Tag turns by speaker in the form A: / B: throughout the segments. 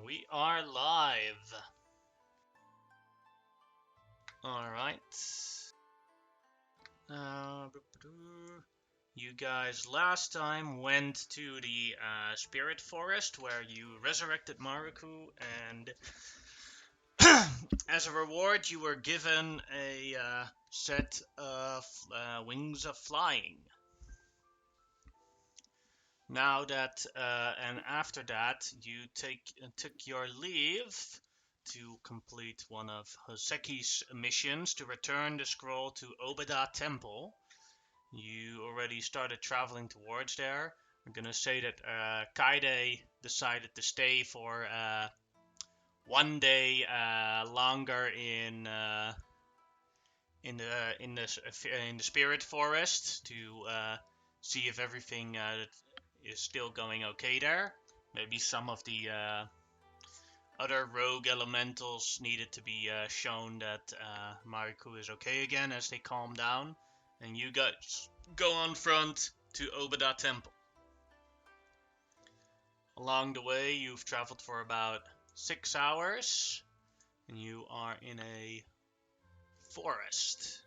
A: We are live. Alright. You guys last time went to the Spirit Forest where you resurrected Maruku, and as a reward you were given a set of wings of flying. Now that, and after that, you took your leave to complete one of Hoseki's missions to return the scroll to Obada Temple. You already started traveling towards there. I'm gonna say that Kaide decided to stay for 1 day longer in the Spirit Forest to see if everything is still going okay there. Maybe some of the other rogue elementals needed to be shown that Mariku is okay again as they calm down. And you guys go on front to Obada Temple. Along the way, you've traveled for about 6 hours, and you are in a forest.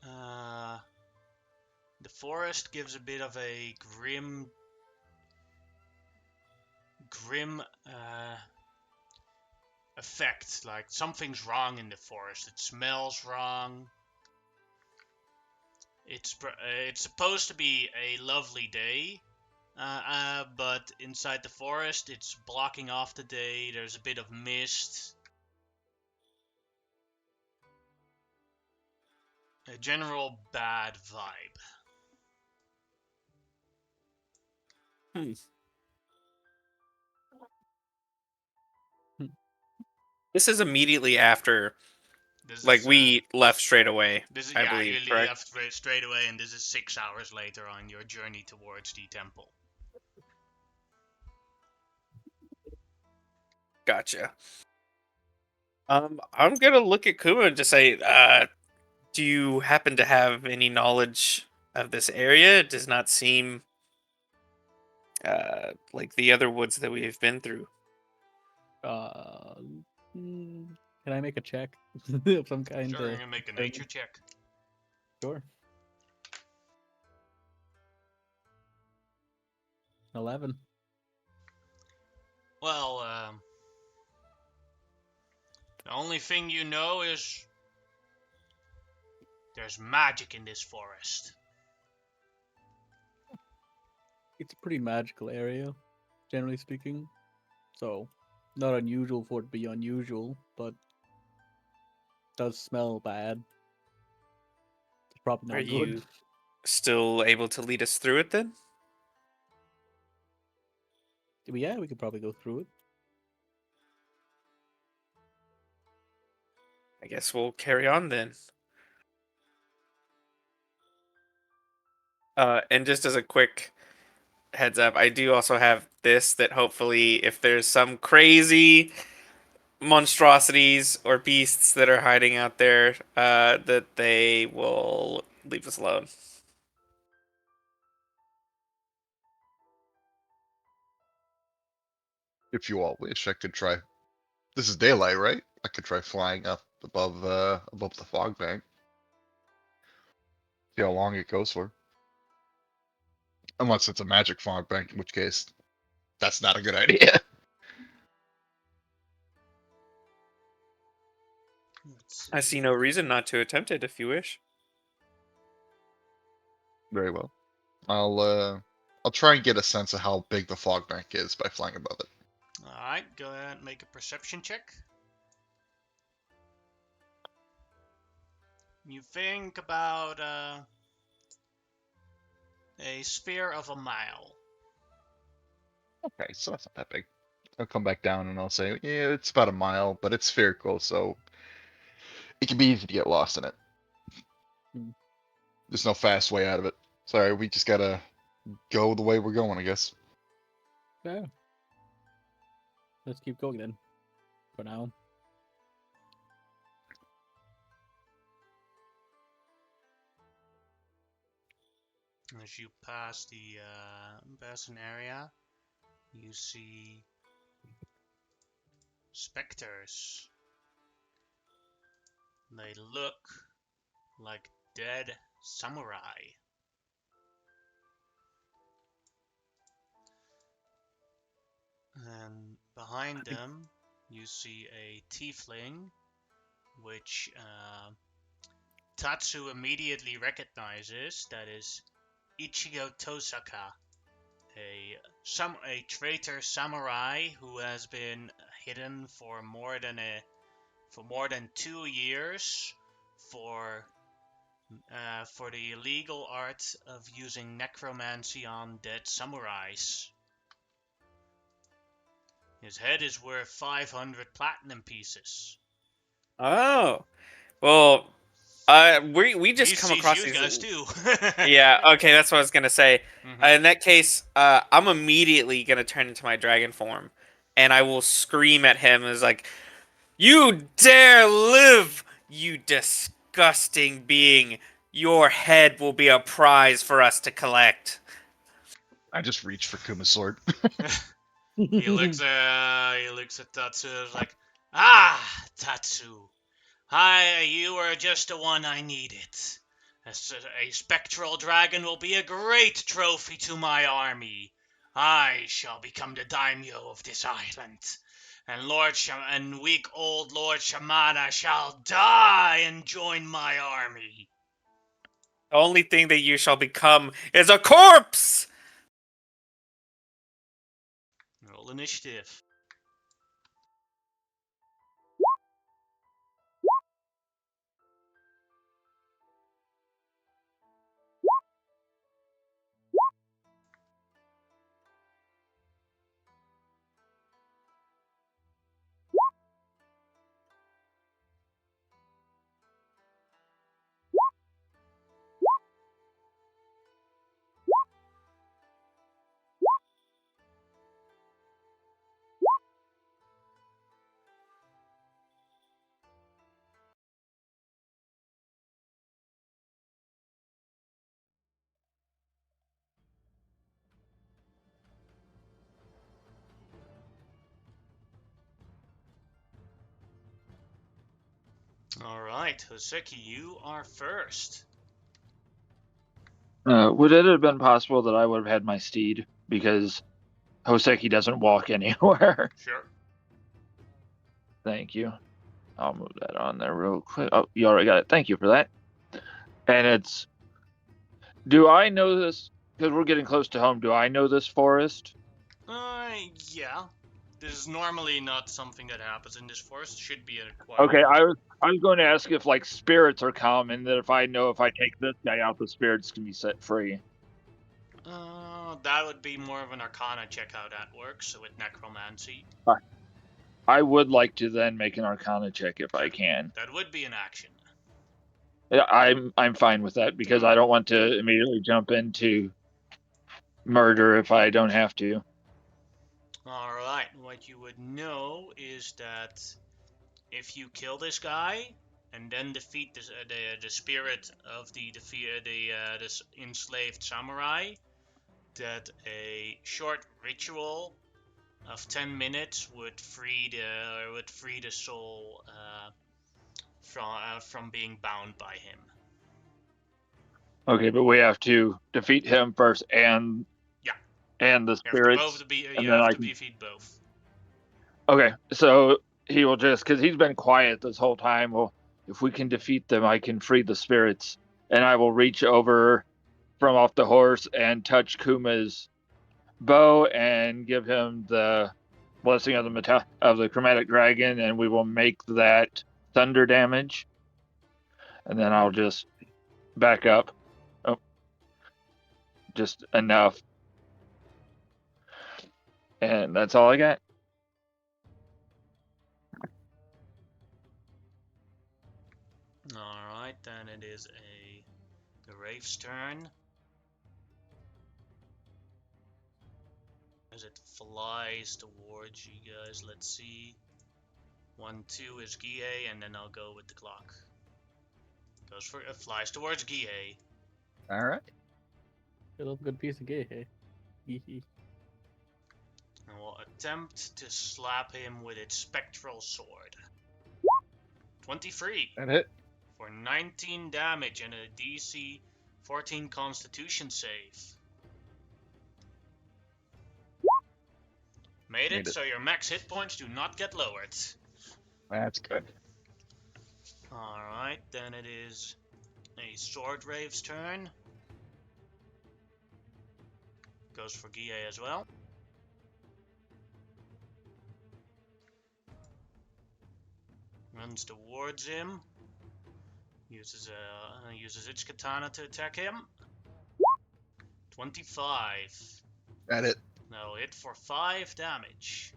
A: The forest gives a bit of a grim effect, like something's wrong in the forest. It smells wrong. It's supposed to be a lovely day, but inside the forest, it's blocking off the day. There's a bit of mist. A general bad vibe.
B: Hmm. This is immediately after, we left straight away. I believe,
A: you
B: correct?
A: left straight away, and this is 6 hours later on your journey towards the temple.
B: Gotcha. I'm gonna look at Kuma and just say, do you happen to have any knowledge of this area? It does not seem like the other woods that we have been through.
C: Uh, can I make a check of some kind?
A: Sure, I'm gonna make a nature check.
C: Sure. 11.
A: Well, the only thing you know is there's magic in this forest.
C: It's a pretty magical area, generally speaking. So, not unusual for it to be unusual, but does smell bad. It's probably
B: Are
C: not good.
B: you still able to lead us through it then?
C: But yeah, we could probably go through it.
B: I guess we'll carry on then. And just as a quick heads up, I do also have this that hopefully, if there's some crazy monstrosities or beasts that are hiding out there, that they will leave us alone.
D: If you all wish, I could try. This is daylight, right? I could try flying up above the fog bank. See how long it goes for. Unless it's a magic fog bank, in which case that's not a good idea.
B: I see no reason not to attempt it if you wish.
D: Very well. I'll try and get a sense of how big the fog bank is by flying above it.
A: Alright, go ahead and make a perception check. You think about a sphere of a mile.
D: Okay, so that's not that big. I'll come back down and I'll say, yeah, it's about a mile, but it's spherical, so it can be easy to get lost in it.
C: Hmm.
D: There's no fast way out of it. Sorry, we just gotta go the way we're going, I guess.
C: Yeah. Let's keep going then. For now.
A: As you pass an area, you see specters. They look like dead samurai. And behind them, you see a tiefling, which Tatsu immediately recognizes. That is Ichigo Tosaka, a traitor samurai who has been hidden for more than 2 years for the illegal art of using necromancy on dead samurais. His head is worth 500 platinum pieces.
B: Oh, well, we just
A: He
B: come
A: sees
B: across
A: you
B: these.
A: guys too.
B: Yeah, okay, that's what I was gonna say.
A: Mhm.
B: In that case, I'm immediately gonna turn into my dragon form, and I will scream at him as like, "You dare live, you disgusting being! Your head will be a prize for us to collect."
D: I just reached for Kuma's sword.
A: He looks at Tatsu and is like, "Ah, Tatsu, you are just the one I needed. A spectral dragon will be a great trophy to my army. I shall become the daimyo of this island, and weak old Lord Shamana shall die and join my army."
B: The only thing that you shall become is a corpse.
A: Roll initiative. All right, Hoseki, you are first.
E: Would it have been possible that I would have had my steed? Because Hoseki doesn't walk anywhere.
A: Sure.
E: Thank you. I'll move that on there real quick. Oh, you already got it. Thank you for that. And it's... Do I know this? Because we're getting close to home. Do I know this forest?
A: Yeah. This is normally not something that happens in this forest. Should be a quite.
E: Okay, I was going to ask if, like, spirits are common, that if I know if I take this guy out, the spirits can be set free.
A: That would be more of an Arcana check how that works with necromancy.
E: I would like to then make an Arcana check if I can.
A: That would be an action.
E: Yeah, I'm fine with that because I don't want to immediately jump into murder if I don't have to.
A: All right. What you would know is that if you kill this guy and then defeat the spirit of the this enslaved samurai, that a short ritual of 10 minutes would free the soul from being bound by him.
E: Okay, but we have to defeat him first and
A: Yeah.
E: and the spirits.
A: You have to defeat both.
E: Okay, so he will just, because he's been quiet this whole time. Well, if we can defeat them, I can free the spirits, and I will reach over from off the horse and touch Kuma's bow and give him the blessing of the chromatic dragon, and we will make that thunder damage. And then I'll just back up. Oh, just enough. And that's all I got.
A: Alright, then it is the Wraith's turn. As it flies towards you guys, let's see. 1, 2 is Gihei, and then I'll go with the clock. It flies towards Gihei.
D: All right.
C: I love a good piece of gay, hey?
A: And will attempt to slap him with its spectral sword. 23
D: That hit.
A: for 19 damage and a DC 14 Constitution save. Made it,
D: Made it.
A: so your max hit points do not get lowered.
D: That's good.
A: Alright, then it is a Sword Rave's turn. Goes for Guille as well. Runs towards him. Uses its katana to attack him. 25.
D: That hit.
A: That'll hit for 5 damage.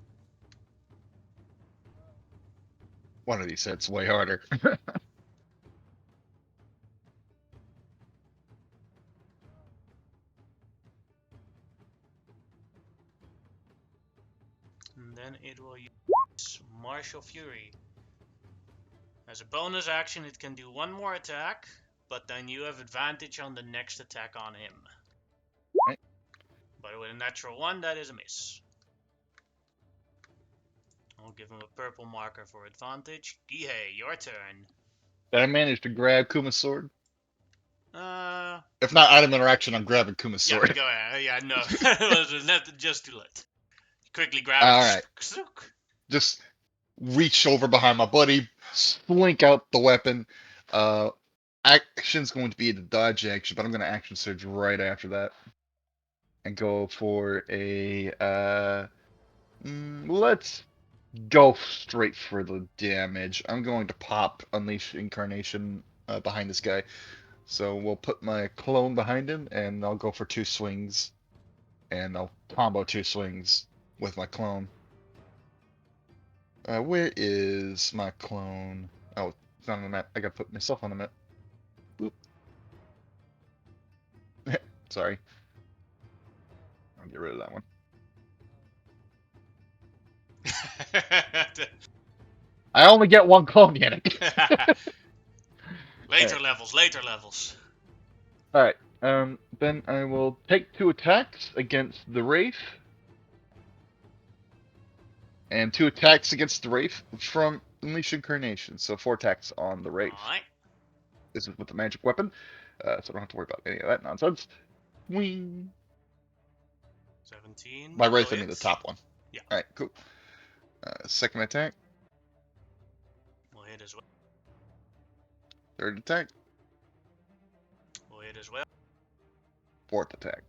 D: One of these hits way harder.
A: And then it will use Martial Fury. As a bonus action, it can do one more attack, but then you have advantage on the next attack on him.
D: Right.
A: But with a natural 1, that is a miss. I'll give him a purple marker for advantage. Gihei, your turn.
D: Did I manage to grab Kuma's sword?
A: Uh,
D: If not item interaction, I'm grabbing Kuma's
A: yeah,
D: sword.
A: go ahead. Yeah, no, it was just too late. Quickly grab
D: All
A: it.
D: right. Just reach over behind my buddy, slink out the weapon. Action's going to be the dodge action, but I'm going to action surge right after that. And go for a, let's go straight for the damage. I'm going to pop Unleash Incarnation behind this guy. So we'll put my clone behind him, and I'll go for 2 swings. And I'll combo 2 swings with my clone. Where is my clone? Oh, it's not on the map. I gotta put myself on the map. Boop. Sorry. I'll get rid of that one. I only get 1 clone, Yannick.
A: Later levels.
D: Alright, then I will take 2 attacks against the Wraith. And 2 attacks against the Wraith from Unleash Incarnation. So 4 attacks on the Wraith.
A: Alright.
D: This is with the magic weapon, so I don't have to worry about any of that nonsense. Wing.
A: 17.
D: By Wraith, I
A: will
D: mean the
A: hit.
D: top one.
A: Yeah.
D: Alright, cool. Second attack.
A: Will hit as well.
D: Third attack.
A: Will hit as well.
D: Fourth attack.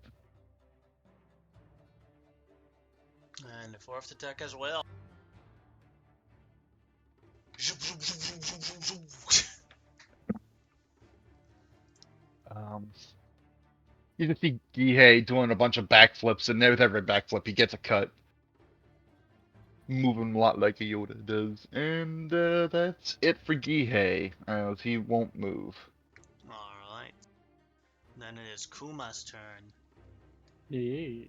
A: And the 4th attack as well.
D: You can see Gihei doing a bunch of backflips, and with every backflip, he gets a cut. Moving a lot like a Yoda does. And that's it for Gihei, as he won't move.
A: Alright. Then it is Kuma's turn.
C: Yeah.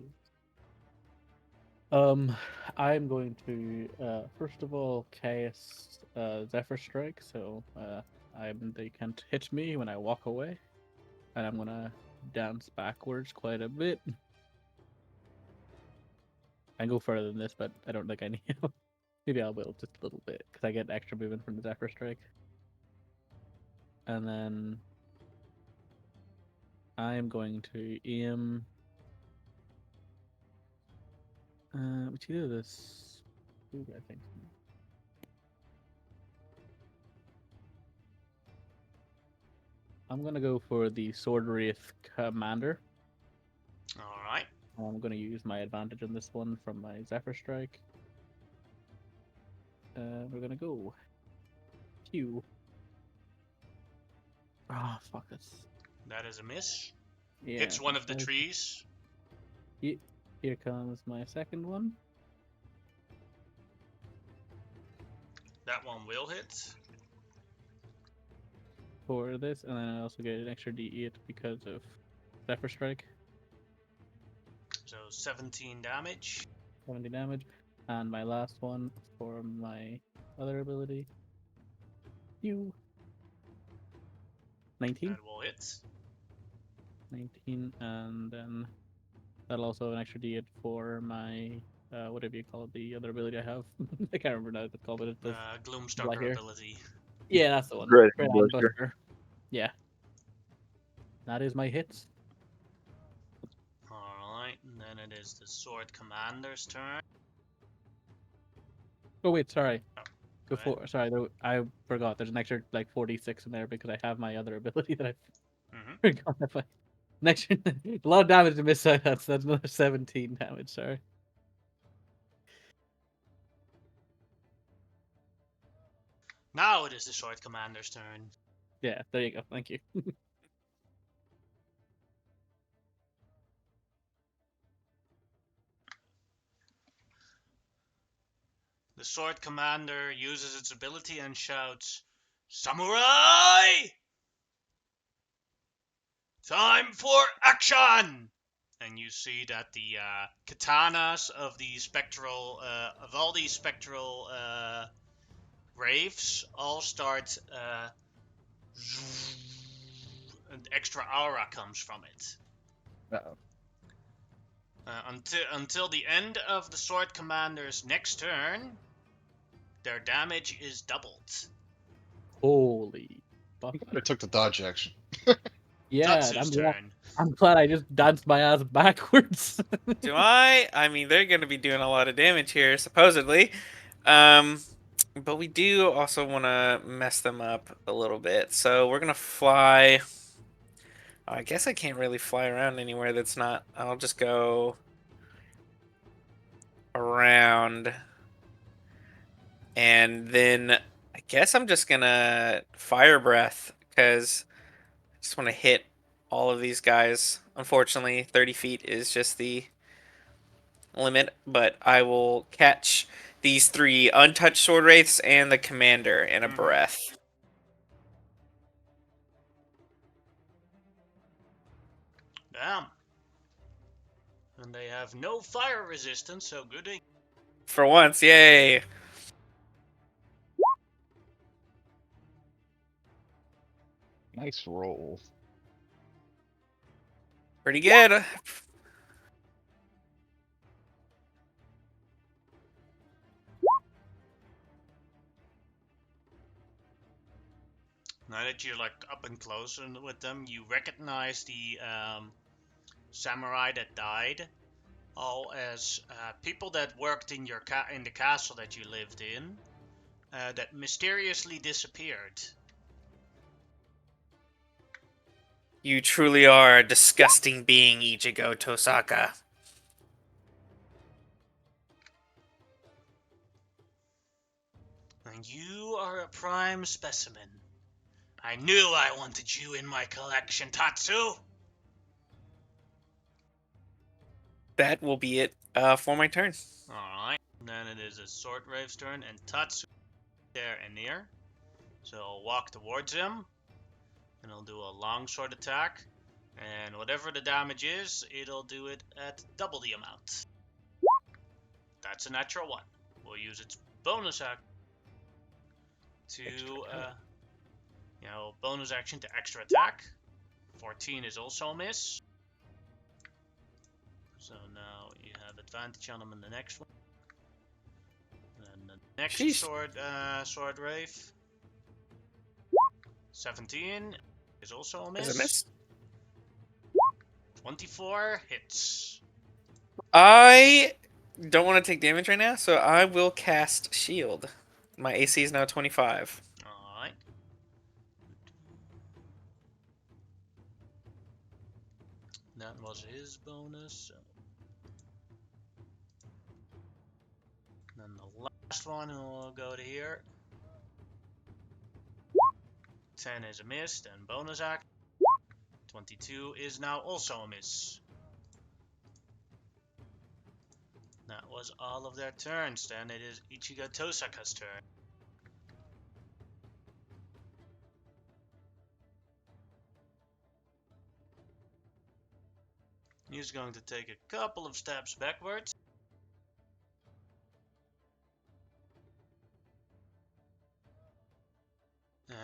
C: I'm going to first of all cast Zephyr Strike, so they can't hit me when I walk away, and I'm gonna dance backwards quite a bit. I can go further than this, but I don't think I need. Maybe I will just a little bit because I get extra movement from the Zephyr Strike, and then I am going to aim. It's either this. Ooh, I think. I'm gonna go for the Sword Wraith Commander.
A: Alright.
C: I'm gonna use my advantage on this one from my Zephyr Strike. We're gonna go. Q. Ah, fuck this.
A: That is a miss.
C: Yeah.
A: Hits one of the
C: like-
A: trees.
C: Here comes my second one.
A: That one will hit.
C: For this, and then I also get an extra D8 because of Zephyr Strike.
A: So 17 damage.
C: 70 damage. And my last one for my other ability. 19.
A: That will hit.
C: 19, and then that'll also have an extra D8 for my whatever you call it, the other ability I have. I can't remember now what it's called, but it's the right
A: Gloomstalker
C: here.
A: ability.
C: Yeah, that's the one.
E: Great
C: Great
E: Ambusher.
C: Ambusher. Yeah. That is my hits.
A: Alright, and then it is the Sword Commander's turn.
C: Oh wait, sorry.
A: Oh,
C: Before, sorry, I forgot. There's an extra like 46 in there because I have my other ability that I
A: Mm-hmm.
C: forgot. If I next, a lot of damage to miss. That's another 17 damage. Sorry.
A: Now it is the Sword Commander's turn.
C: Yeah, there you go. Thank you.
A: The Sword Commander uses its ability and shouts, "Samurai! Time for action!" And you see that the katanas of the spectral, of all these spectral wraiths, all start. An extra aura comes from it.
D: Uh-oh.
A: Until the end of the Sword Commander's next turn, their damage is doubled.
C: Holy fuck.
D: I took the dodge action.
C: Yeah,
A: Tatsu's turn.
C: I'm glad I just danced my ass backwards.
B: Do I? I mean, they're going to be doing a lot of damage here, supposedly. But we do also want to mess them up a little bit. So we're going to fly. I guess I can't really fly around anywhere that's not. I'll just go around. And then I guess I'm just going to fire breath because I just want to hit all of these guys. Unfortunately, 30 feet is just the limit, but I will catch these 3 untouched sword wraiths and the commander in a breath.
A: Damn. And they have no fire resistance, so good.
B: For once, yay!
D: Nice roll.
B: Pretty good.
A: Now that you're like up and close with them, you recognize the samurai that died, all as people that worked in your in the castle that you lived in, that mysteriously disappeared.
B: You truly are a disgusting being, Ichigo Tosaka.
A: And you are a prime specimen. I knew I wanted you in my collection, Tatsu!
B: That will be it for my turn.
A: Alright, then it is a Sword Wraith's turn, and Tatsu there and near. So I'll walk towards him, and I'll do a long sword attack. And whatever the damage is, it'll do it at double the amount. That's a natural 1. We'll use its bonus action to, bonus action to extra attack. 14 is also a miss. So now you have advantage on him in the next one. And the next sword wraith. 17 is also a miss.
B: Is a miss?
A: 24 hits.
B: I don't want to take damage right now, so I will cast Shield. My AC is now 25.
A: Alright. That was his bonus. Then the last one will go to here. 10 is a miss, and bonus act. 22 is now also a miss. That was all of their turns. Then it is Ichigo Tosaka's turn. He's going to take a couple of steps backwards.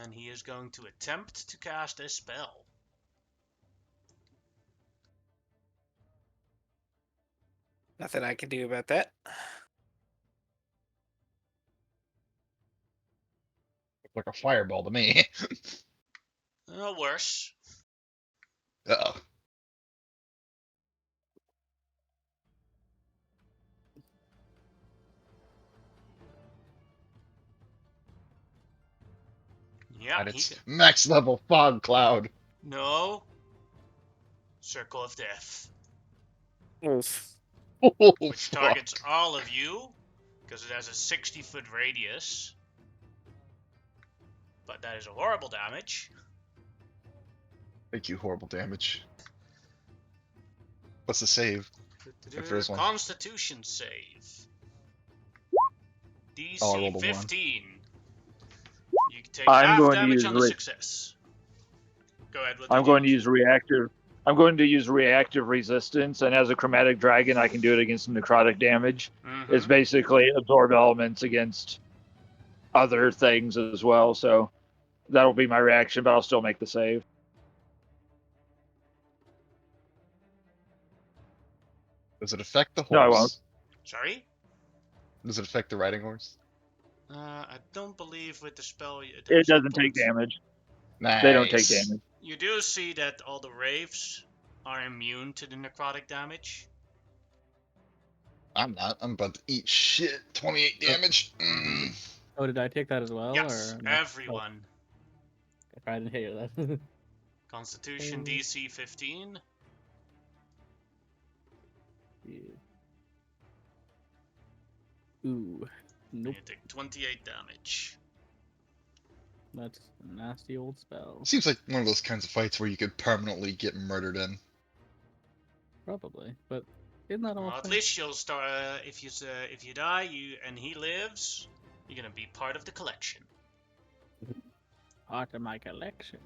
A: And he is going to attempt to cast a spell.
B: Nothing I can do about that.
D: Like a fireball to me.
A: Worse.
D: Uh-oh.
A: Yeah,
D: And
A: he
D: it's
A: can.
D: max level fog cloud.
A: No. Circle of Death.
B: Oof.
D: Oh,
A: Which
D: fuck.
A: targets all of you, because it has a 60-foot radius. But that is a horrible damage.
D: Thank you, horrible damage. What's the save? If there is one.
A: Constitution save.
D: Oh, I
A: DC
D: rolled a 1.
A: 15. You can take
E: I'm
A: half
E: going to
A: damage
E: use
A: on the success. Go ahead, what
E: I'm
A: did you
E: going to use reactive. I'm going to use reactive resistance, and as a chromatic dragon, I can do it against necrotic damage.
A: Mm-hmm.
E: It's basically absorb elements against other things as well. So that'll be my reaction, but I'll still make the save.
D: Does it affect the horse?
E: No, I won't.
A: Sorry?
D: Does it affect the riding horse?
A: I don't believe with the spell
E: It doesn't take damage.
D: Nice.
E: They don't take damage.
A: You do see that all the wraiths are immune to the necrotic damage.
D: I'm not. I'm about to eat shit. 28 damage.
C: Oh, did I take that as well?
A: Yes,
C: or no?
A: everyone.
C: Oh, I didn't hear that.
A: Constitution DC 15.
C: Yeah. Ooh. Nope.
A: You take 28 damage.
C: That's a nasty old spell.
D: Seems like one of those kinds of fights where you could permanently get murdered in.
C: Probably, but isn't that all?
A: Well, at least you'll start. If you die, and he lives, you're gonna be part of the collection.
C: Part of my collection.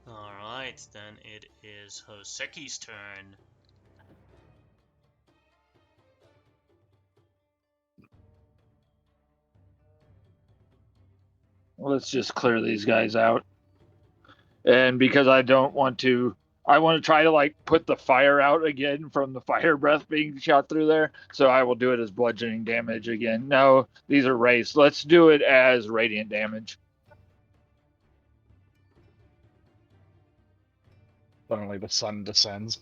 A: All right, then it is Hoseki's turn.
E: Let's just clear these guys out. And because I don't want to, I want to try to like put the fire out again from the fire breath being shot through there. So I will do it as bludgeoning damage again. No, these are raised. Let's do it as radiant damage.
D: Suddenly the sun descends.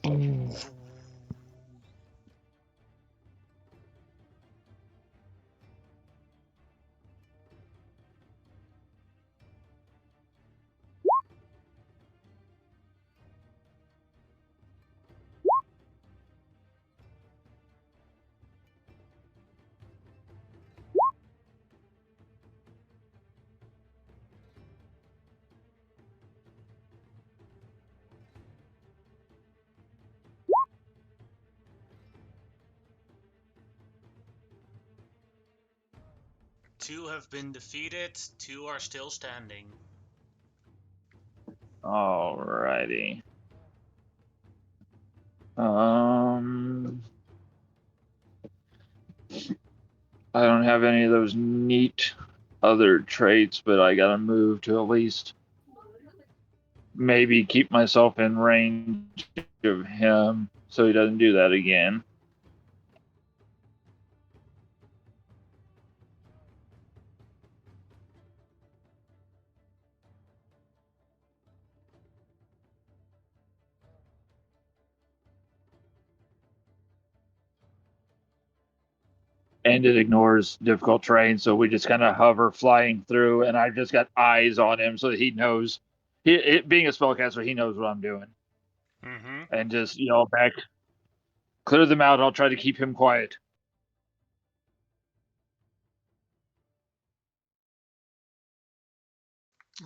A: Two have been defeated. Two are still standing.
E: Alrighty. I don't have any of those neat other traits, but I gotta move to at least maybe keep myself in range of him so he doesn't do that again. And it ignores difficult terrain, so we just kind of hover flying through, and I've just got eyes on him so that he knows. Being a spellcaster, he knows what I'm doing.
A: Mm-hmm.
E: And just, back, clear them out. I'll try to keep him quiet.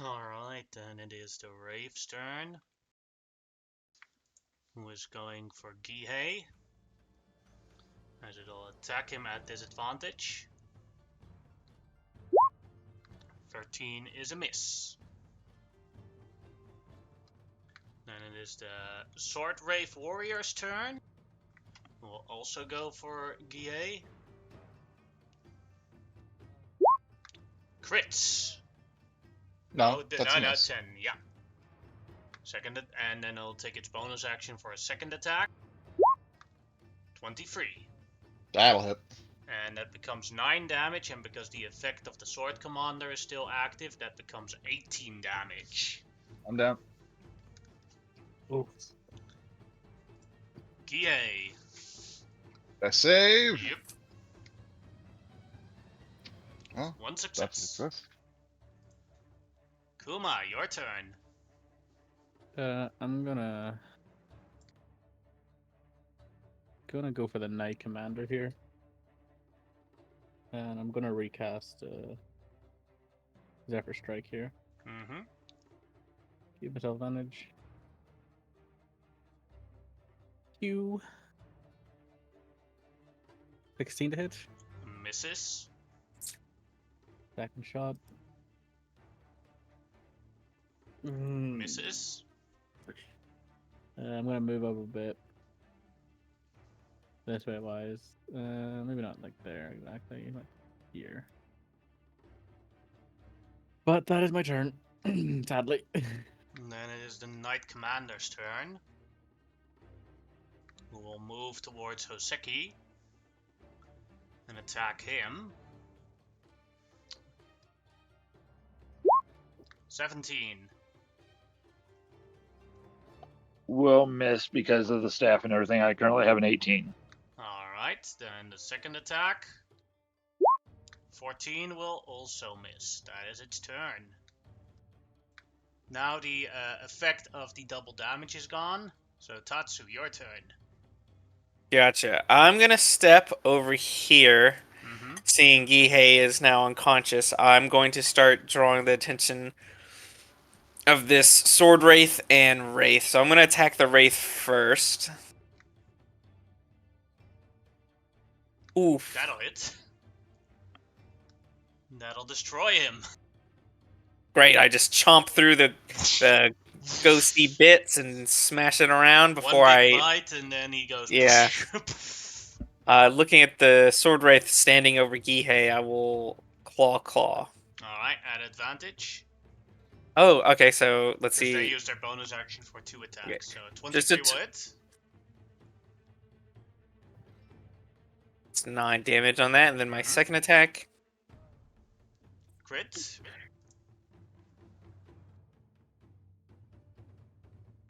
A: Alright, then it is the Wraith's turn. Who is going for Gihei. As it'll attack him at disadvantage. 13 is a miss. Then it is the Sword Wraith Warrior's turn. We'll also go for Gihei. Crits.
D: No, that's a miss.
A: 10, yeah. Second, and then it'll take its bonus action for a second attack. 23.
D: That'll hit.
A: And that becomes 9 damage, and because the effect of the Sword Commander is still active, that becomes 18 damage.
D: I'm down.
C: Oh,
A: Gie.
D: I save.
A: Yep.
D: Well,
A: One
D: that's a
A: success.
D: success.
A: Kuma, your turn.
C: I'm gonna go for the Knight Commander here, and I'm gonna recast Zephyr Strike here.
A: Mm-hmm.
C: Give myself advantage. Q. 16 to hit.
A: Misses.
C: Second shot.
A: Misses.
C: I'm gonna move up a bit. This way wise. Maybe not like there exactly, like here. But that is my turn. Sadly.
A: And then it is the Knight Commander's turn, who will move towards Hoseki and attack him. 17.
E: Will miss because of the staff and everything. I currently have an 18.
A: Alright, then the second attack. 14 will also miss. That is its turn. Now the effect of the double damage is gone. So Tatsu, your turn.
B: Gotcha. I'm gonna step over here.
A: Mm-hmm.
B: Seeing Gihei is now unconscious, I'm going to start drawing the attention of this Sword Wraith and Wraith. So I'm going to attack the Wraith first. Oof.
A: That'll hit. That'll destroy him.
B: Great, I just chomp through the ghosty bits and smash it around before
A: One big bite, and then he goes.
B: Yeah. Looking at the Sword Wraith standing over Gihei, I will claw.
A: Alright, at advantage.
B: Oh, okay, so let's
A: Because they
B: see.
A: use their bonus action for 2 attacks.
B: Okay.
A: So
B: Just a
A: 23 will hit.
B: It's 9 damage on that, and then my second attack.
A: Crit.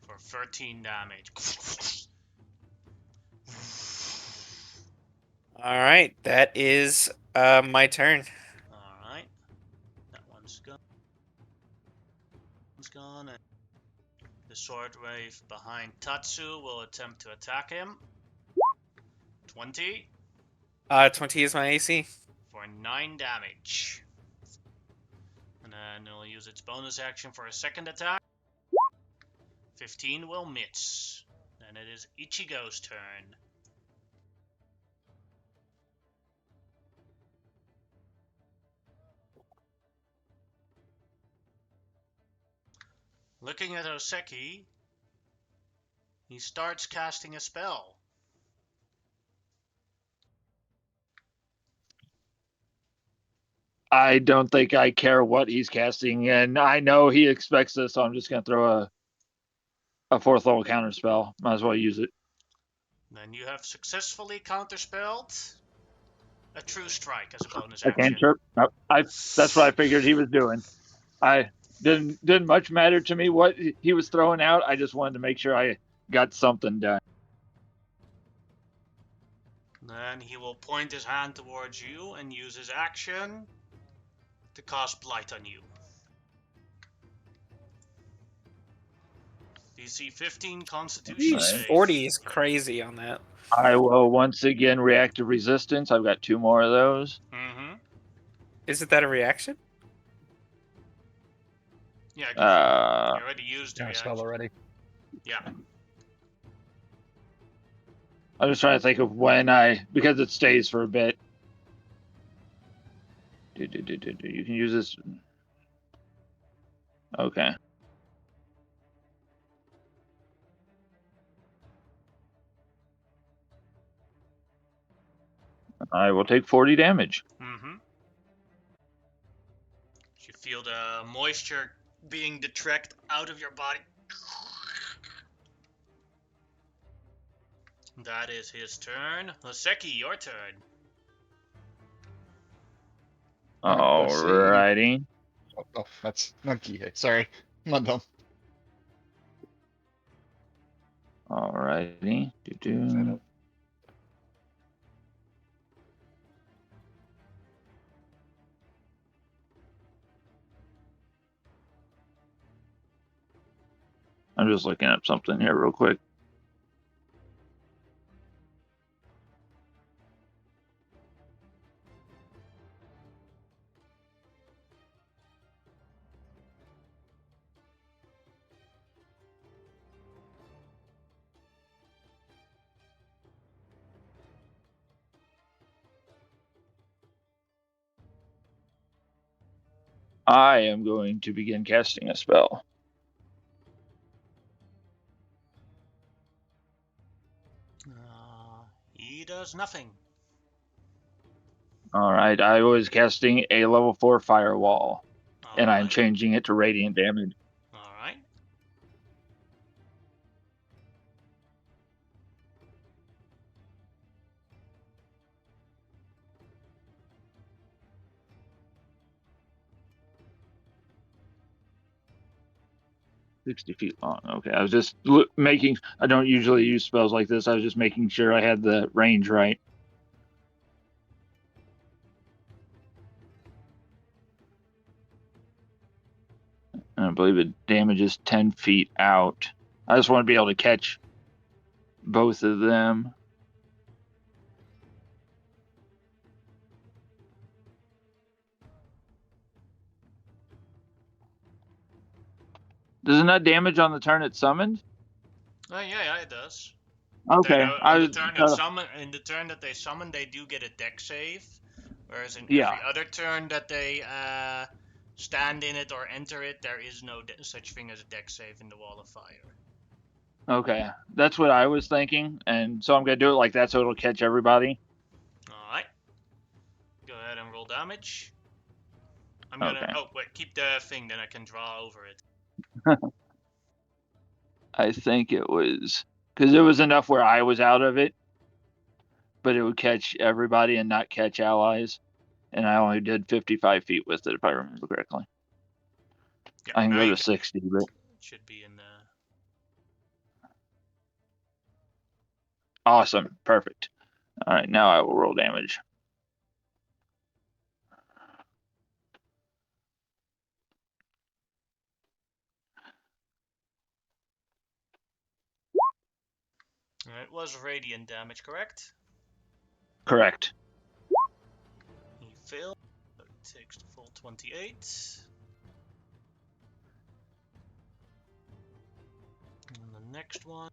A: For 13 damage.
B: Alright, that is my turn.
A: Alright. That one's gone. And the Sword Wraith behind Tatsu will attempt to attack him. 20
B: 20 is my AC.
A: for 9 damage. And then it'll use its bonus action for a second attack. 15 will miss. Then it is Ichigo's turn. Looking at Hoseki, he starts casting a spell.
E: I don't think I care what he's casting, and I know he expects this, so I'm just going to throw a 4th level counter spell. Might as well use it.
A: Then you have successfully counterspelled a True Strike as a bonus
E: I
A: action.
E: cantrip. Nope. That's what I figured he was doing. I didn't much matter to me what he was throwing out. I just wanted to make sure I got something done.
A: Then he will point his hand towards you and use his action to cast Blight on you. DC 15 Constitution
E: Nice.
A: save.
B: 40 is crazy on that.
E: I will once again react to resistance. I've got 2 more of those.
A: Mm-hmm.
B: Isn't that a reaction?
A: Yeah,
E: Uh,
A: you already used the
D: Yeah,
A: reaction.
D: spell already.
A: Yeah.
E: I'm just trying to think of when because it stays for a bit. You can use this. Okay. I will take 40 damage.
A: Mm-hmm. You feel the moisture being detracted out of your body. That is his turn. Hoseki, your turn.
D: Let's see.
E: Alrighty.
D: Oh, that's not Kihei. Sorry. I'm not dumb.
E: Alrighty. Do-do. I'm just looking up something here real quick. I am going to begin casting a spell.
A: He does nothing.
E: Alright, I was casting a level 4 firewall, and I'm
A: Alright.
E: changing it to radiant damage.
A: Alright.
E: $60 feet long. Okay, I was just making. I don't usually use spells like this. I was just making sure I had the range right. And I believe it damages 10 feet out. I just want to be able to catch both of them. Does it not damage on the turn it's summoned?
A: Oh yeah, it does.
E: Okay,
A: On the turn in the turn that they summon, they do get a deck save, whereas in
E: Yeah.
A: every other turn that they stand in it or enter it, there is no such thing as a deck save in the Wall of Fire.
E: Okay, that's what I was thinking, and so I'm gonna do it like that so it'll catch everybody.
A: All right. Go ahead and roll damage. I'm gonna.
E: Okay.
A: Oh wait, keep the thing, then I can draw over it.
E: I think it was because it was enough where I was out of it, but it would catch everybody and not catch allies. And I only did 55 feet with it, if I remember correctly.
A: Yeah,
E: I can
A: now
E: go
A: you
E: to 60, but
A: it should be in the.
E: awesome. Perfect. All right, now I will roll damage.
A: It was radiant damage, correct?
E: Correct.
A: He failed. So it takes the full 28. And the next one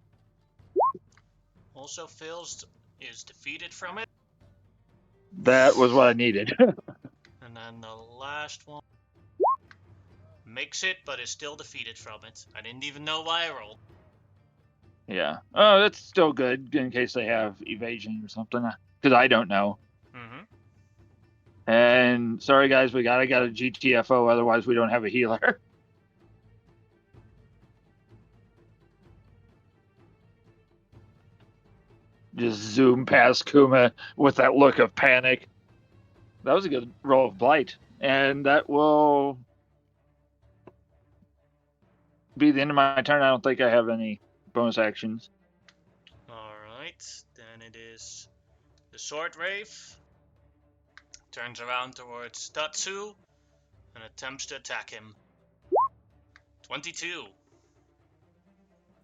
A: also fails, is defeated from it.
E: That was what I needed.
A: And then the last one makes it, but is still defeated from it. I didn't even know why I rolled.
E: Yeah. Oh, that's still good in case they have evasion or something, because I don't know.
A: Mm-hmm.
E: And sorry, guys, we gotta get a GTFO, otherwise we don't have a healer. Just zoom past Kuma with that look of panic. That was a good roll of blight, and that will be the end of my turn. I don't think I have any bonus actions.
A: Alright, then it is the Sword Wraith. Turns around towards Tatsu and attempts to attack him. 22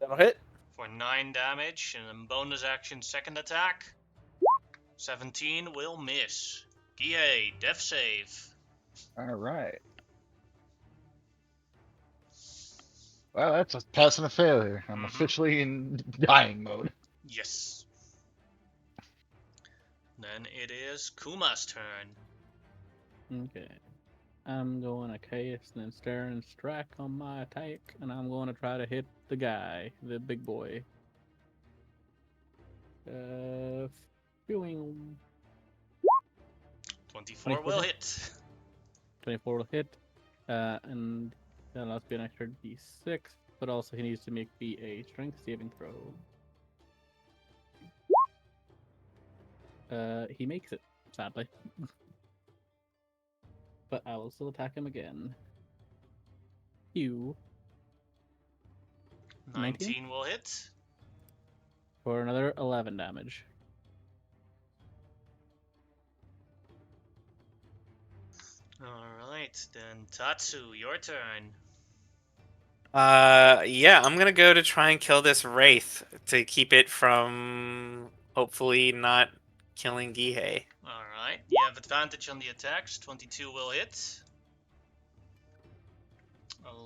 B: That'll hit.
A: for 9 damage, and then bonus action second attack. 17 will miss. Gihei, death save.
D: All right. Well, that's a pass and a failure. I'm officially in dying mode.
A: Yes. Then it is Kuma's turn.
C: Okay. I'm going to cast an Ensnaring Strike on my attack, and I'm going to try to hit the guy, the big boy. Feeling
A: 24 will hit.
C: 24 will hit, and that'll also be an extra d6, but also he needs to make me a strength saving throw. He makes it, sadly. But I will still attack him again. You
A: 19 will hit.
C: for another 11 damage.
A: Alright, then Tatsu, your turn.
B: Yeah, I'm gonna go to try and kill this wraith to keep it from hopefully not killing Gihei.
A: Alright, you have advantage on the attacks. 22 will hit.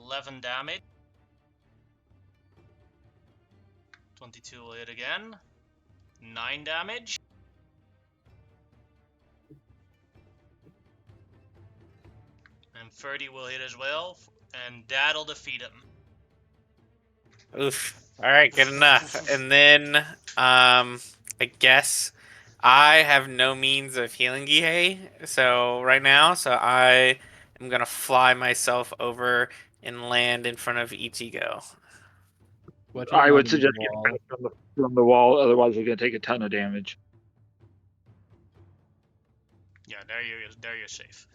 A: 11 damage. 22 will hit again. 9 damage. And 30 will hit as well. And that'll defeat him.
B: Oof. All right, good enough. And then, I guess I have no means of healing Gihei, so right now, so I am gonna fly myself over and land in front of Ichigo.
C: Watch out
E: I
C: not
E: would
C: into the
E: suggest getting
C: wall.
E: back from the wall, otherwise you're going to take a ton of damage.
A: Yeah, there you're safe.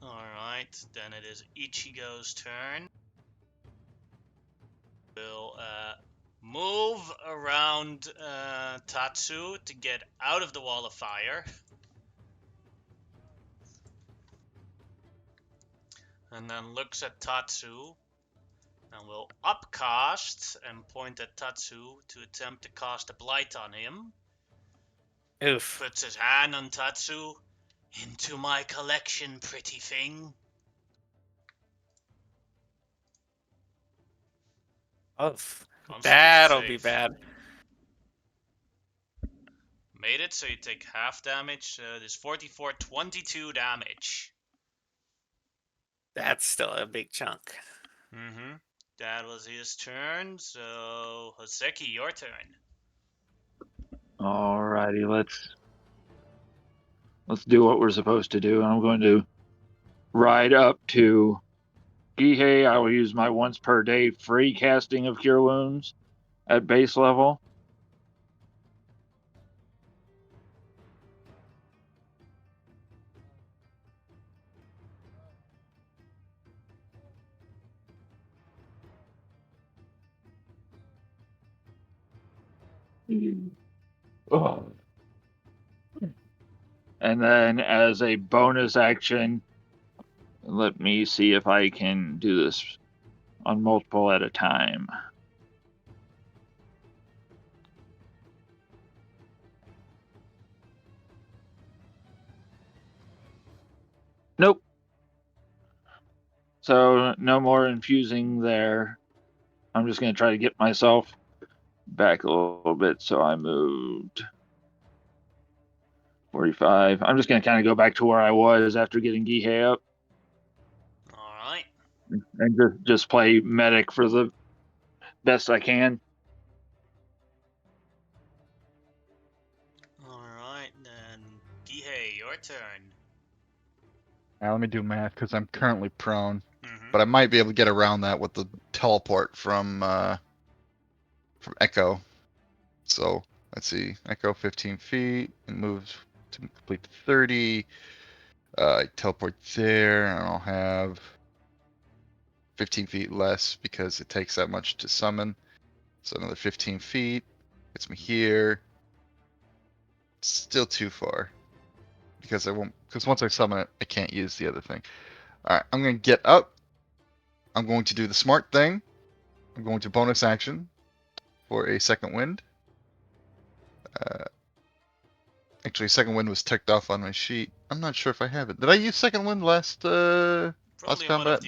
A: Alright, then it is Ichigo's turn. Will move around Tatsu to get out of the wall of fire. And then looks at Tatsu and will upcast and point at Tatsu to attempt to cast a blight on him.
B: Oof.
A: Puts his hand on Tatsu. Into my collection, pretty thing.
B: Oof.
A: Constitution
B: That'll be
A: save.
B: bad.
A: Made it, so you take half damage. It is 44, 22 damage.
B: That's still a big chunk.
A: Mm-hmm. That was his turn, so Hoseki, your turn.
E: Alrighty, let's do what we're supposed to do. I'm going to ride up to Gihei. I will use my once per day free casting of Cure Wounds at base level. Oh. And then as a bonus action, let me see if I can do this on multiple at a time. Nope. So no more infusing there. I'm just going to try to get myself back a little bit. So I moved 45. I'm just going to kind of go back to where I was after getting Gihei up
A: Alright.
E: and just play medic for the best I can.
A: Alright, then Gihei, your turn.
D: Now let me do math because I'm currently prone,
A: Mm-hmm.
D: but I might be able to get around that with the teleport from Echo. So let's see, Echo 15 feet and moves to complete 30. Teleport there, and I'll have 15 feet less because it takes that much to summon. So another 15 feet gets me here. Still too far because I won't. Because once I summon it, I can't use the other thing. All right, I'm gonna get up. I'm going to do the smart thing. I'm going to bonus action for a second wind. Actually, second wind was ticked off on my sheet. I'm not sure if I have it. Did I use second wind last
A: Probably in
D: combat?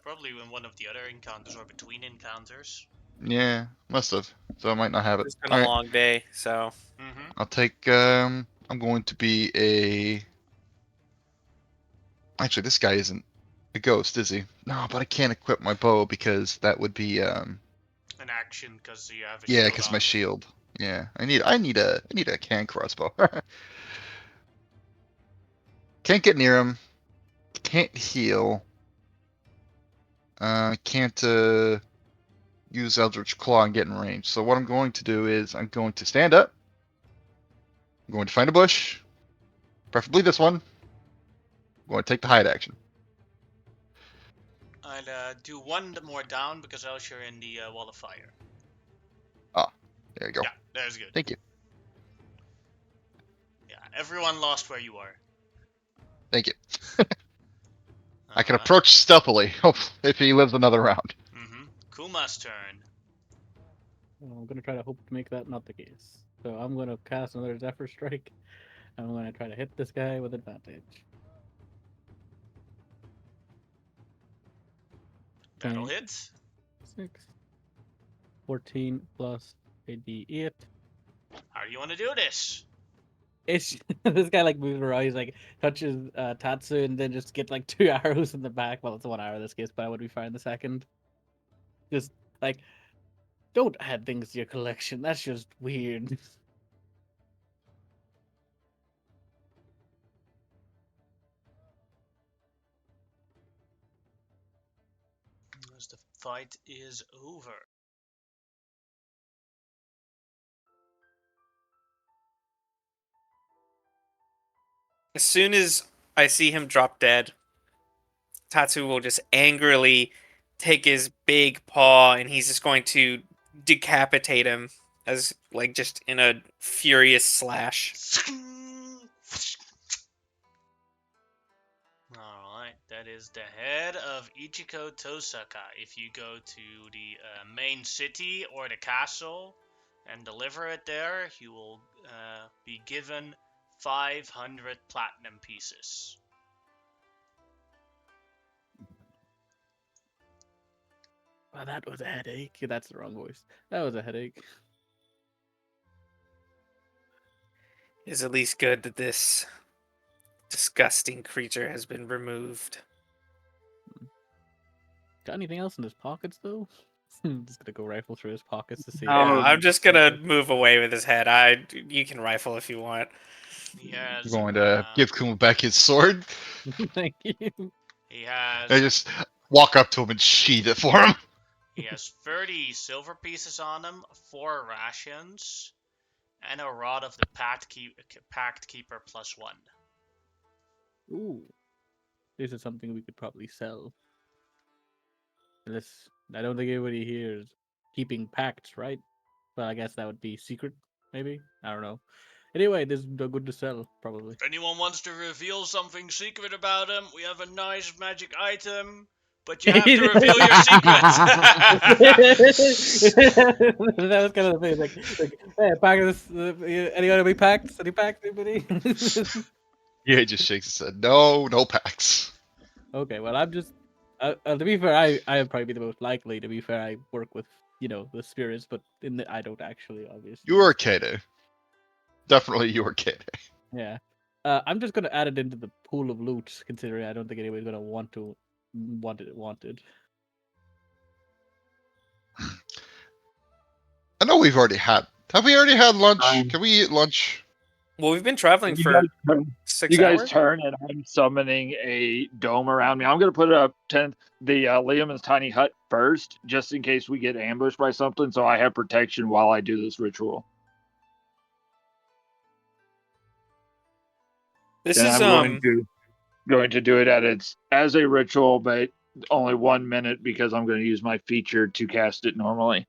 A: probably in one of the other encounters or between encounters.
D: Yeah, must have. So I might not have it.
B: It's been
D: All
B: a
D: right,
B: long day, so
A: Mm-hmm.
D: I'll take. I'm going to be a. Actually, this guy isn't a ghost, is he? No, but I can't equip my bow because that would be
A: An action because you have a
D: yeah,
A: shield
D: because
A: on.
D: my shield. Yeah, I need a can crossbow. Can't get near him. Can't heal. Can't use Eldritch Claw and get in range. So what I'm going to do is I'm going to stand up. I'm going to find a bush, preferably this one. I'm going to take the hide action.
A: I'll do one more down because else you're in the wall of fire.
D: There you go.
A: Yeah, that's good.
D: Thank you.
A: Yeah, everyone lost where you are.
D: Thank you. I can
A: Alright.
D: approach stealthily if he lives another round.
A: Kuma's turn.
C: Well, I'm gonna try to hope to make that not the case. So I'm gonna cast another Zephyr Strike. I'm gonna try to hit this guy with advantage.
A: That'll
C: Okay.
A: hit.
C: 6, 14 plus a d8.
A: How do you want to do this?
C: It's this guy like moves around. He's like touches Tatsu and then just get like 2 arrows in the back. Well, it's 1 arrow in this case, but I would be fine the second. Just like, don't add things to your collection. That's just weird.
A: As the fight is over.
B: As soon as I see him drop dead, Tatsu will just angrily take his big paw and he's just going to decapitate him as like just in a furious slash.
A: Alright, that is the head of Ichiko Tosaka. If you go to the main city or the castle and deliver it there, you will be given 500 platinum pieces.
C: Well, that was a headache. That's the wrong voice. That was a headache.
B: It's at least good that this disgusting creature has been removed.
C: Got anything else in his pockets though? I'm just gonna go rifle through his pockets to see.
E: No.
B: Yeah,
E: Oh,
B: I'm just gonna move away with his head. You can rifle if you want.
A: He
D: I'm
A: has
D: going to give Kuma back his sword.
C: Thank you.
A: he has
D: I just walk up to him and sheath it for him.
A: he has 30 silver pieces on him, 4 rations, and a rod of the Pact Keeper +1.
C: Ooh, this is something we could probably sell. This, I don't think anybody here is keeping pacts, right? But I guess that would be secret, maybe. I don't know. Anyway, this is good to sell, probably.
A: If anyone wants to reveal something secret about him, we have a nice magic item, but you have to reveal your secret.
C: That was kind of the thing. Like hey, pack this. Anyone be packed? Any packed? Anybody?
D: Yeah, he just shakes his head. No, no packs.
C: Okay, well, I'm just. To be fair, I would probably be the most likely. To be fair, I work with the spirits, but I don't actually, obviously.
D: You are Kade. Definitely you are Kade.
C: Yeah. I'm just gonna add it into the pool of loot, considering I don't think anybody's gonna want it.
D: I know we've already had. Have we already had lunch?
E: Um,
D: Can we eat lunch?
B: Well, we've been traveling
E: You
B: for
E: guys turn,
B: 6
E: you guys
B: hours.
E: turn, and I'm summoning a dome around me. I'm gonna put up the Liam's tiny hut first, just in case we get ambushed by something, so I have protection while I do this ritual.
B: This
E: And
B: is
E: I'm going to do it as a ritual, but only 1 minute because I'm going to use my feature to cast it normally.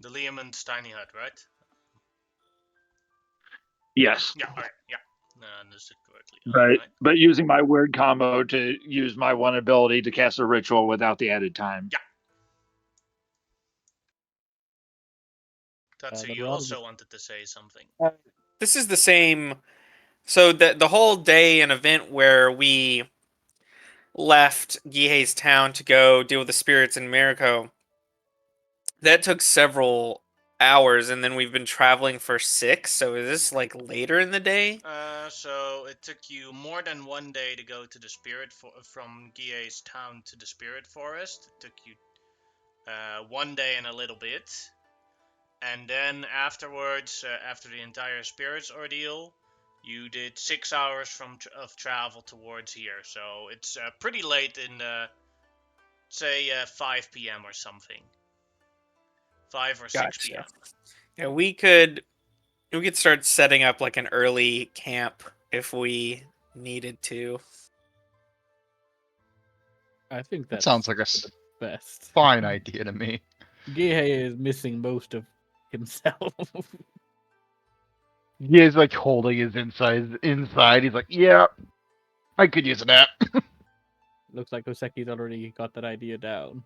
A: The Lehman's tiny hut, right?
E: Yes,
A: Yeah, alright, yeah. No, understood correctly.
E: but using my weird combo to use my one ability to cast a ritual without the added time.
A: Yeah. Tatsu,
C: The
A: you
C: rod
A: also
C: was-
A: wanted to say something.
B: This is the same. So the whole day and event where we left Gihei's town to go deal with the spirits in Mariko, that took several hours, and then we've been traveling for 6. So is this like later in the day?
A: So it took you more than 1 day to go to the from Gie's town to the spirit forest. It took you 1 day and a little bit. And then afterwards, after the entire spirits ordeal, You did 6 hours of travel towards here, so it's pretty late in say 5 p.m. or something. 5 or 6
B: Gotcha.
A: p.m.
B: Yeah, we could start setting up like an early camp if we needed to.
C: I think
D: That
C: that's
D: sounds like a
C: for the best.
D: fine idea to me.
C: Gihei is missing most of himself.
D: He is like holding his inside. He's like, yeah, I could use a nap.
C: Looks like Oseki's already got that idea down.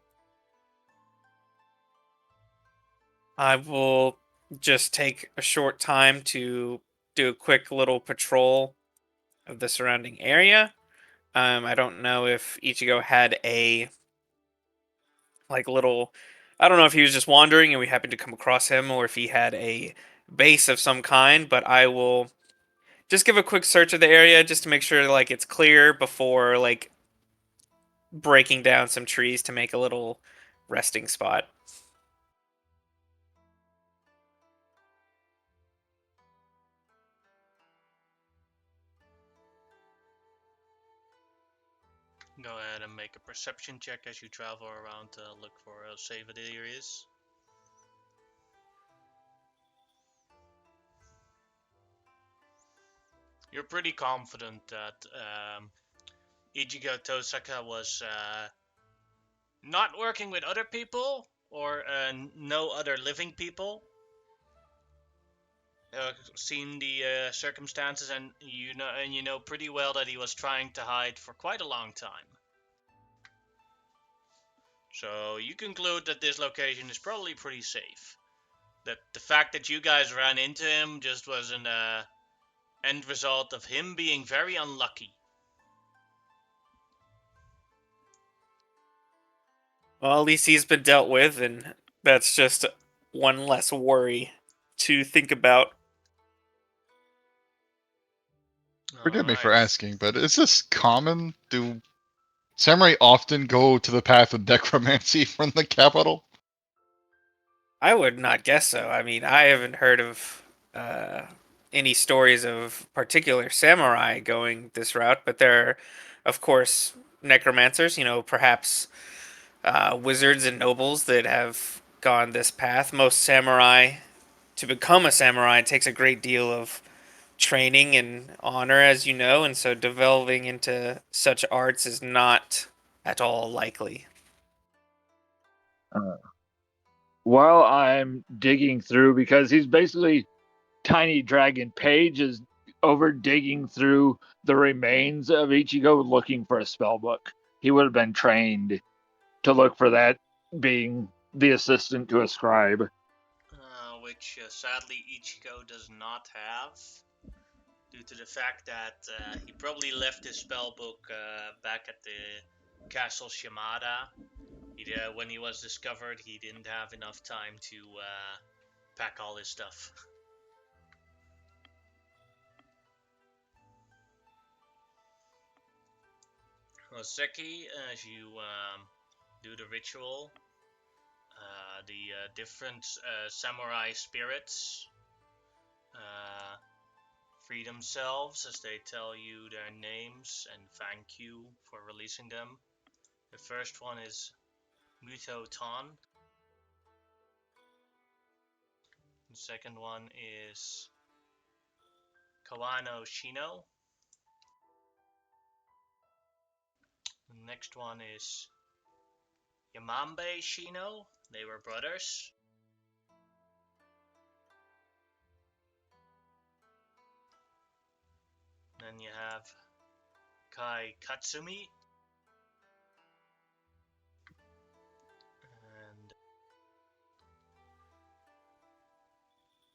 B: I will just take a short time to do a quick little patrol of the surrounding area. I don't know if Ichigo had a like little. I don't know if he was just wandering and we happened to come across him, or if he had a base of some kind. But I will just give a quick search of the area just to make sure like it's clear before like breaking down some trees to make a little resting spot.
A: Go ahead and make a perception check as you travel around to look for safe areas. You're pretty confident that Ichigo Tosaka was not working with other people or no other living people. Seen the circumstances, and you know pretty well that he was trying to hide for quite a long time. So you conclude that this location is probably pretty safe. That the fact that you guys ran into him just was an end result of him being very unlucky.
B: Well, at least he's been dealt with, and that's just one less worry to think about.
D: Forgive me for
A: Alright.
D: asking, but is this common? Do samurai often go to the path of necromancy from the capital?
B: I would not guess so. I mean, I haven't heard of any stories of particular samurai going this route, but there are, of course, necromancers, perhaps wizards and nobles that have gone this path. Most samurai, to become a samurai, takes a great deal of training and honor, as you know, and so delving into such arts is not at all likely.
E: Uh, while I'm digging through, because he's basically Tiny Dragon Page is over digging through the remains of Ichigo looking for a spell book. He would have been trained to look for that, being the assistant to a scribe.
A: Which sadly Ichigo does not have, due to the fact that he probably left his spellbook back at the Castle Shimada. When he was discovered, he didn't have enough time to pack all his stuff. Oseki, as you do the ritual, the different samurai spirits free themselves as they tell you their names and thank you for releasing them. The first one is Muto Ton. The second one is Kawano Shino. The next one is Yamambe Shino. They were brothers. Then you have Kai Katsumi and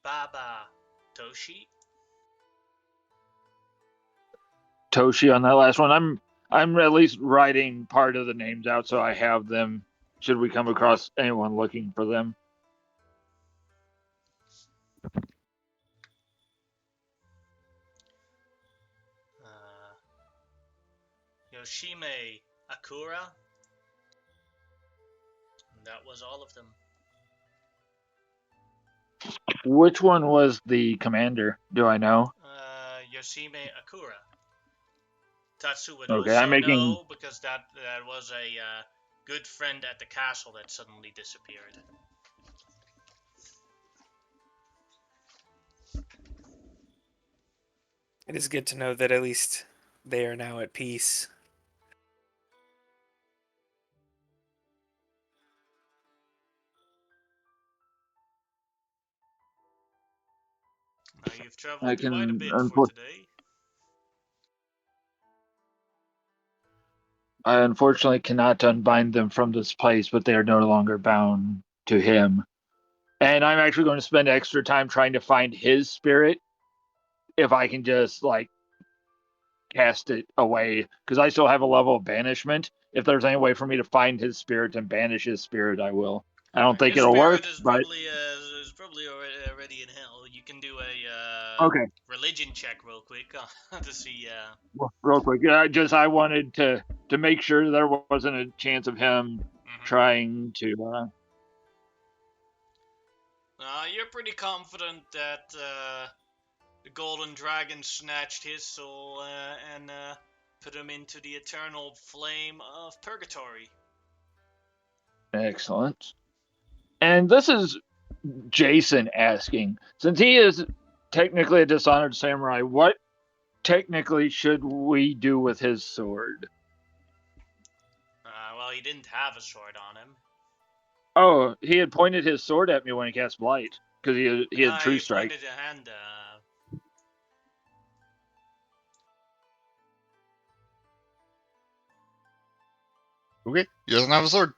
A: Baba Toshi.
E: Toshi on that last one. I'm at least writing part of the names out so I have them should we come across anyone looking for them.
A: Yoshime Akura. And that was all of them.
E: Which one was the commander? Do I know?
A: Yosime Akura. Tatsu would
E: Okay, I'm
A: also
E: making.
A: know because that was a good friend at the castle that suddenly disappeared.
B: It is good to know that at least they are now at peace.
A: Now you've
E: I
A: traveled quite a
E: can.
A: bit for today.
E: I unfortunately cannot unbind them from this place, but they are no longer bound to him. And I'm actually going to spend extra time trying to find his spirit if I can just like cast it away because I still have a level of banishment. If there's any way for me to find his spirit and banish his spirit, I will. I don't think
A: His
E: it'll work,
A: spirit is
E: but
A: probably already in hell. You can do a
E: okay.
A: religion check real quick to see.
E: Real quick, I wanted to make sure there wasn't a chance of him trying to.
A: You're pretty confident that the golden dragon snatched his soul and put him into the eternal flame of purgatory.
E: Excellent. And this is Jason asking, since he is technically a dishonored samurai, what technically should we do with his sword?
A: Well, he didn't have a sword on him.
E: Oh, he had pointed his sword at me when he cast Blight because he had True
A: He
E: Strike.
A: pointed a hand.
D: Okay, he doesn't have a sword.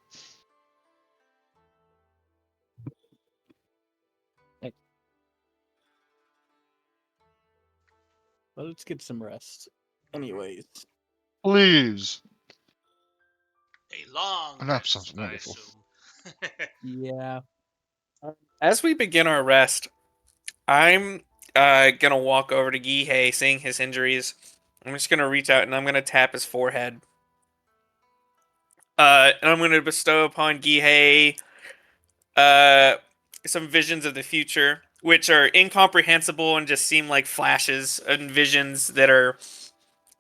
C: Well, let's get some rest. Anyways.
D: Please.
A: A long
D: An nap
A: rest,
D: sounds
A: I
D: wonderful.
A: assume.
C: Yeah.
B: As we begin our rest, I'm gonna walk over to Gihei, seeing his injuries. I'm just gonna reach out and I'm gonna tap his forehead. And I'm gonna bestow upon Gihei some visions of the future, which are incomprehensible and just seem like flashes and visions that are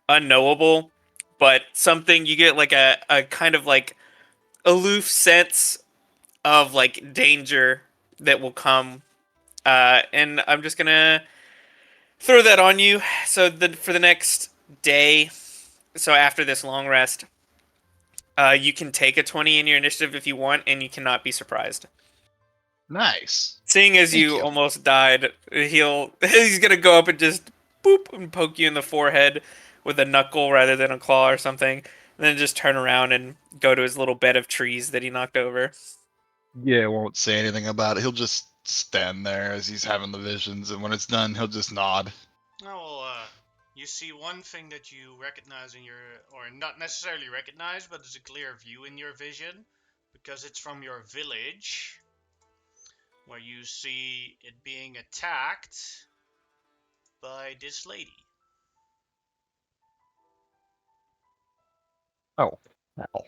B: unknowable, but something you get like a kind of like aloof sense of like danger that will come. And I'm just gonna throw that on you. So for the next day, so after this long rest, you can take a 20 in your initiative if you want, and you cannot be surprised.
D: Nice.
B: Seeing as
D: Thank
B: you
D: you.
B: almost died, he's gonna go up and just boop and poke you in the forehead with a knuckle rather than a claw or something, and then just turn around and go to his little bed of trees that he knocked over.
D: Yeah, won't say anything about it. He'll just stand there as he's having the visions, and when it's done, he'll just nod.
A: Oh, well, you see one thing that you recognize in your, or not necessarily recognize, but it's a clear view in your vision, because it's from your village, where you see it being attacked by this lady.
D: Oh. Wow.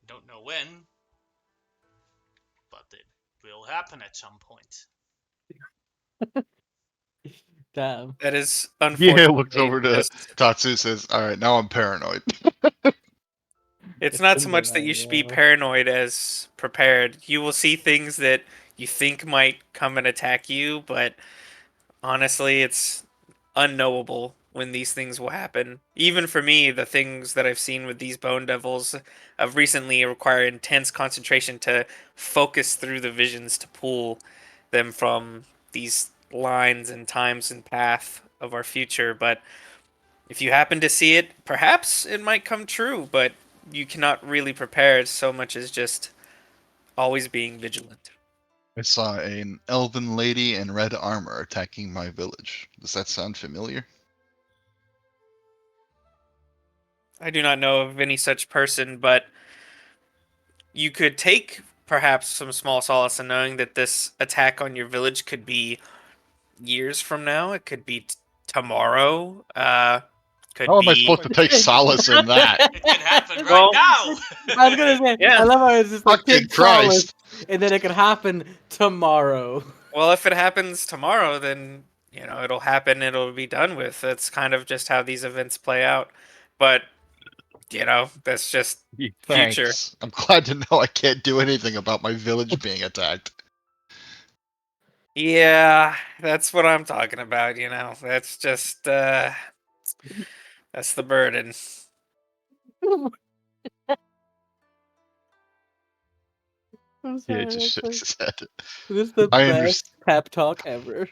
A: Don't know when, but it will happen at some point.
C: Damn.
B: That is
D: Yeah, looks
B: unfortunately
D: over to
B: just.
D: Tatsu, says, "Alright, now I'm paranoid."
B: It's
C: It's
B: not so
C: been
B: much that
C: there,
B: you should be
C: yeah.
B: paranoid as prepared. You will see things that you think might come and attack you, but honestly, it's unknowable when these things will happen. Even for me, the things that I've seen with these bone devils of recently require intense concentration to focus through the visions to pull them from these lines and times and path of our future. But if you happen to see it, perhaps it might come true, but you cannot really prepare so much as just always being vigilant.
D: I saw an elven lady in red armor attacking my village. Does that sound familiar?
B: I do not know of any such person, but you could take perhaps some small solace in knowing that this attack on your village could be years from now. It could be tomorrow. Could
D: How am I
B: be.
D: supposed to take solace in that?
A: It could happen right
B: Well,
A: now!
C: I was gonna say,
B: Yeah.
C: I love how it's just like
D: Fucking
C: take solace,
D: Christ.
C: and then it could happen tomorrow.
B: Well, if it happens tomorrow, then it'll happen, it'll be done with. That's kind of just how these events play out. But, that's just future.
D: Thanks. I'm glad to know I can't do anything about my village being attacked.
B: Yeah, that's what I'm talking about, That's just that's the burden.
C: I'm
D: Yeah,
C: sorry.
D: it just shakes his head.
C: This is the
D: I
C: best pep talk ever.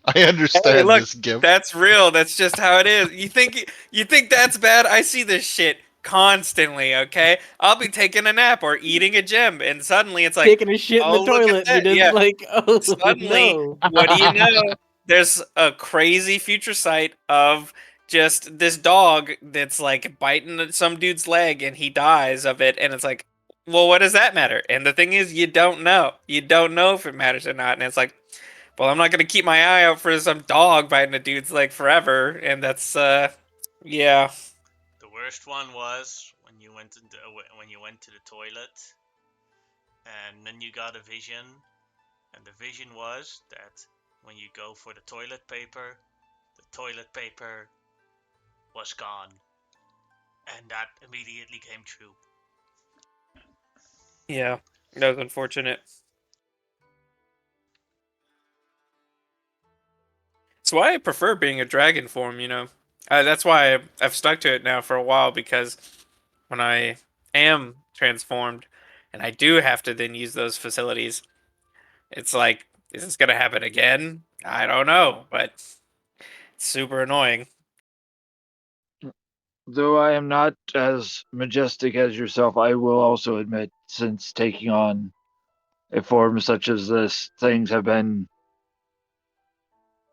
D: I
B: Hey,
D: understand
B: look,
D: this gift.
B: that's real. That's just how it is. You think that's bad? I see this shit constantly, okay? I'll be taking a nap or eating a gem and suddenly it's like,
C: Taking a shit in the
B: "Oh, look at
C: toilet, and
B: that."
C: you're just
B: Yeah,
C: like, oh
B: suddenly,
C: no.
B: what do you know? There's a crazy future sight of just this dog that's like biting at some dude's leg and he dies of it and it's like, "Well, what does that matter?" And the thing is, you don't know. You don't know if it matters or not. And it's like, well, I'm not gonna keep my eye out for some dog biting a dude's leg forever, and that's yeah.
A: The worst one was when you went to the toilet, and then you got a vision, and the vision was that when you go for the toilet paper was gone, and that immediately came true.
B: Yeah, that was unfortunate. That's why I prefer being a dragon form. That's why I've stuck to it now for a while because when I am transformed and I do have to then use those facilities, it's like, is this gonna happen again? I don't know, but it's super annoying.
E: Though I am not as majestic as yourself, I will also admit, since taking on a form such as this, things have been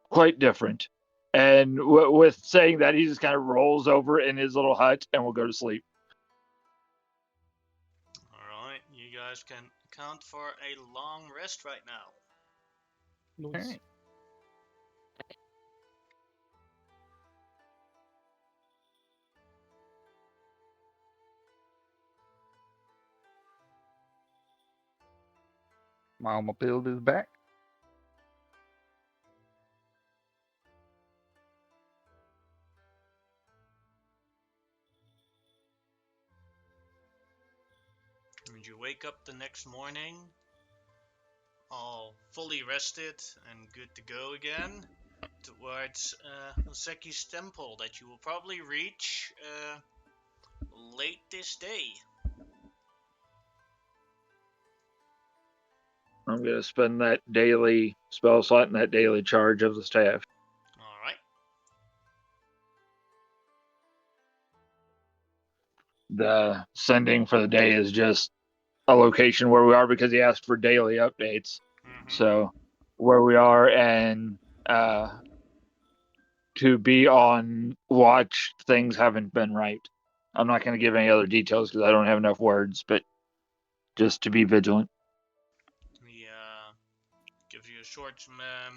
E: quite different. And with saying that, he just kind of rolls over in his little hut and will go to sleep.
A: Alright, you guys can count for a long rest right now.
C: Nice.
D: Mama build is back.
A: And you wake up the next morning, all fully rested and good to go again, towards Seki's temple that you will probably reach late this day.
E: I'm going to spend that daily spell slot and that daily charge of the staff.
A: Alright.
E: The sending for the day is just a location where we are because he asked for daily updates.
A: Mm-hmm.
E: So where we are and to be on watch, things haven't been right. I'm not going to give any other details because I don't have enough words, but just to be vigilant.
A: He gives you a short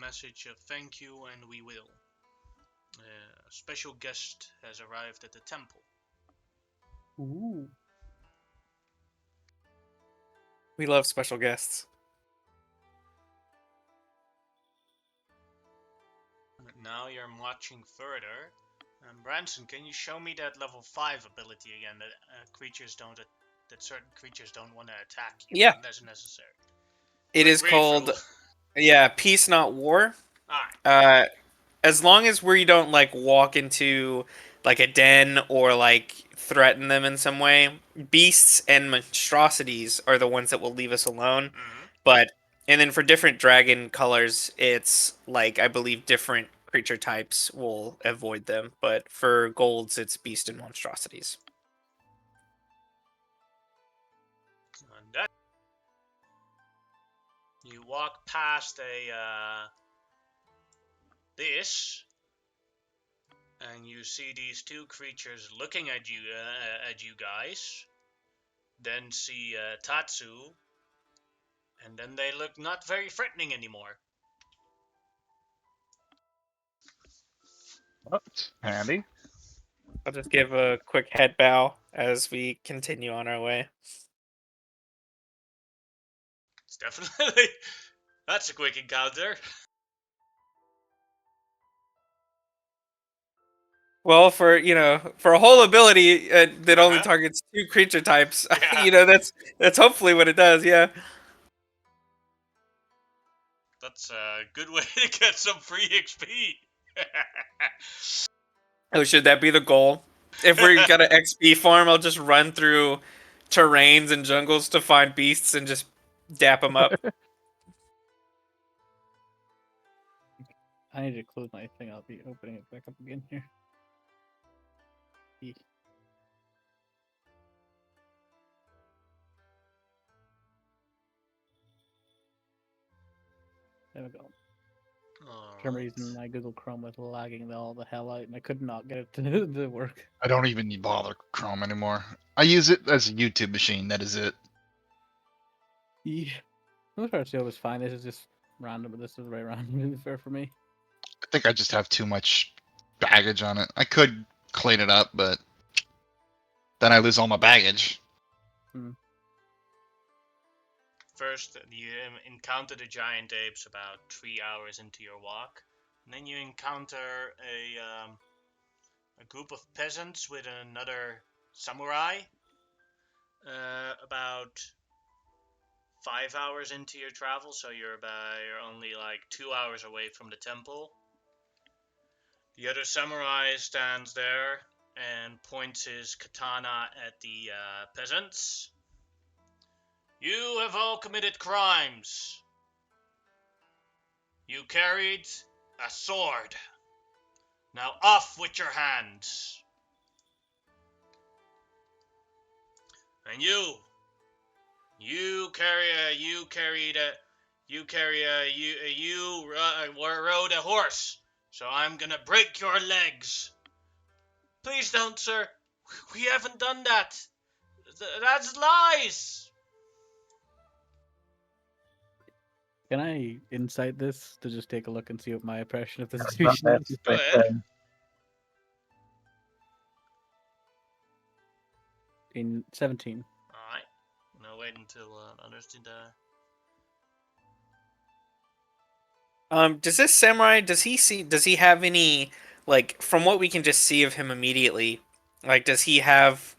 A: message of thank you, and we will. A special guest has arrived at the temple.
C: Ooh.
B: We love special guests.
A: Now you're marching further. Branson, can you show me that level 5 ability again? That certain creatures don't want to attack you
B: Yeah,
A: unless necessary.
B: it is
A: Read through.
B: called peace not war.
A: Alright.
B: As long as we don't like walk into like a den or like threaten them in some way, beasts and monstrosities are the ones that will leave us alone.
A: Mm-hmm.
B: But and then for different dragon colors, it's like I believe different creature types will avoid them. But for golds, it's beast and monstrosities.
A: And that you walk past this, and you see these two creatures looking at you guys. Then see Tatsu, and then they look not very threatening anymore.
D: That's handy.
B: I'll just give a quick head bow as we continue on our way.
A: It's definitely that's a quick encounter.
B: Well, for for a whole ability that only
A: Uh-huh.
B: targets 2 creature types,
A: Yeah.
B: that's hopefully what it does. Yeah.
A: That's a good way to get some free XP.
B: Oh, should that be the goal? If we got an XP farm, I'll just run through terrains and jungles to find beasts and just dap them up.
C: I need to close my thing. I'll be opening it back up again here. Eek. There we go. For some reason, my Google Chrome was lagging all the hell out, and I could not get it to work.
D: I don't even bother Chrome anymore. I use it as a YouTube machine. That is it.
C: Yeah. Most parts of it was fine. This is just random, but this is very random, to be fair for me.
D: I think I just have too much baggage on it. I could clean it up, but then I lose all my baggage.
A: First, you encounter the giant apes about 3 hours into your walk, and then you encounter a group of peasants with another samurai. About 5 hours into your travel, so you're only like 2 hours away from the temple. The other samurai stands there and points his katana at the peasants. You have all committed crimes. You carried a sword. Now off with your hands. And you rode a horse. So I'm gonna break your legs. Please don't, sir. We haven't done that. That's lies.
C: Can I insight this to just take a look and see what my impression of the
E: Not
C: situation
E: that
C: is?
A: Go ahead.
E: thing.
C: In 17.
A: Alright. Now wait until others do that.
B: Does this samurai, does he have any, like, from what we can just see of him immediately, like, does he have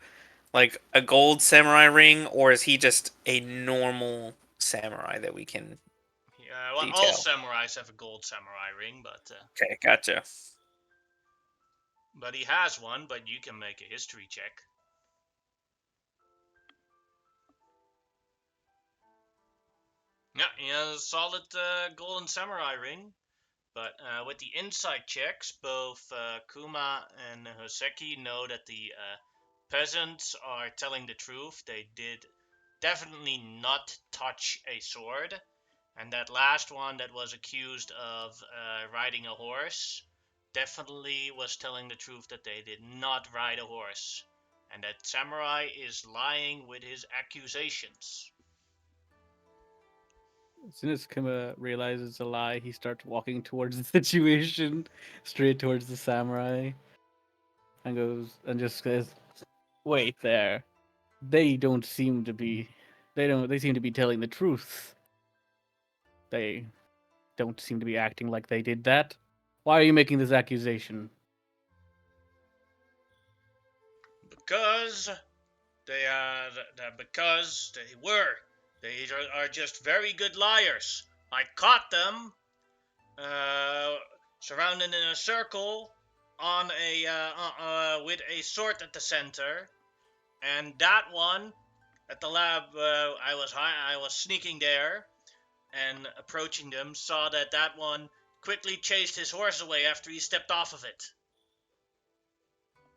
B: like a gold samurai ring, or is he just a normal samurai that we can
A: Yeah, well, all
B: detail?
A: samurais have a gold samurai ring, but
B: Okay, gotcha.
A: he has one. But you can make a history check. Yeah, he has a solid golden samurai ring. But with the insight checks, both Kuma and Hoseki know that the peasants are telling the truth. They did definitely not touch a sword. And that last one that was accused of riding a horse definitely was telling the truth that they did not ride a horse. And that samurai is lying with his accusations.
C: As soon as Kuma realizes it's a lie, he starts walking towards the situation, straight towards the samurai, and just says, "Wait there. They don't seem to be. They seem to be telling the truth. They don't seem to be acting like they did that. Why are you making this accusation?"
A: Because they were. They are just very good liars. I caught them surrounded in a circle on with a sword at the center, and that one at the lab. I was sneaking there and approaching them. Saw that one quickly chased his horse away after he stepped off of it.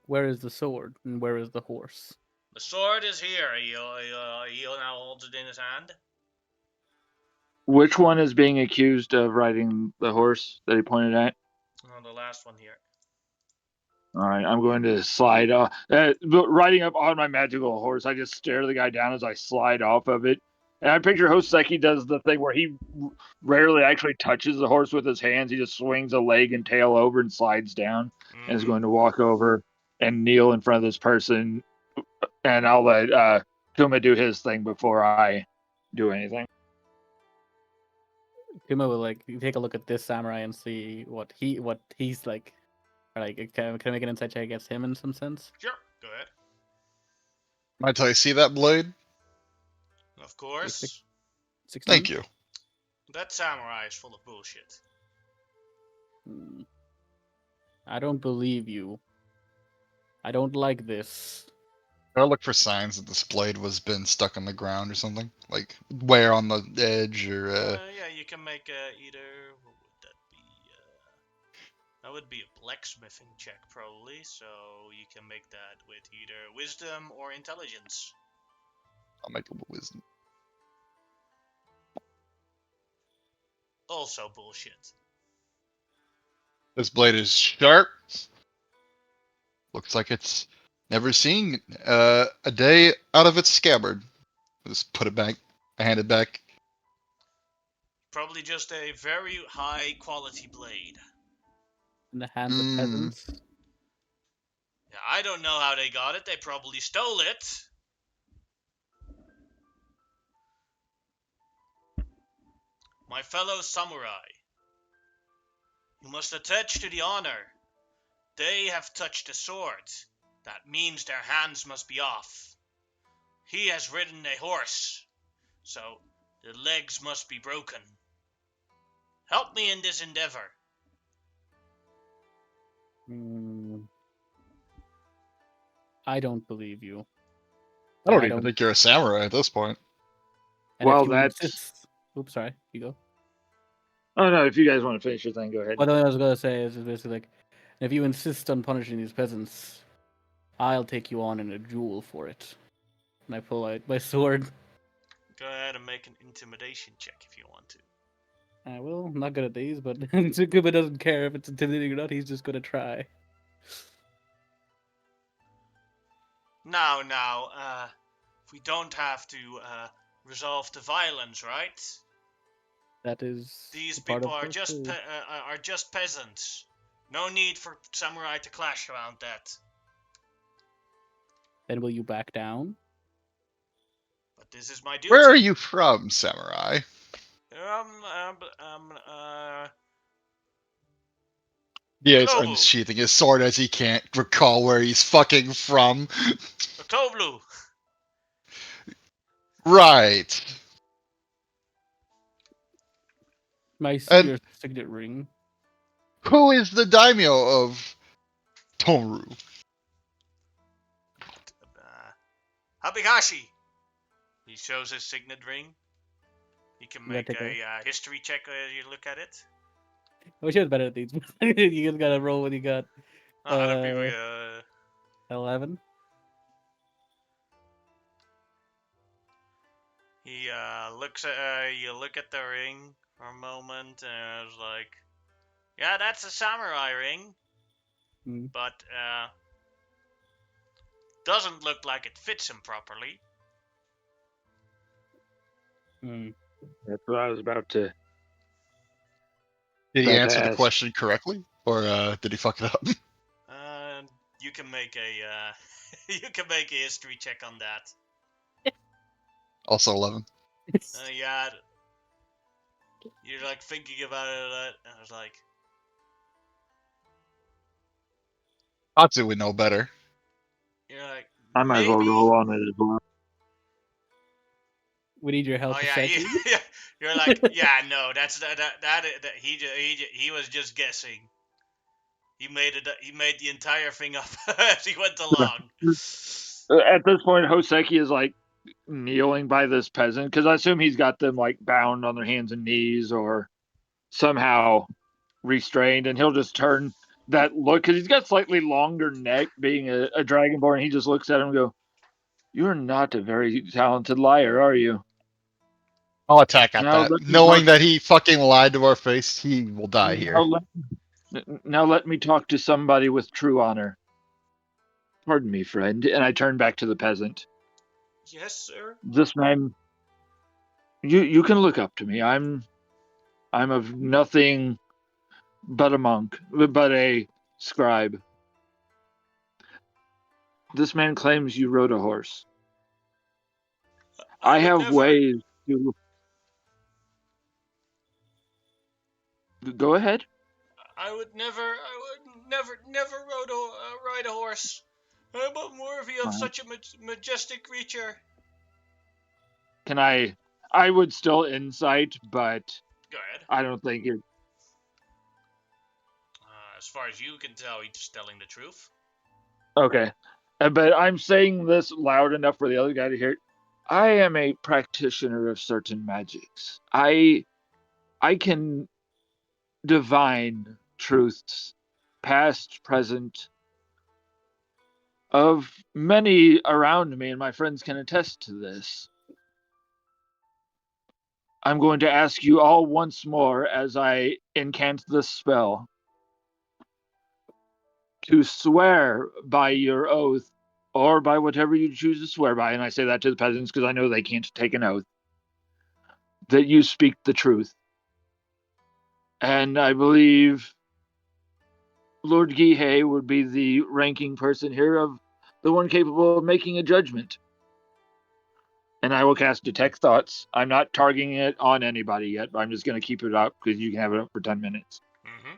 C: Where is the sword and where is the horse?
A: The sword is here. He now holds it in his hand.
E: Which one is being accused of riding the horse that he pointed at?
A: Oh, the last one here.
E: All right, I'm going to slide off. Riding up on my magical horse, I just stare the guy down as I slide off of it. And I picture Hoseki does the thing where he rarely actually touches the horse with his hands. He just swings a leg and tail over and slides down, and is going to walk over and kneel in front of this person. And I'll let Kuma do his thing before I do anything.
C: Kuma will take a look at this samurai and see what he's like Or like, can I make an insight check against him in some sense?
A: Sure, go ahead.
D: Might I see that blade?
A: Of course.
C: 16.
D: Thank you.
A: That samurai is full of bullshit.
C: I don't believe you. I don't like this.
D: I'll look for signs that this blade was been stuck on the ground or something, like wear on the edge or.
A: Yeah, you can make either. What would that be? That would be a blacksmithing check probably. So you can make that with either wisdom or intelligence.
D: I'll make it with wisdom.
A: Also bullshit.
D: This blade is sharp. Looks like it's never seen a day out of its scabbard. Just put it back. I hand it back.
A: Probably just a very high quality blade.
C: In the hands of peasants.
A: Yeah, I don't know how they got it. They probably stole it. My fellow samurai, you must attach to the honor. They have touched the sword. That means their hands must be off. He has ridden a horse, so the legs must be broken. Help me in this endeavor.
C: I don't believe you.
D: I don't
C: I
D: even
C: don't-
D: think you're a samurai at this point.
C: And
E: Well,
C: if you
E: that's-
C: insist... Oops, sorry. You go.
E: Oh no, if you guys want to finish your thing, go ahead.
C: What I was going to say is basically like, if you insist on punishing these peasants, I'll take you on in a duel for it. And I pull out my sword.
A: Go ahead and make an intimidation check if you want to.
C: I will. I'm not good at these, but Tsukuba doesn't care if it's intimidating or not. He's just going to try.
A: Now, we don't have to resolve the violence, right?
C: That is.
A: These
C: part
A: people
C: of
A: are
C: the
A: just
C: rule.
A: are just peasants. No need for samurai to clash around that.
C: Then will you back down?
A: But this is my duty.
D: Where are you from, samurai? Yeah, he's
A: Globu.
D: unsheathing his sword as he can't recall where he's fucking from.
A: Okoblu.
D: Right.
C: I see
D: And-
C: your signet ring.
D: Who is the daimyo of Toru?
A: Habigashi. He shows his signet ring. You can
C: You
A: make
C: gotta take
A: a history check as you look at it.
C: I wish I was better at these. You just gotta roll when you got
A: Other people,
C: 11.
A: he looks at you look at the ring for a moment, and it's like, yeah, that's a samurai ring, but doesn't look like it fits him properly.
E: That's what I was about to.
D: Did he
E: About to
D: answer the
E: ask.
D: question correctly, or did he fuck it up?
A: You can make a you can make a history check on that.
D: Also 11.
A: Yeah, you're like thinking about it, and I was like,
D: Hatsu would know better.
A: you're like,
E: I might as well
A: maybe?
E: roll on it as well.
C: We need your help.
A: Oh yeah,
C: Seki.
A: you're like, yeah, no, that's that he was just guessing. He made the entire thing up as he went along.
E: At this point, Hoseki is like kneeling by this peasant because I assume he's got them like bound on their hands and knees or somehow restrained, and he'll just turn that look because he's got slightly longer neck, being a dragonborn. He just looks at him and go, "You're not a very talented liar, are you?"
D: I'll attack at
E: Now
D: that.
E: let me
D: Knowing
E: talk-
D: that he fucking lied to our face, he will die here.
E: Now let me talk to somebody with true honor. Pardon me, friend. And I turn back to the peasant.
A: Yes, sir.
E: This man, you can look up to me. I'm of nothing but a monk, but a scribe. This man claims you rode a horse. I
A: would
E: have
A: never-
E: ways to. Go ahead.
A: I would never. I wouldn't. never ride a horse. I'm not worthy of such a majestic creature.
E: Can I would still insight, but
A: Go ahead.
E: I don't think it.
A: As far as you can tell, he's telling the truth.
E: Okay. But I'm saying this loud enough for the other guy to hear it. I am a practitioner of certain magics. I can divine truths, past, present, of many around me, and my friends can attest to this. I'm going to ask you all once more as I incant this spell to swear by your oath or by whatever you choose to swear by, and I say that to the peasants because I know they can't take an oath, that you speak the truth. And I believe Lord Gihei would be the ranking person here of the one capable of making a judgment. And I will cast Detect Thoughts. I'm not targeting it on anybody yet, but I'm just going to keep it up because you can have it up for 10 minutes.
A: Mm-hmm.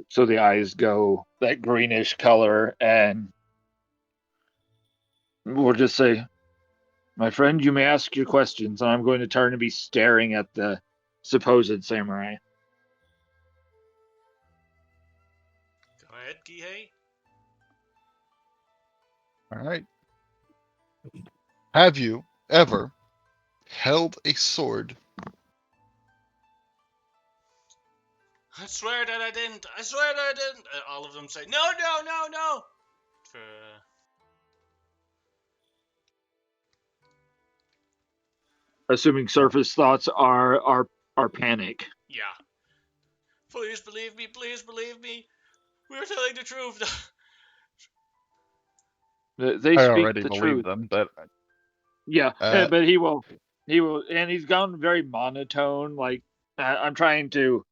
E: So the eyes go that greenish color, and we'll just say, my friend, you may ask your questions, and I'm going to turn and be staring at the supposed samurai.
A: Go ahead, Gihei.
D: All right. Have you ever held a sword?
A: I swear that I didn't. I swear that I didn't. All of them say, no, no, no, no. For,
E: Assuming surface thoughts are panic.
A: yeah. Please believe me. Please believe me. We're telling the truth.
E: They
D: I
E: speak
D: already
E: the
D: believe
E: truth.
D: them, but
E: Yeah,
D: uh,
E: but he will, and he's gone very monotone. Like I'm trying to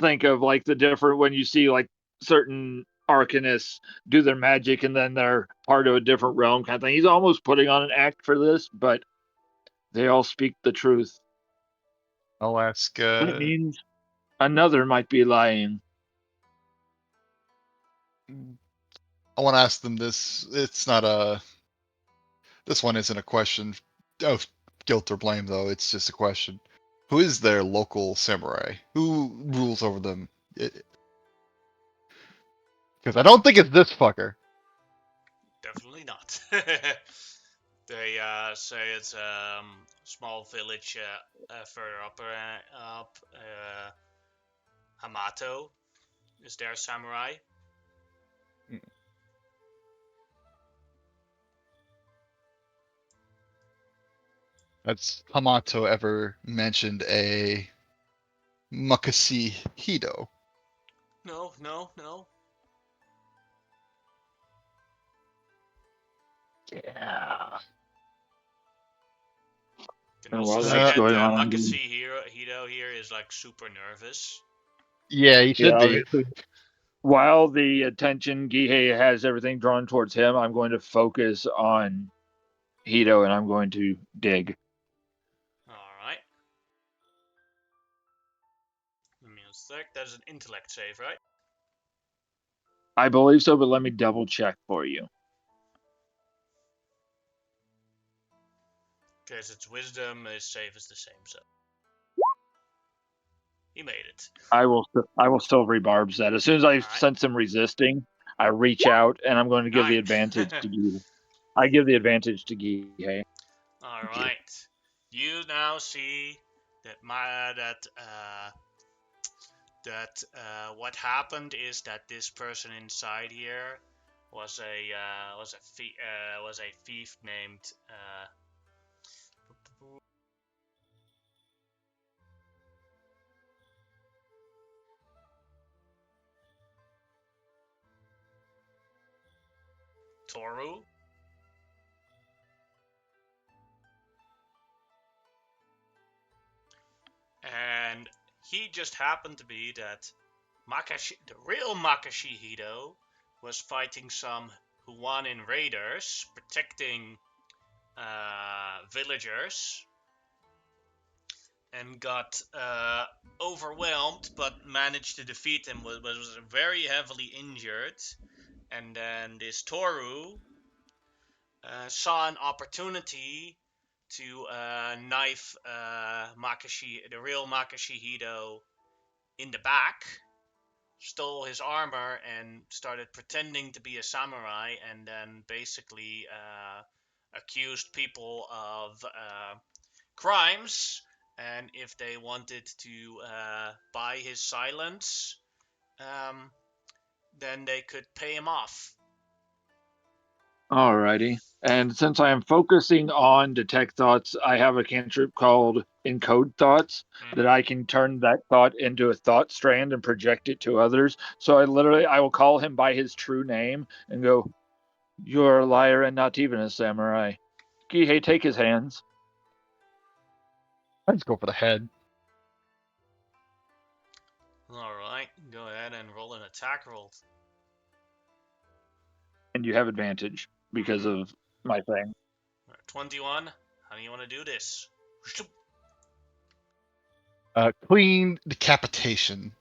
E: think of like the different when you see like certain arcanists do their magic and then they're part of a different realm kind of thing. He's almost putting on an act for this, but they all speak the truth.
D: I'll ask.
E: That means another might be lying.
D: I want to ask them this. It's not a. This one isn't a question of guilt or blame, though. It's just a question. Who is their local samurai? Who rules over them? Because I don't think it's this fucker.
A: Definitely not. They say it's a small village further up. Hamato is their samurai.
D: Has Hamato ever mentioned a Makasi Hido?
A: No, no, no.
E: Yeah.
A: Can
E: And
A: also
E: while
A: see
E: that's
A: that
E: going on, I'm
A: Makasi Hito here is like super nervous.
D: Yeah, he should be.
E: obviously, while the attention Gihei has everything drawn towards him, I'm going to focus on Hito and I'm going to dig.
A: Alright. Give me a sec. That is an intellect save, right?
E: I believe so, but let me double check for you.
A: Because its wisdom, his save is the same, so. He made it.
E: I will still rebarbs that. As soon as I
A: Alright.
E: sense him resisting, I reach out and I'm going to give the
A: 9.
E: advantage to Gihei. I give the advantage to Gihei.
A: Alright. You now see that what happened is that this person inside here was a thief named Toru. And he just happened to be that the real Makashihito was fighting some Huanin raiders, protecting villagers. and got overwhelmed, but managed to defeat him. Was very heavily injured, and then this Toru saw an opportunity to knife the real Makashihito in the back, stole his armor, and started pretending to be a samurai, and then basically accused people of crimes, and if they wanted to buy his silence, um, then they could pay him off.
E: Alrighty. And since I am focusing on detect thoughts, I have a cantrip called encode thoughts that I can turn that thought into a thought strand and project it to others. So I will call him by his true name and go, "You're a liar and not even a samurai. Kihei, take his hands."
D: I just go for the head.
A: Alright, go ahead and roll an attack roll.
E: And you have advantage because of my thing.
A: 21. How do you want to do this?
D: Clean decapitation.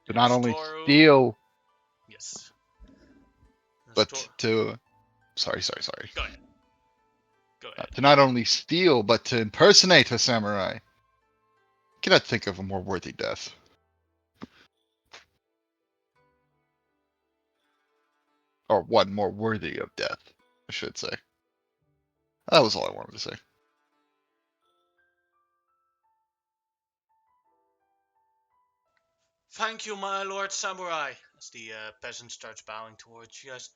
D: To not only
A: Toru-
D: steal,
A: Yes.
D: but
A: Tor-
D: to. Sorry.
A: Go ahead. Go ahead.
D: To not only steal, but to impersonate a samurai. Cannot think of a more worthy death. Or one more worthy of death, I should say. That was all I wanted to say.
A: Thank you, my lord samurai. As the peasant starts bowing towards you guys.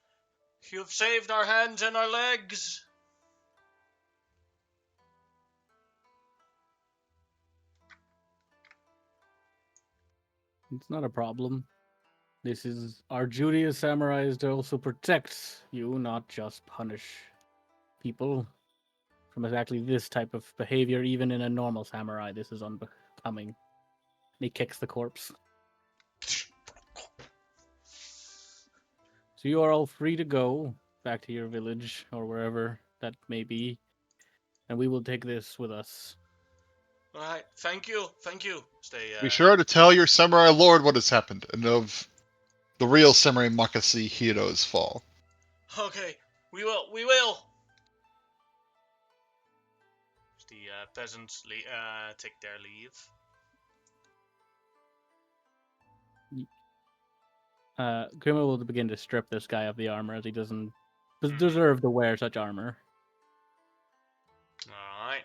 A: You've saved our hands and our legs.
C: It's not a problem. This is our duty as samurais to also protect you, not just punish people from exactly this type of behavior. Even in a normal samurai, this is unbecoming. And he kicks the corpse. So you are all free to go back to your village or wherever that may be, and we will take this with us.
A: Alright, thank you. Stay.
D: Be sure to tell your samurai lord what has happened, and of the real samurai Makasi Hiro's fall.
A: Okay, we will. The peasants take their leave.
C: Grima will begin to strip this guy of the armor, as he doesn't deserve to wear such armor.
A: Alright.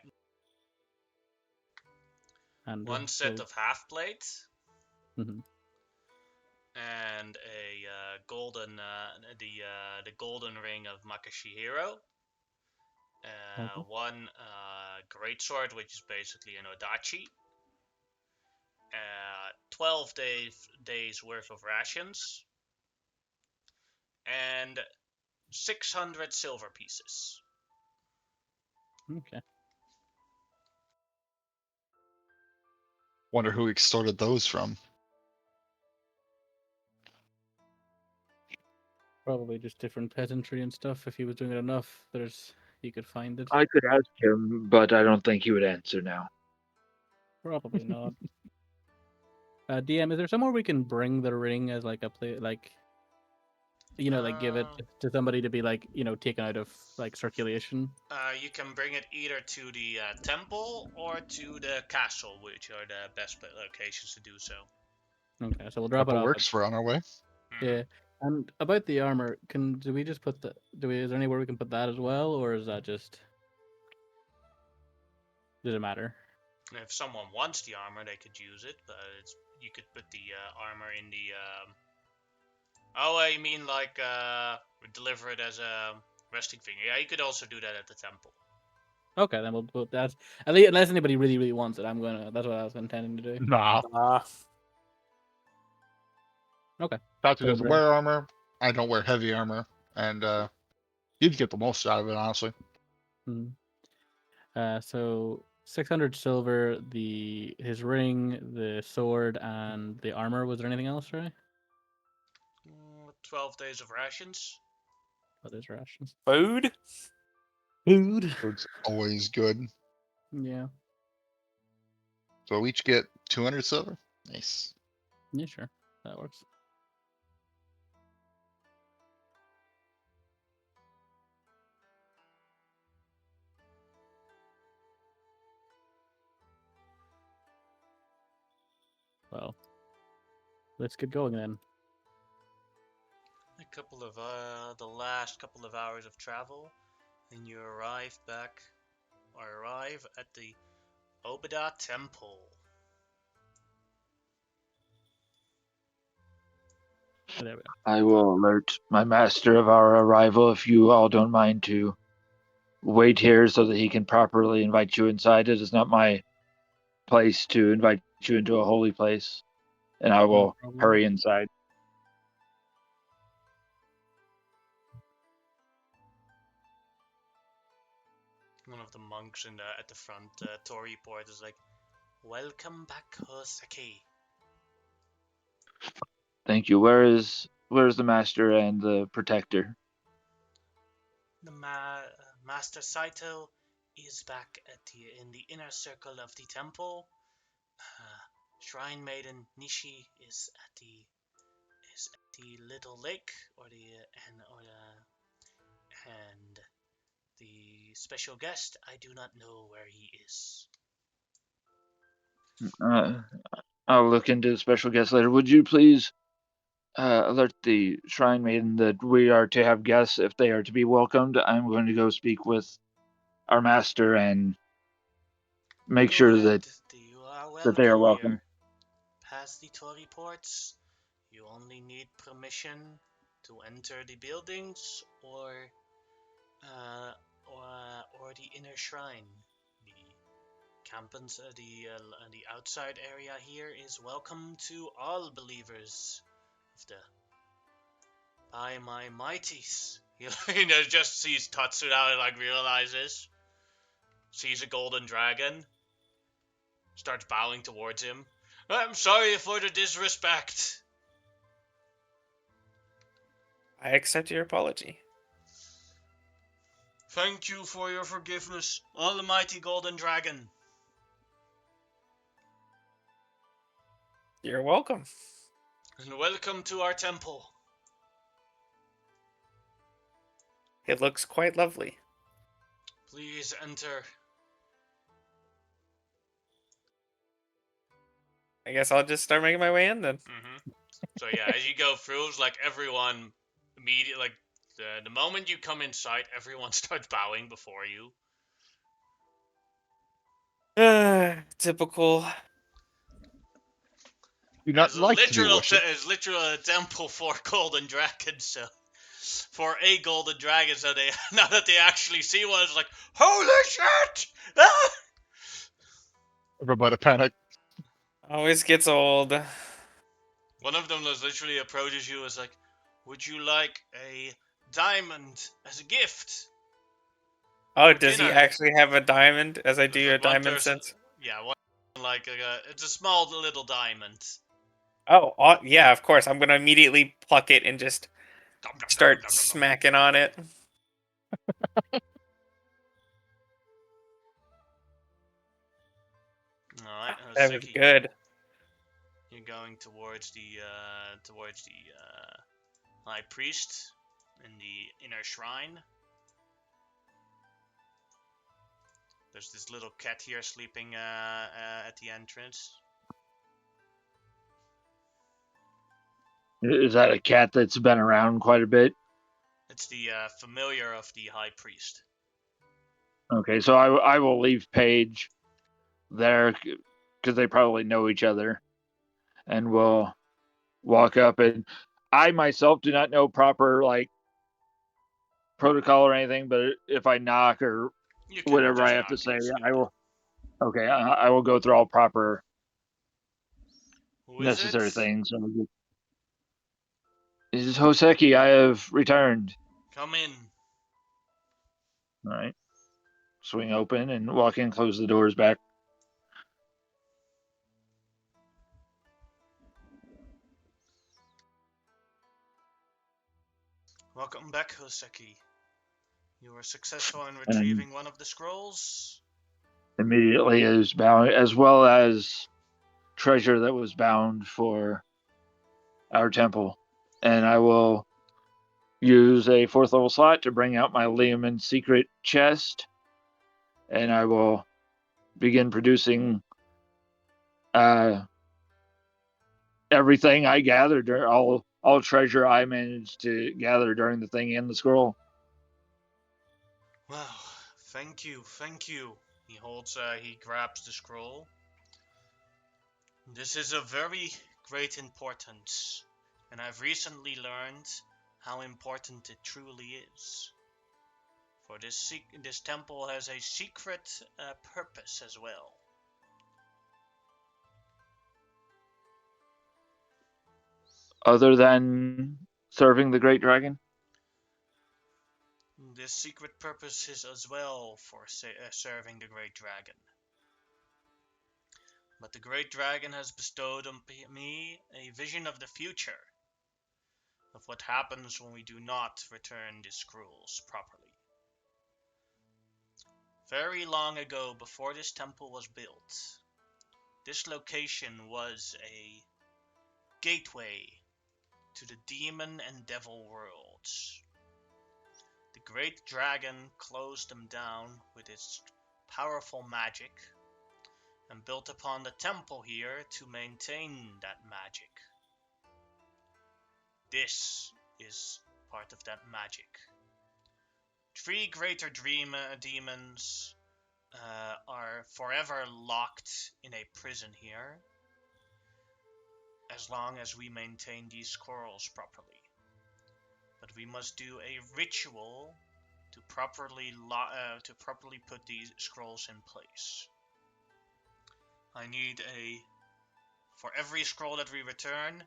C: And
A: One set of half plates.
C: Mhm.
A: And a golden the golden ring of Makashihiro.
C: Okay.
A: One greatsword, which is basically an odachi. 12 days worth of rations. And 600 silver pieces.
C: Okay.
D: Wonder who extorted those from.
C: Probably just different peasantry and stuff. If he was doing it enough, he could find it.
E: I could ask him, but I don't think he would answer now.
C: Probably not. DM, is there somewhere we can bring the ring as like a play, like give it to somebody to be taken out of circulation?
A: You can bring it either to the temple or to the castle, which are the best locations to do so.
C: Okay, so we'll drop it
D: Temple
C: off.
D: works. We're on our way.
C: Yeah. And about the armor, do we just put is there anywhere we can put that as well, or is that just does it matter?
A: If someone wants the armor, they could use it, but you could put the armor in the. Oh, you mean deliver it as a resting thing? Yeah, you could also do that at the temple.
C: Okay, then we'll put that. At least, unless anybody really, really wants it, that's what I was intending to do.
D: Nah.
C: Okay.
D: Tatsu
C: So
D: doesn't wear armor. I don't wear heavy armor, and you'd get the most out of it, honestly.
C: So 600 silver, his ring, the sword, and the armor. Was there anything else, right?
A: 12 days of rations.
C: That is rations.
B: Food?
C: Food.
D: Food's always good.
C: Yeah.
D: So we each get 200 silver. Nice.
C: Yeah, sure. That works. Well, let's get going then.
A: A couple of the last couple of hours of travel, and you arrive at the Obada Temple.
C: There we go.
E: I will alert my master of our arrival if you all don't mind to wait here so that he can properly invite you inside. It is not my place to invite you into a holy place, and I
C: No
E: will
C: problem.
E: hurry inside.
A: One of the monks at the front Torii port is like, "Welcome back, Hoseki."
E: Thank you. Where's the master and the protector?
A: The Master Saito is back in the inner circle of the temple. Shrine Maiden Nishi is at the little lake, and the special guest, I do not know where he is.
E: I'll look into the special guest later. Would you please alert the shrine maiden that we are to have guests if they are to be welcomed? I'm going to go speak with our master and make
A: Go
E: sure
A: ahead. You are
E: that they are
A: welcome
E: welcome.
A: here. Past the Torii ports, you only need permission to enter the buildings uh, or the inner shrine. The campus, the outside area here is welcome to all believers of the by my mighties. Just sees Tatsuda and realizes, sees a golden dragon, starts bowing towards him. I'm sorry for the disrespect.
B: I accept your apology.
A: Thank you for your forgiveness, almighty golden dragon.
B: You're welcome.
A: And welcome to our temple.
B: It looks quite lovely.
A: Please enter.
B: I guess I'll just start making my way in then.
A: So yeah, as you go through, it's like everyone immediately, like the moment you come in sight, everyone starts bowing before you.
B: Typical.
D: Do not like to be worshipped.
A: It's literal a temple for golden dragons. So for a golden dragon, so they now that they actually see one, it's like holy shit! Ah!
D: Everybody panic.
B: Always gets old.
A: One of them literally approaches you as like, "Would you like a diamond as a gift?"
B: Oh,
A: For
B: does he
A: dinner.
B: actually have a diamond as I
A: There's
B: do a
A: like one
B: diamond
A: person,
B: sense?
A: yeah, one it's a small little diamond.
B: Oh, yeah, of course. I'm going to immediately pluck it and just
A: Dum, dum, dum, dum,
B: start
A: dum, dum, dum.
B: smacking on it.
A: All right,
B: That was
A: Hoseki,
B: good.
A: you're going towards the high priest in the inner shrine. There's this little cat here sleeping at the entrance.
E: Is that a cat that's been around quite a bit?
A: It's the familiar of the high priest.
E: Okay, so I will leave Paige there because they probably know each other, and we'll walk up. And I myself do not know proper protocol or anything, but if I knock or
A: You can
E: whatever I
A: just
E: have to
A: knock
E: say,
A: and see.
E: I will. Okay, I will go through all proper
A: Who is it?
E: necessary things. This is Hoseki. I have returned.
A: Come in.
E: All right. Swing open and walk in, close the doors back.
A: Welcome back, Hoseki. You were successful in
E: And
A: retrieving one of the scrolls.
E: immediately is bound, as well as treasure that was bound for our temple. And I will use a 4th level slot to bring out my Lehman secret chest, and I will begin producing everything I gathered, all treasure I managed to gather during the thing in the scroll.
A: Wow, thank you, thank you. He grabs the scroll. This is of very great importance, and I've recently learned how important it truly is. For this temple has a secret purpose as well.
E: Other than serving the great dragon?
A: This secret purpose is as well for serving the great dragon. But the great dragon has bestowed on me a vision of the future, of what happens when we do not return these scrolls properly. Very long ago, before this temple was built, this location was a gateway to the demon and devil worlds. The great dragon closed them down with its powerful magic and built upon the temple here to maintain that magic. This is part of that magic. 3 greater demons are forever locked in a prison here, as long as we maintain these scrolls properly. But we must do a ritual to properly put these scrolls in place. For every scroll that we return,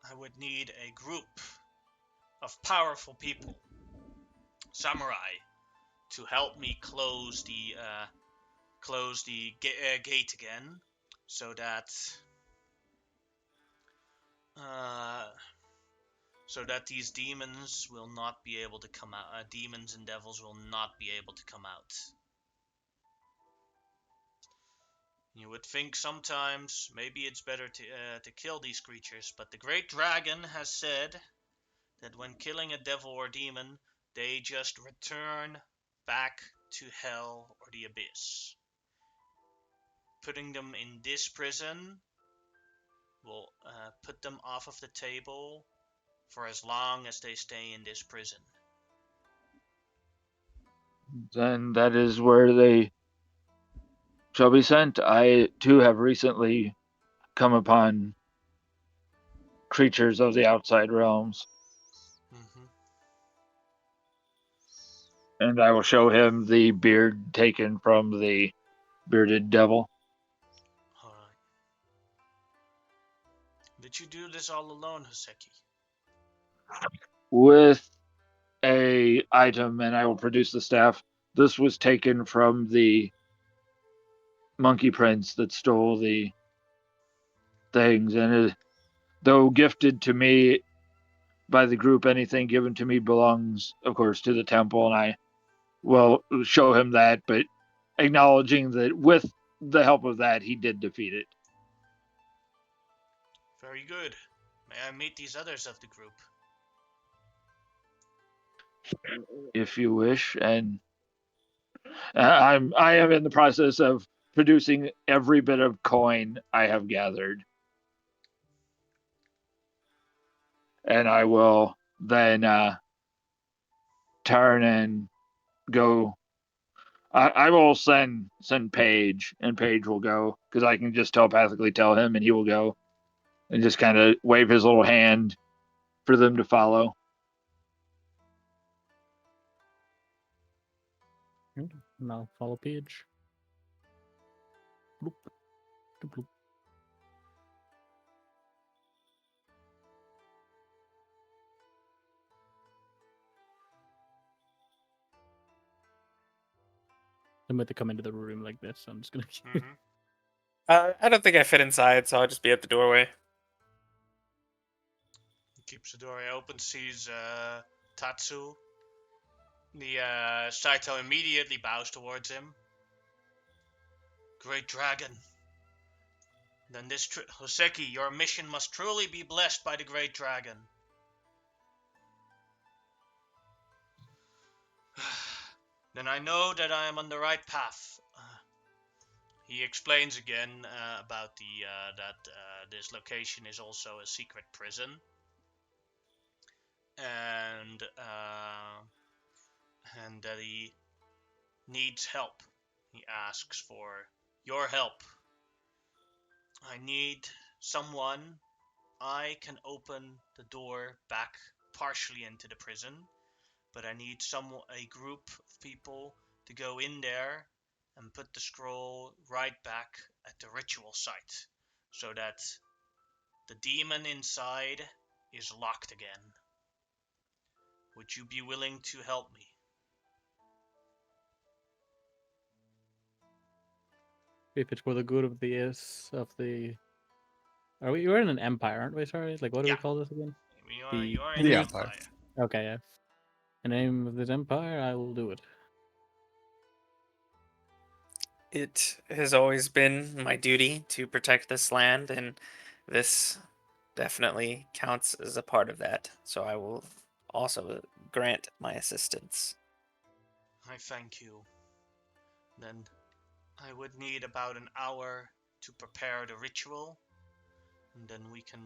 A: I would need a group of powerful people, samurai, to help me close the gate again, so that these demons will not be able to come out. Demons and devils will not be able to come out. You would think sometimes maybe it's better to kill these creatures, but the great dragon has said that when killing a devil or demon, they just return back to hell or the abyss. Putting them in this prison will put them off of the table for as long as they stay in this prison.
E: Then that is where they shall be sent. I too have recently come upon creatures of the outside realms,
A: Mm-hmm.
E: and I will show him the beard taken from the bearded devil.
A: Alright. Did you do this all alone, Hoseki?
E: With a item, and I will produce the staff. This was taken from the monkey prince that stole the things, and though gifted to me by the group, anything given to me belongs, of course, to the temple, and I will show him that, but acknowledging that with the help of that, he did defeat it.
A: Very good. May I meet these others of the group?
E: If you wish, and I am in the process of producing every bit of coin I have gathered, and I will then turn and go. I will send Paige, and Paige will go because I can just telepathically tell him, and he will go and just kind of wave his little hand for them to follow.
C: Now follow page. Bloop. Bloop, bloop. I'm about to come into the room like this, so I'm just gonna keep
A: Mm-hmm.
B: I don't think I fit inside, so I'll just be at the doorway.
A: He keeps the door open, sees Tatsu. The Saito immediately bows towards him. Great dragon. Then this Hoseki, your mission must truly be blessed by the great dragon. Then I know that I am on the right path. He explains again about that this location is also a secret prison, and that he needs help. He asks for your help. I need someone. I can open the door back partially into the prison, but I need a group of people to go in there and put the scroll right back at the ritual site, so that the demon inside is locked again. Would you be willing to help me?
C: If it's for the good of the we're in an empire, aren't we? Sorry, like what do
A: Yeah.
C: we call this again?
A: You are in
D: The
A: the
D: Empire.
A: Empire.
C: Okay, yeah. In the name of this empire, I will do it.
B: It has always been my duty to protect this land, and this definitely counts as a part of that. So I will also grant my assistance.
A: I thank you. Then I would need about an hour to prepare the ritual, and then we can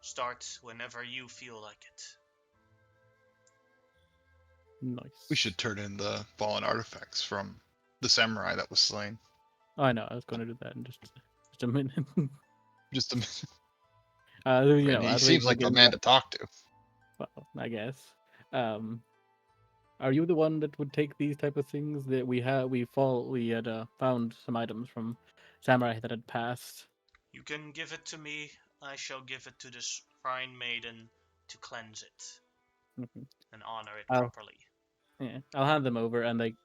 A: start whenever you feel like it.
C: Nice.
D: We should turn in the fallen artifacts from the samurai that was slain.
C: Oh, I know. I was going to do that in just a minute.
D: Just a minute.
C: You know,
D: He
C: as
D: seems
C: we
D: like the
C: begin
D: man
C: that-
D: to talk to.
C: Well, I guess. Are you the one that would take these type of things that we had? We had found some items from samurai that had passed.
A: You can give it to me. I shall give it to the shrine maiden to cleanse it
C: Mhm.
A: and honor it
C: I'll-
A: properly.
C: Yeah, I'll hand them over, and like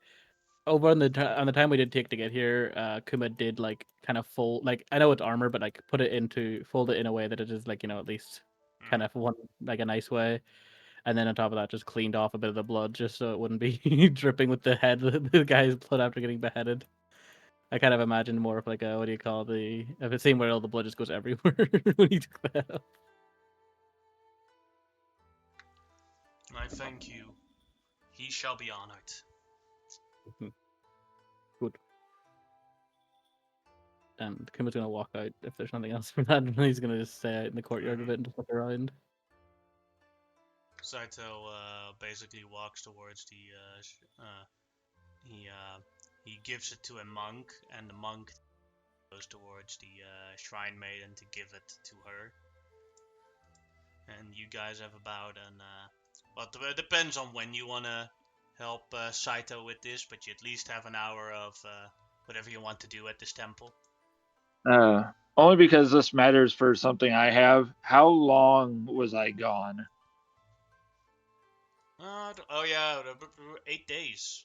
C: over on the time we did take to get here, Kuma did like kind of fold, like I know it's armor, but like fold it in a way that it is like at least kind of one like a nice way, and then on top of that, just cleaned off a bit of the blood just so it wouldn't be dripping with the head the guy's blood after getting beheaded. I kind of imagined more of like a what do you call if it's seen where all the blood just goes everywhere when he took that out.
A: I thank you. He shall be honored.
C: Good. And Kuma's gonna walk out if there's nothing else for that, and he's gonna just stay out in the courtyard a bit and just look around.
A: Saito basically walks towards he gives it to a monk, and the monk goes towards the shrine maiden to give it to her. And you guys have about well, it depends on when you wanna help Saito with this, but you at least have an hour of whatever you want to do at this temple.
E: Only because this matters for something I have. How long was I gone?
A: Oh yeah, 8 days.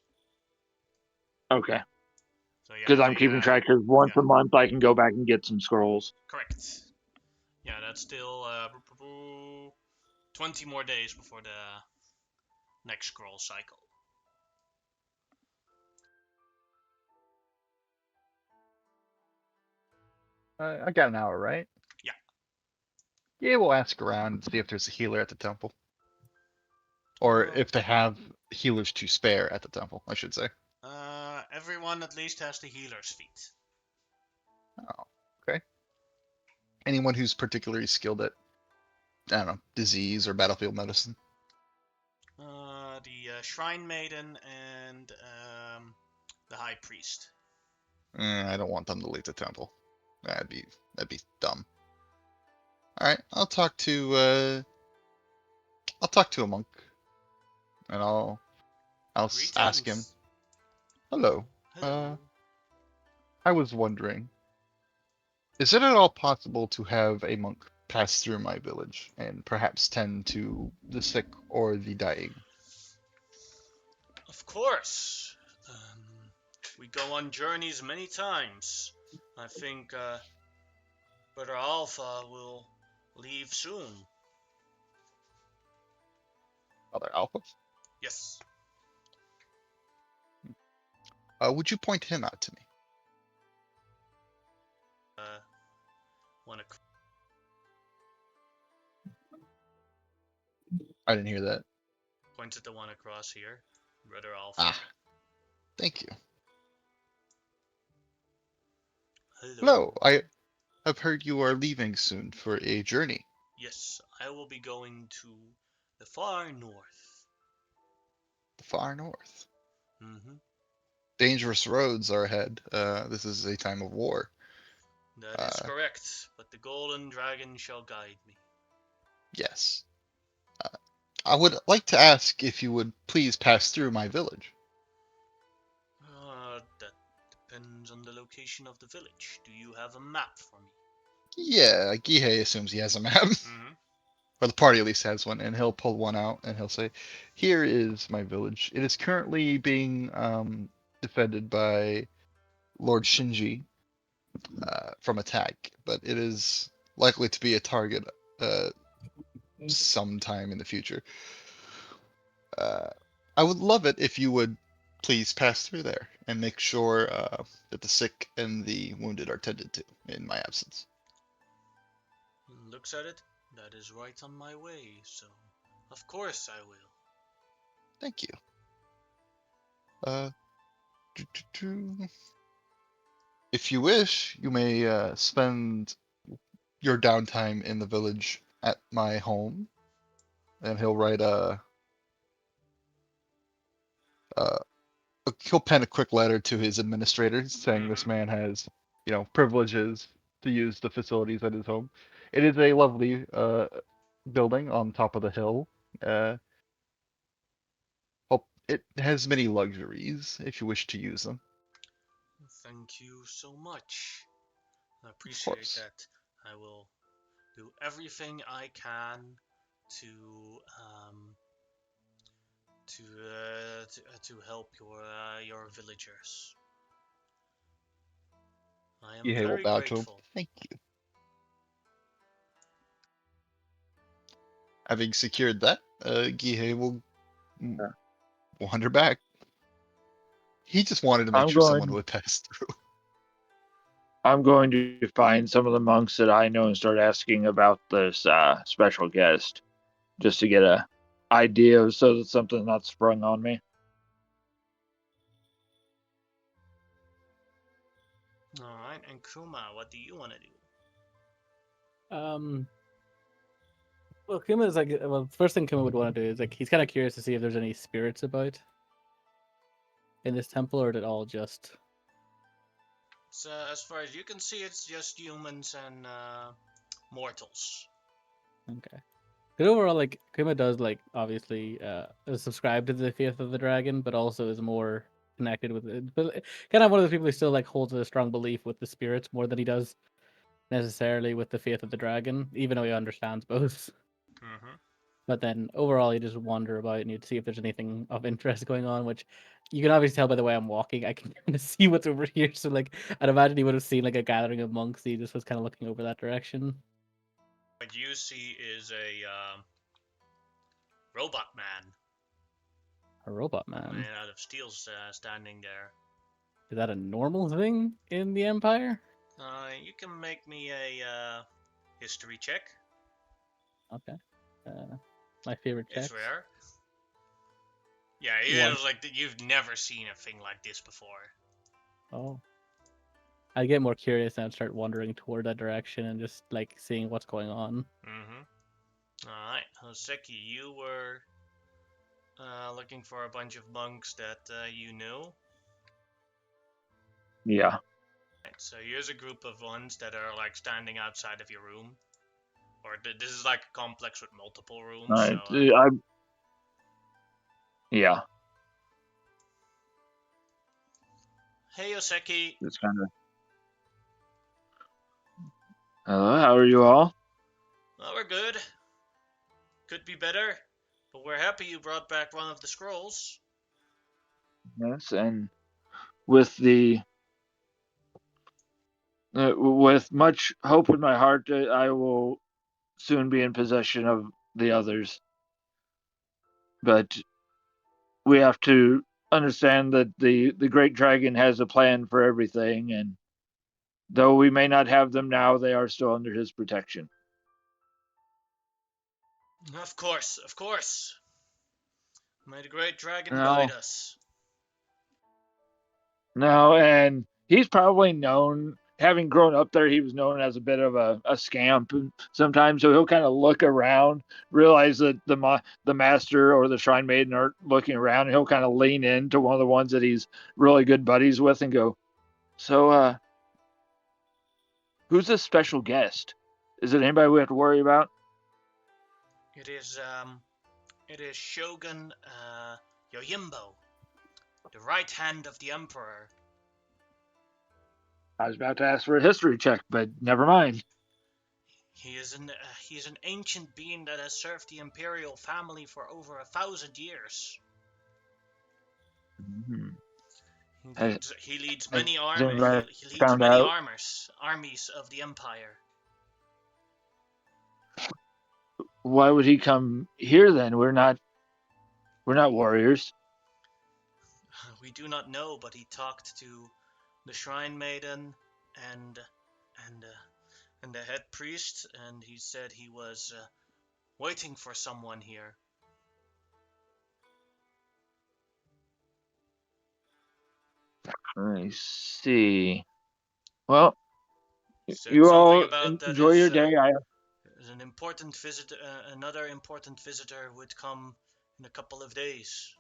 E: Okay,
A: So yeah,
E: because I'm keeping track. Because once a month I can go back and get some scrolls.
A: Correct. Yeah, that's still 20 more days before the next scroll cycle.
D: I got an hour, right?
A: Yeah.
D: Yeah, we'll ask around and see if there's a healer at the temple. Or if they have healers to spare at the temple, I should say.
A: Everyone at least has the healer's feet.
D: Oh, okay. Anyone who's particularly skilled at, I don't know, disease or battlefield medicine?
A: The shrine maiden and the high priest.
D: I don't want them to leave the temple. That'd be dumb. All right, I'll talk to a monk, and I'll ask him.
A: Greetings.
D: Hello.
A: Hello.
D: I was wondering, is it at all possible to have a monk pass through my village and perhaps tend to the sick or the dying?
A: Of course. We go on journeys many times. I think Brother Alpha will leave soon.
D: Father Alpha.
A: Yes.
D: Would you point him out to me?
A: Wanna
D: I didn't hear that.
A: point at the one across here, Brother Alpha.
D: Ah, thank you.
A: Hello.
D: Hello, I have heard you are leaving soon for a journey.
A: Yes, I will be going to the far north.
D: The far north.
A: Mm-hmm.
D: Dangerous roads are ahead. This is a time of war.
A: That is correct, but the golden dragon shall guide me.
D: Yes. I would like to ask if you would please pass through my village.
A: That depends on the location of the village. Do you have a map for me?
D: Yeah, Gihei assumes he has a map.
A: Mm-hmm.
D: Or the party at least has one, and he'll pull one out and he'll say, "Here is my village. It is currently being defended by Lord Shinji from attack, but it is likely to be a target uh, sometime in the future. Uh, I would love it if you would please pass through there and make sure that the sick and the wounded are tended to in my absence."
A: Looks at it. That is right on my way, so of course I will.
D: Thank you. Uh, If you wish, you may spend your downtime in the village at my home, and he'll write uh, he'll pen a quick letter to his administrator saying this
A: Mm-hmm.
D: man has, privileges to use the facilities at his home. It is a lovely building on top of the hill. Uh, it has many luxuries if you wish to use them.
A: Thank you so much. I
D: Of
A: appreciate
D: course.
A: that. I will do everything I can to um, to help your villagers. I am
D: Yehei will
A: very
D: bow to him.
A: grateful.
D: Thank you. Having secured that, Gihei will
E: Yeah.
D: wander back. He just wanted to make
E: I'm
D: sure someone
E: going.
D: would pass through.
E: I'm going to find some of the monks that I know and start asking about this special guest, just to get a idea of so that something's not sprung on me.
A: Alright, and Kuma, what do you want to do?
C: Well, Kuma is like, well, the first thing Kuma would want to do is like he's kind of curious to see if there's any spirits about in this temple, or did it all just
A: So, as far as you can see, it's just humans and mortals.
C: okay? Because overall, like Kuma does like obviously subscribe to the faith of the dragon, but also is more connected with it. But kind of one of those people who still like holds a strong belief with the spirits more than he does necessarily with the faith of the dragon, even though he understands both.
A: Mm-hmm.
C: But then overall, you just wander about and you'd see if there's anything of interest going on, which you can obviously tell by the way I'm walking. I can kind of see what's over here. So like, I'd imagine he would have seen like a gathering of monks. He just was kind of looking over that direction.
A: What you see is a robot man
C: A robot man.
A: made out of steel standing there.
C: Is that a normal thing in the Empire?
A: You can make me a history check.
C: Okay. My favorite check.
A: It's rare. Yeah,
C: One.
A: it was like you've never seen a thing like this before.
C: Oh. I get more curious and I'd start wandering toward that direction and just like seeing what's going on.
A: Mm-hmm. Alright, Hoseki, you were looking for a bunch of monks that you knew.
E: Yeah.
A: Right, so here's a group of ones that are like standing outside of your room. Or this is like a complex with multiple rooms,
E: All
A: so
E: right. Yeah.
A: hey Hoseki.
E: It's kind of. Hello. How are you all?
A: Well, we're good. Could be better, but we're happy you brought back one of the scrolls.
E: Yes, and with the with much hope in my heart, I will soon be in possession of the others. but we have to understand that the great dragon has a plan for everything, and though we may not have them now, they are still under his protection.
A: Of course, of course. May the great dragon guide
E: Now,
A: us.
E: no, and he's probably known, having grown up there, he was known as a bit of a scamp sometimes. So he'll kind of look around, realize that the master or the shrine maiden aren't looking around, and he'll kind of lean into one of the ones that he's really good buddies with and go, "So, who's this special guest? Is it anybody we have to worry about?"
A: It is Shogun Yoyimbo, the right hand of the Emperor.
E: I was about to ask for a history check, but never mind.
A: He is an ancient being that has served the imperial family for over 1,000 years.
E: Mm-hmm.
A: He leads
E: Has
A: many
E: anybody
A: he leads
E: found
A: many
E: out
A: armies of the empire.
E: why would he come here then? We're not warriors.
A: We do not know, but he talked to the shrine maiden and and uh, and the head priest, and he said he was waiting for someone here.
E: I see. Well,
A: He said
E: you
A: something
E: all
A: about that
E: enjoy your day.
A: is an important visit. Another important visitor would come in a couple of days.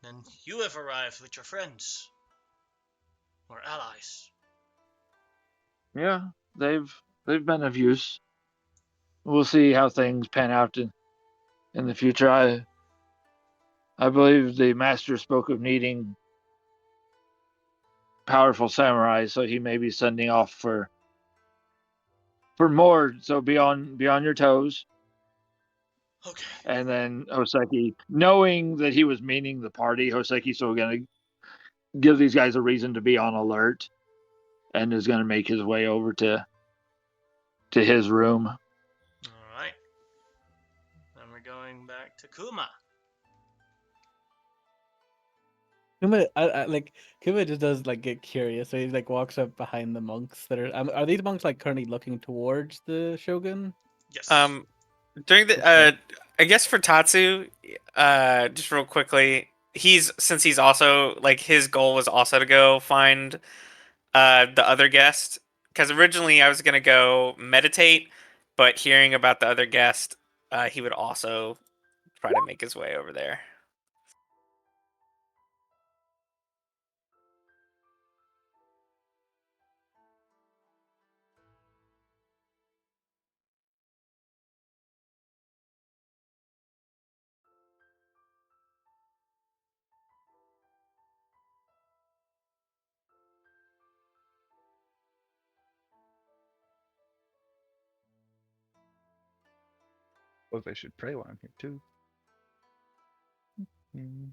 A: Then you have arrived with your friends or allies.
E: Yeah, they've been of use. We'll see how things pan out in the future. I believe the master spoke of needing powerful samurai, so he may be sending off for more. So be on your toes.
A: Okay.
E: And then Hoseki, knowing that he was meaning the party, Hoseki's still gonna give these guys a reason to be on alert, and is gonna make his way over to his room.
A: All right. Then we're going back to Kuma.
C: Kuma just does like get curious, so he like walks up behind the monks that are these monks like currently looking towards the shogun?
A: Yes.
B: During the
C: Okay.
B: I guess for Tatsu, just real quickly, since he's also like his goal was also to go find the other guest, because originally I was gonna go meditate, but hearing about the other guest, he would also try to make his way over there.
D: Suppose I should pray while I'm here too. Mm.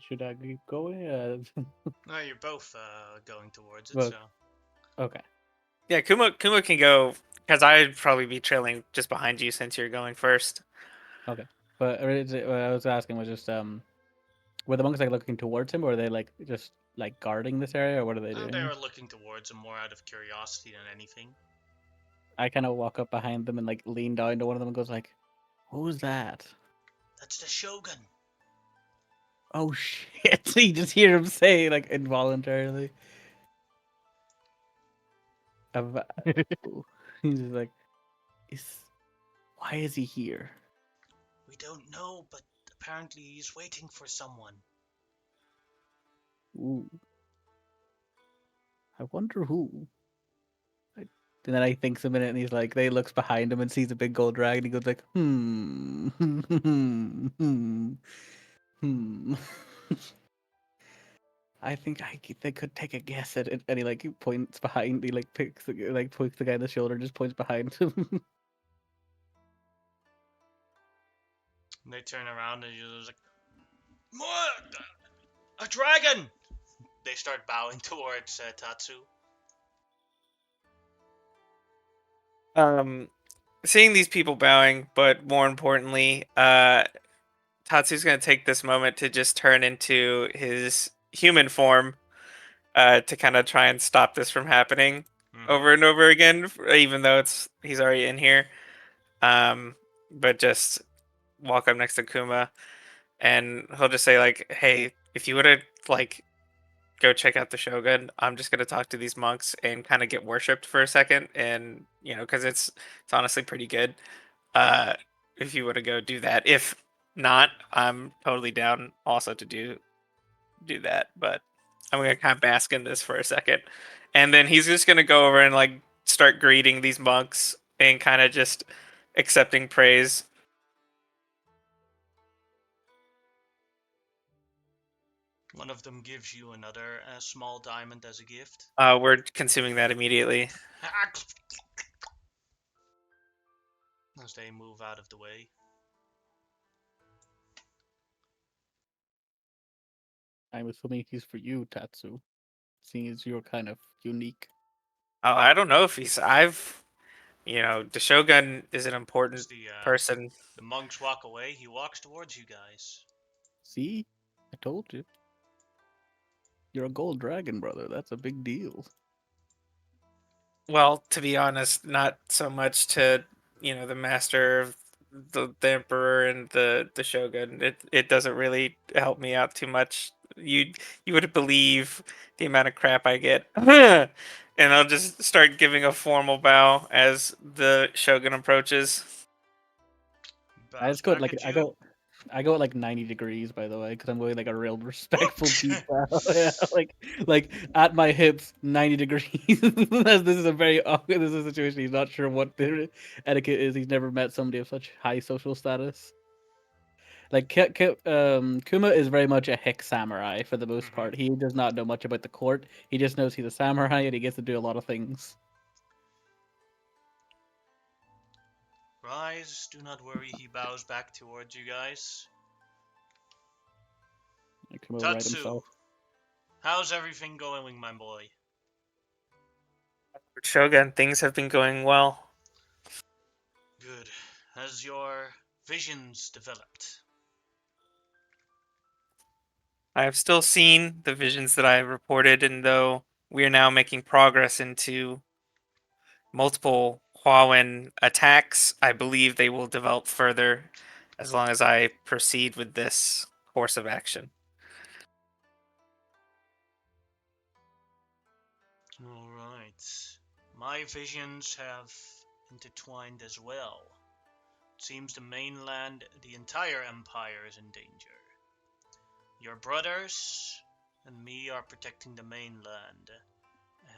C: Should I keep going?
A: No, you're both going towards it,
C: Well,
A: so.
C: okay.
B: Yeah, Kuma can go because I'd probably be trailing just behind you since you're going first.
C: Okay. But what I was asking was just were the monks like looking towards him, or are they like just like guarding this area, or what are they
A: They
C: doing?
A: were looking towards him more out of curiosity than anything.
C: I kind of walk up behind them and like lean down to one of them and goes like, "Who's that?"
A: That's the Shogun.
C: Oh shit! So you just hear him say like involuntarily. He's just like, "Is why is he here?"
A: We don't know, but apparently he's waiting for someone.
C: Ooh, I wonder who. And then he thinks a minute, and he's like, they looks behind him and sees a big gold dragon. He goes like, hmm. I think they could take a guess at it. And he like points behind. He like points the guy in the shoulder, just points behind him.
A: And they turn around and you're just like, more! A dragon! They start bowing towards Tatsu.
B: Seeing these people bowing, but more importantly, Tatsu's gonna take this moment to just turn into his human form, to kind of try and stop this from happening over and over again, even though he's already in here. But just walk up next to Kuma, and he'll just say like, "Hey, if you would have like go check out the Shogun, I'm just gonna talk to these monks and kind of get worshipped for a second, and because it's honestly pretty good. Uh, if you want to go do that, if not, I'm totally down also to do that. But I'm gonna kind of bask in this for a second, and then he's just gonna go over and like start greeting these monks and kind of just accepting praise.
A: One of them gives you another small diamond as a gift.
B: We're consuming that immediately.
A: As they move out of the way.
C: I'm assuming he's for you, Tatsu, seeing as you're kind of unique.
B: Oh, I don't know if the Shogun is an important
A: As
B: person.
A: the monks walk away, he walks towards you guys.
C: See? I told you. You're a gold dragon, brother. That's a big deal.
B: Well, to be honest, not so much to the master of the emperor and the shogun. It doesn't really help me out too much. You would believe the amount of crap I get. And I'll just start giving a formal bow as the shogun approaches.
C: I
A: Bows
C: just go
A: back
C: like
A: at
C: I
A: you.
C: go I go at like 90 degrees, by the way, because I'm going like a real respectful deep bow. Yeah, like at my hips, 90 degrees. This is a very awkward. This is a situation. He's not sure what the etiquette is. He's never met somebody of such high social status. Like Kuma is very much a hick samurai for the most part. He does not know much about the court. He just knows he's a samurai and he gets to do a lot of things.
A: Rise, do not worry, he bows back towards you guys.
C: Kuma will right
A: Tatsu,
C: himself.
A: how's everything going, my boy?
B: Shogun, things have been going well.
A: Good. Has your visions developed?
B: I have still seen the visions that I reported, and though we are now making progress into multiple Huawei attacks, I believe they will develop further as long as I proceed with this course of action.
A: Alright. My visions have intertwined as well. It seems the mainland, the entire empire is in danger. Your brothers and me are protecting the mainland,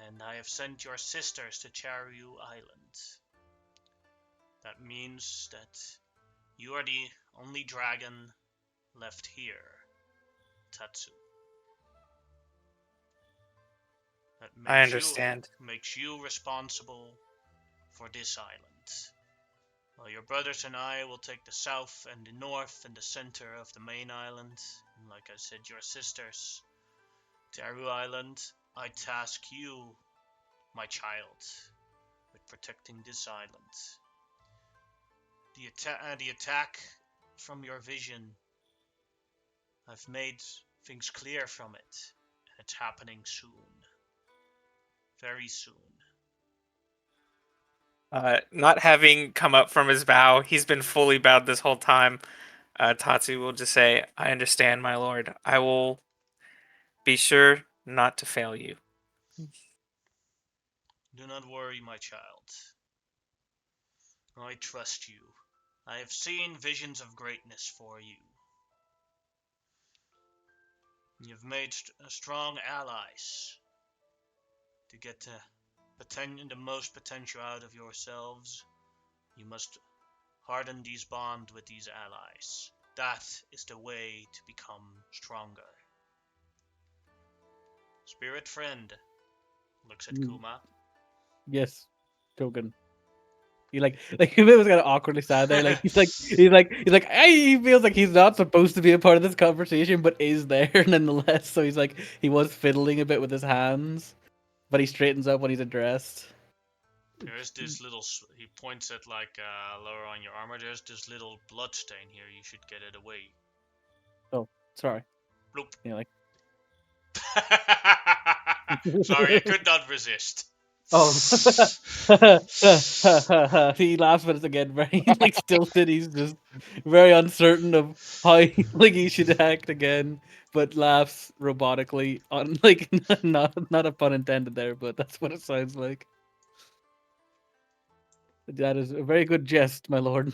A: and I have sent your sisters to Charyu Island. That means that you are the only dragon left here, Tatsu. That
B: I understand.
A: makes you responsible for this island. While your brothers and I will take the south and the north and the center of the main island. And like I said, your sisters, Taru Island, I task you, my child, with protecting this island. The attack from your vision, I've made things clear from it. And it's happening soon. Very soon.
B: Not having come up from his bow, he's been fully bowed this whole time. Tatsu will just say, I understand, my lord. I will be sure not to fail you.
A: Do not worry, my child. I trust you. I have seen visions of greatness for you. You've made strong allies to get the most potential out of yourselves. You must harden these bonds with these allies. That is the way to become stronger. Spirit friend looks at Kuma.
C: Yes, Shogun. he was kind of awkwardly sad there. He feels like he's not supposed to be a part of this conversation, but is there nonetheless. So he was fiddling a bit with his hands, but he straightens up when he's addressed.
A: There's this little. He points at lower on your armor. There's this little blood stain here. You should get it away.
C: Oh, sorry.
A: Bloop.
C: Yeah, like.
A: Sorry, I could not resist.
C: Oh, he laughs at us again. Very stilted. He's just very uncertain of how he should act again, but laughs robotically. On not a pun intended there, but that's what it sounds like. That is a very good jest, my lord.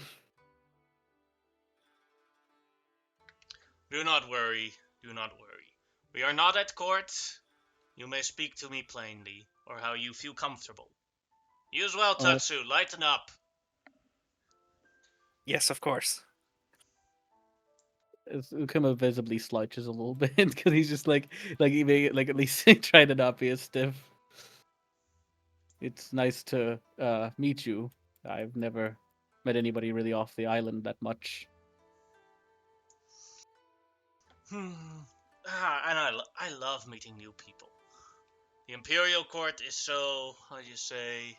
A: Do not worry. Do not worry. We are not at court. You may speak to me plainly, or how you feel comfortable. You as well, Tatsu. Lighten up.
B: Yes, of course.
C: Ukuma visibly slouches a little bit because he's just he may at least try to not be as stiff. It's nice to meet you. I've never met anybody really off the island that much.
A: And I love meeting new people. The Imperial Court is so, how do you say,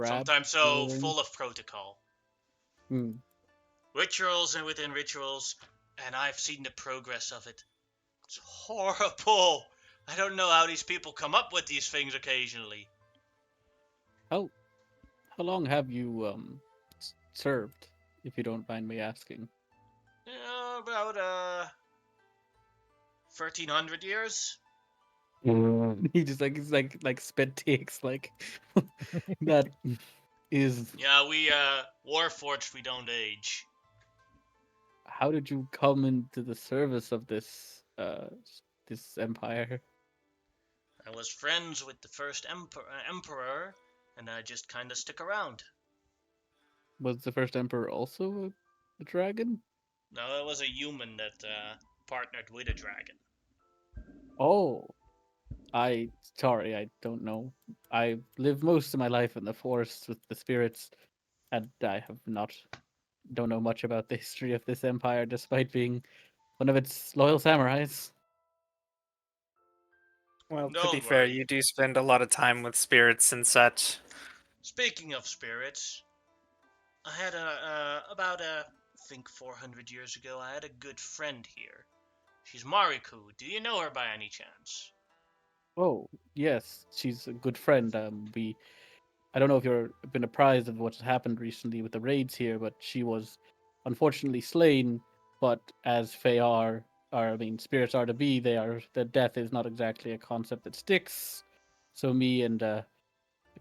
A: sometimes so full of protocol. Rituals and within rituals, and I've seen the progress of it. It's horrible. I don't know how these people come up with these things occasionally.
C: How long have you served, if you don't mind me asking?
A: About 1,300 years.
C: He just he's like spit takes that is.
A: Yeah, we Warforged. We don't age.
C: How did you come into the service of this empire?
A: I was friends with the first emperor, and I just kind of stuck around.
C: Was the first emperor also a dragon?
A: No, it was a human that partnered with a dragon.
C: Oh, sorry, I don't know. I live most of my life in the forest with the spirits, and I don't know much about the history of this empire, despite being one of its loyal samurais.
B: Well, to be
A: Don't
B: fair,
A: worry.
B: you do spend a lot of time with spirits and such.
A: Speaking of spirits, I had I think 400 years ago, I had a good friend here. She's Mariku. Do you know her by any chance?
C: Oh, yes, she's a good friend. I don't know if you've been apprised of what's happened recently with the raids here, but she was unfortunately slain. But as Fae spirits are to be, their death is not exactly a concept that sticks. So me and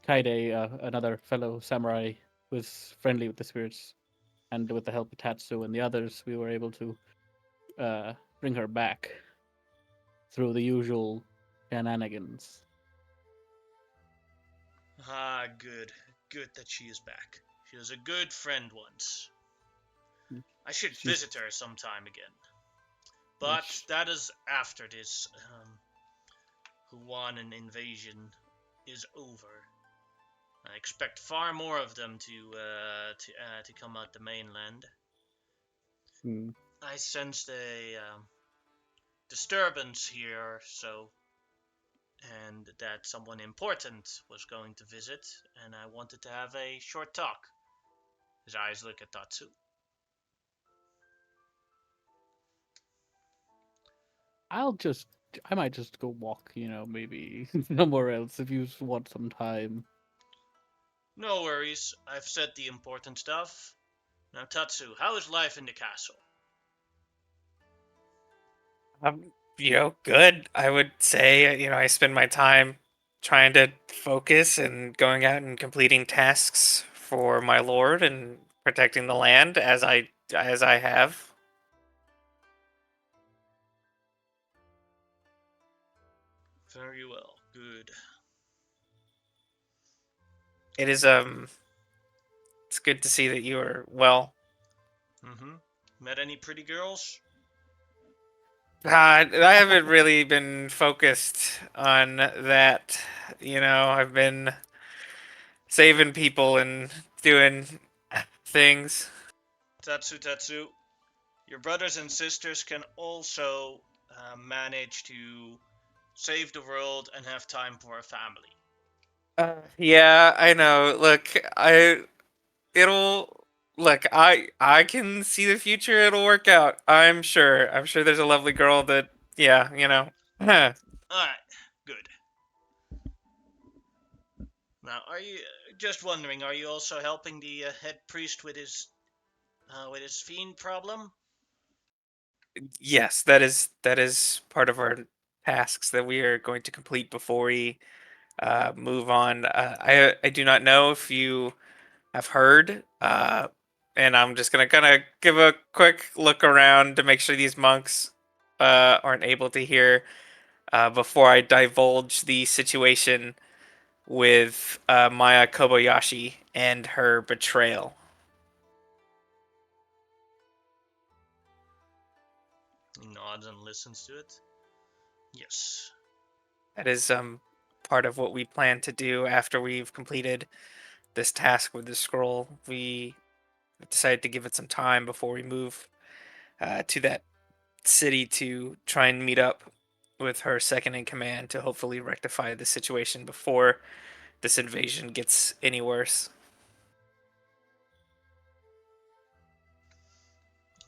C: Kaide, another fellow samurai, was friendly with the spirits, and with the help of Tatsu and the others, we were able to bring her back through the usual shenanigans.
A: Ah, good. Good that she is back. She was a good friend once. I should visit her sometime again. But that is after this Huanan invasion is over. I expect far more of them to come out the mainland. I sensed a disturbance here, and that someone important was going to visit, and I wanted to have a short talk. His eyes look at Tatsu.
C: I might just go walk, maybe somewhere else if you want some time.
A: No worries, I've said the important stuff. Now, Tatsu, how is life in the castle?
B: Good. I would say, I spend my time trying to focus and going out and completing tasks for my lord and protecting the land as I have.
A: Very well, good.
B: It is it's good to see that you are well.
A: Met any pretty girls?
B: I haven't really been focused on that. I've been saving people and doing things.
A: Tatsu, your brothers and sisters can also manage to save the world and have time for a family.
B: Yeah, I know. It'll, I can see the future. It'll work out. I'm sure. I'm sure there's a lovely girl that, yeah,
A: Alright, good. Now, are you just wondering? Are you also helping the head priest with his fiend problem?
B: Yes, that is part of our tasks that we are going to complete before we move on. I do not know if you have heard, and I'm just gonna kind of give a quick look around to make sure these monks aren't able to hear before I divulge the situation with Maya Kobayashi and her betrayal.
A: He nods and listens to it. Yes.
B: That is part of what we plan to do after we've completed this task with the scroll. We decided to give it some time before we move to that city to try and meet up with her second in command to hopefully rectify the situation before this invasion gets any worse.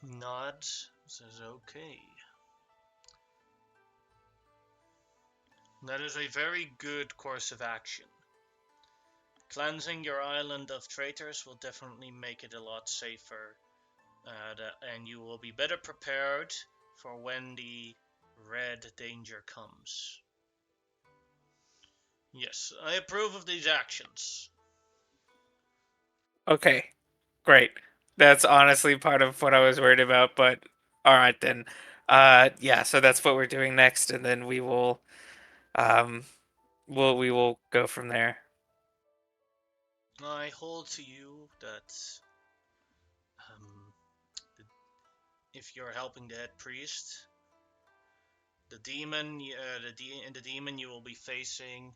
A: He nods. Says okay. That is a very good course of action. Cleansing your island of traitors will definitely make it a lot safer, and you will be better prepared for when the red danger comes. Yes, I approve of these actions.
B: Okay, great. That's honestly part of what I was worried about, but all right then. Yeah, so that's what we're doing next, and then um we will go from there.
A: I hold to you that um, if you're helping the head priest, the demon you will be facing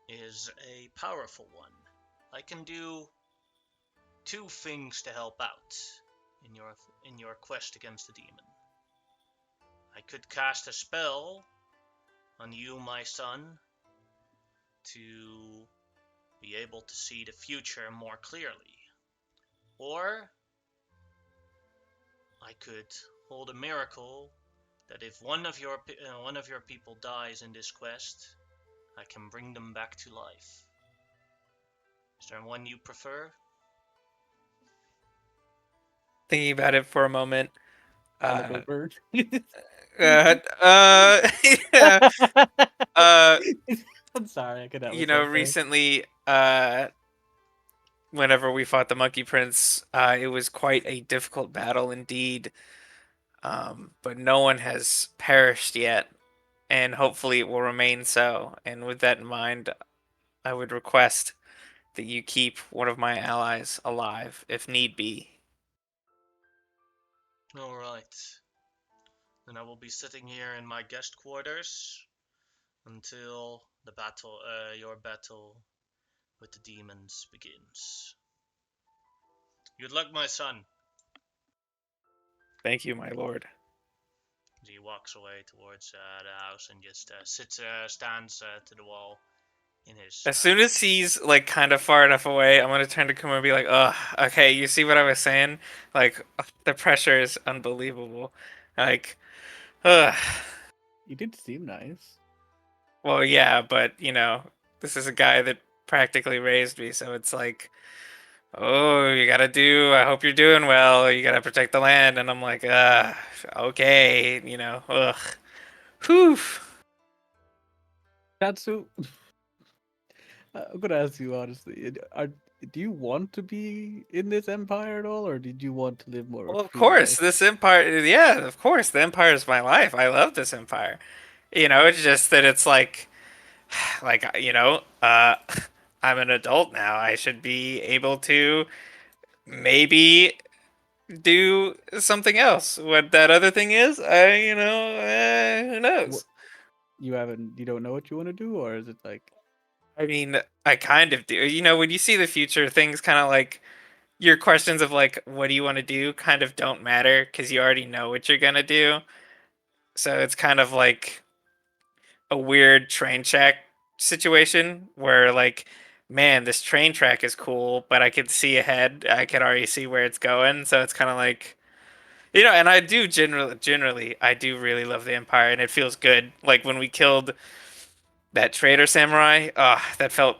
A: is a powerful one. I can do two things to help out in your quest against the demon. I could cast a spell on you, my son, to be able to see the future more clearly. Or I could hold a miracle that if one of your people dies in this quest, I can bring them back to life. Is there one you prefer?
B: Thinking about it for a moment. Uh,
C: Caliber bird.
B: yeah, uh,
C: I'm sorry, I could help myself there.
B: recently, whenever we fought the Monkey Prince, it was quite a difficult battle indeed. But no one has perished yet, and hopefully it will remain so. And with that in mind, I would request that you keep one of my allies alive, if need be.
A: Alright. Then I will be sitting here in my guest quarters until your battle with the demons begins. Good luck, my son.
B: Thank you, my lord.
A: He walks away towards the house and just stands to the wall in his.
B: As soon as he's like kind of far enough away, I'm gonna turn to Kuma and be like, "Ugh, okay, you see what I was saying? Like, ugh, the pressure is unbelievable. Like, ugh.
C: You did seem nice.
B: Well, yeah, but this is a guy that practically raised me, so it's like, oh, you gotta do. I hope you're doing well. You gotta protect the land, and I'm like, okay, ugh, whew.
C: Tatsu, I'm gonna ask you honestly. Do you want to be in this empire at all, or did you want to live more of
B: Well,
C: a
B: of
C: free
B: course,
C: life?
B: this empire. Yeah, of course, the empire is my life. I love this empire. It's just that it's like I'm an adult now. I should be able to maybe do something else. What that other thing is, who knows?
C: You don't know what you want to do, or is it like
B: I mean, I kind of do. When you see the future, things kind of like your questions of like, what do you want to do, kind of don't matter because you already know what you're gonna do. So it's kind of like a weird train track situation where like, man, this train track is cool, but I can see ahead. I can already see where it's going. So it's kind of like, and I do generally, I do really love the Empire, and it feels good. Like when we killed that traitor samurai, that felt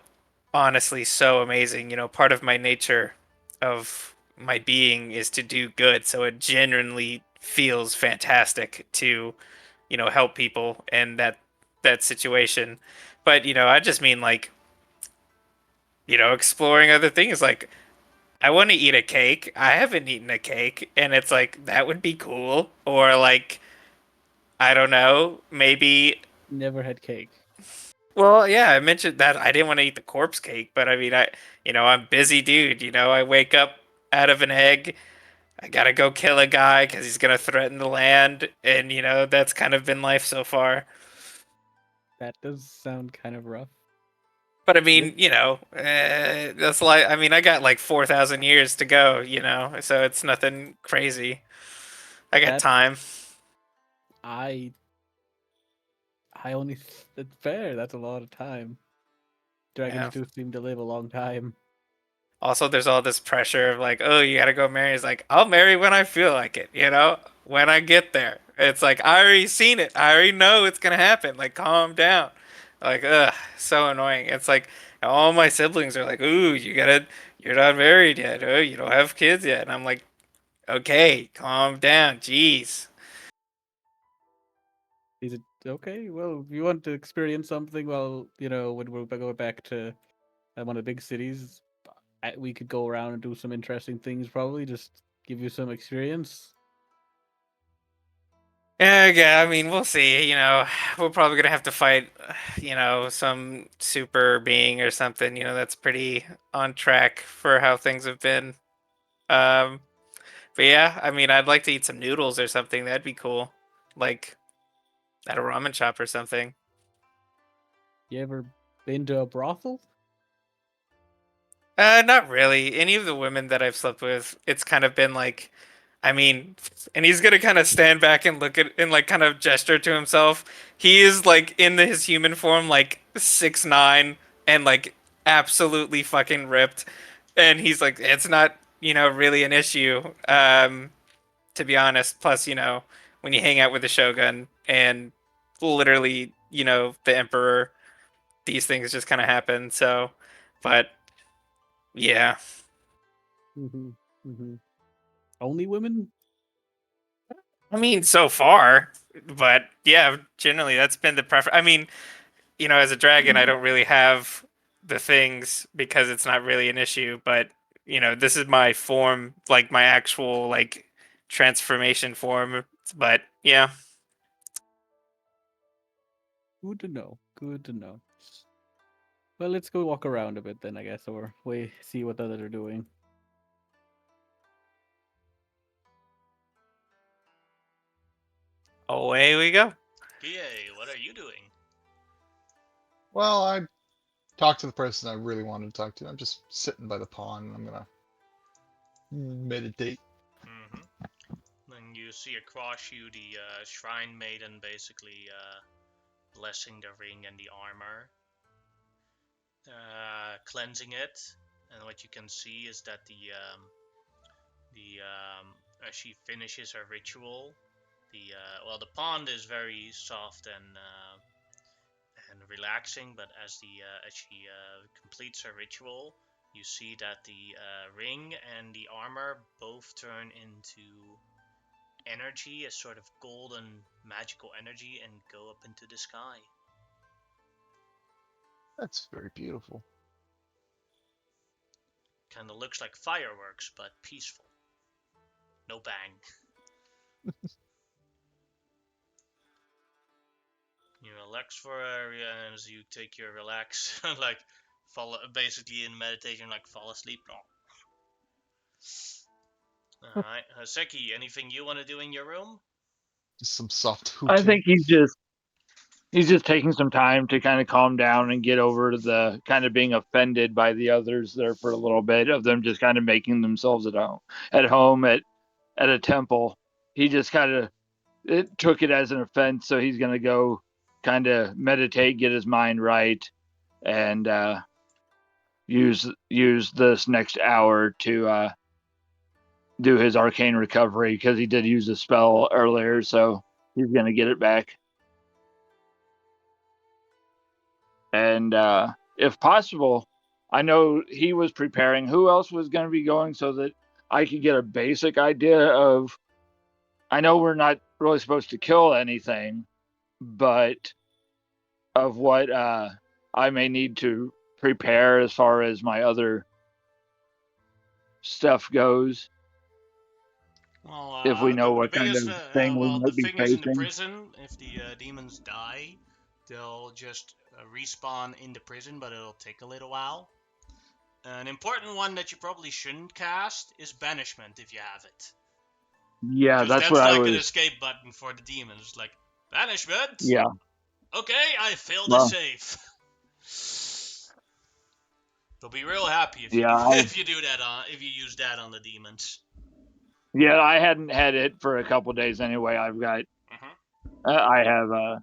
B: honestly so amazing. Part of my nature of my being is to do good, so it genuinely feels fantastic to, help people in that situation. But, I just mean like, exploring other things like I want to eat a cake. I haven't eaten a cake, and it's like that would be cool. Or like I don't know, maybe.
C: never had cake?
B: Well, yeah, I mentioned that I didn't want to eat the corpse cake, but I mean, I'm busy dude. I wake up out of an egg. I gotta go kill a guy because he's gonna threaten the land, and that's kind of been life so far.
C: That does sound kind of rough.
B: But I
C: Yep.
B: mean, that's like, I mean, I got like 4,000 years to go, so it's nothing crazy. I got
C: That
B: time.
C: I I only It's fair. That's a lot of time. Dragons
B: Yeah.
C: do seem to live a long time.
B: Also, there's all this pressure of like, oh, you gotta go marry. It's like, I'll marry when I feel like it, when I get there. It's like, I already seen it. I already know it's gonna happen. Like, calm down. Like, ugh, so annoying. It's like, all my siblings are like, ooh, you're not married yet. Oh, you don't have kids yet. And I'm like, okay, calm down. Jeez.
C: Is it okay? Well, if you want to experience something, well, when we're going back to one of the big cities, we could go around and do some interesting things. Probably just give you some experience.
B: Yeah, I mean, we'll see. We're probably gonna have to fight, some super being or something. That's pretty on track for how things have been. Um, but yeah, I mean, I'd like to eat some noodles or something. That'd be cool. Like at a ramen shop or something.
C: You ever been to a brothel?
B: Not really. Any of the women that I've slept with, it's kind of been like, I mean, and he's gonna kind of stand back and look at and like kind of gesture to himself. He is like in his human form, like 6'9" and like absolutely fucking ripped. And he's like, it's not, really an issue. To be honest. Plus, when you hang out with the Shogun and literally, the Emperor, these things just kind of happen. So, but yeah.
C: Mm-hmm. Mm-hmm. Only women?
B: I mean, so far, but yeah, generally that's been the preference. I mean, as a dragon, I don't really have the things because it's not really an issue, but this is my form, like my actual like transformation form. But yeah.
C: Good to know. Good to know. Well, let's go walk around a bit then, I guess, or we see what others are doing.
B: Away we go.
A: Yay, what are you doing?
D: Well, I talked to the person I really wanted to talk to. I'm just sitting by the pond. I'm gonna meditate.
A: Then you see across you the shrine maiden basically blessing the ring and the armor, cleansing it. And what you can see is that the as she finishes her ritual, the pond is very soft and relaxing, but as she completes her ritual, you see that the ring and the armor both turn into energy, a sort of golden magical energy, and go up into the sky.
D: That's very beautiful.
A: Kind of looks like fireworks, but peaceful. No bang. You relax for as you take your relax, like fall basically in meditation, like fall asleep. Alright, Haseki, anything you want to do in your room?
D: Just some soft
E: I
D: hooting.
E: think he's just taking some time to kind of calm down and get over the kind of being offended by the others there for a little bit, of them just kind of making themselves at home at a temple. He just kind of took it as an offense, so he's going to go kind of meditate, get his mind right, and use this next hour to do his arcane recovery, because he did use a spell earlier, so he's going to get it back. And if possible, I know he was preparing who else was going to be going, so that I could get a basic idea of. I know we're not really supposed to kill anything, but of what I may need to prepare as far as my other stuff goes.
A: Well,
E: If we know
A: the
E: what kind
A: biggest,
E: of thing we
A: the
E: might be
A: thing is in the
E: facing.
A: prison, if the demons die, they'll just respawn in the prison, but it'll take a little while. An important one that you probably shouldn't cast is Banishment if you have it.
E: Yeah,
A: Because
E: that's what
A: that's
E: I
A: like an
E: was.
A: escape button for the demons. Like, Banishment?
E: Yeah,
A: Okay, I failed the
E: well,
A: save. They'll be real happy if you
E: yeah,
A: do if you do that if you use that on the demons.
E: yeah. I hadn't had it for a couple days anyway. I have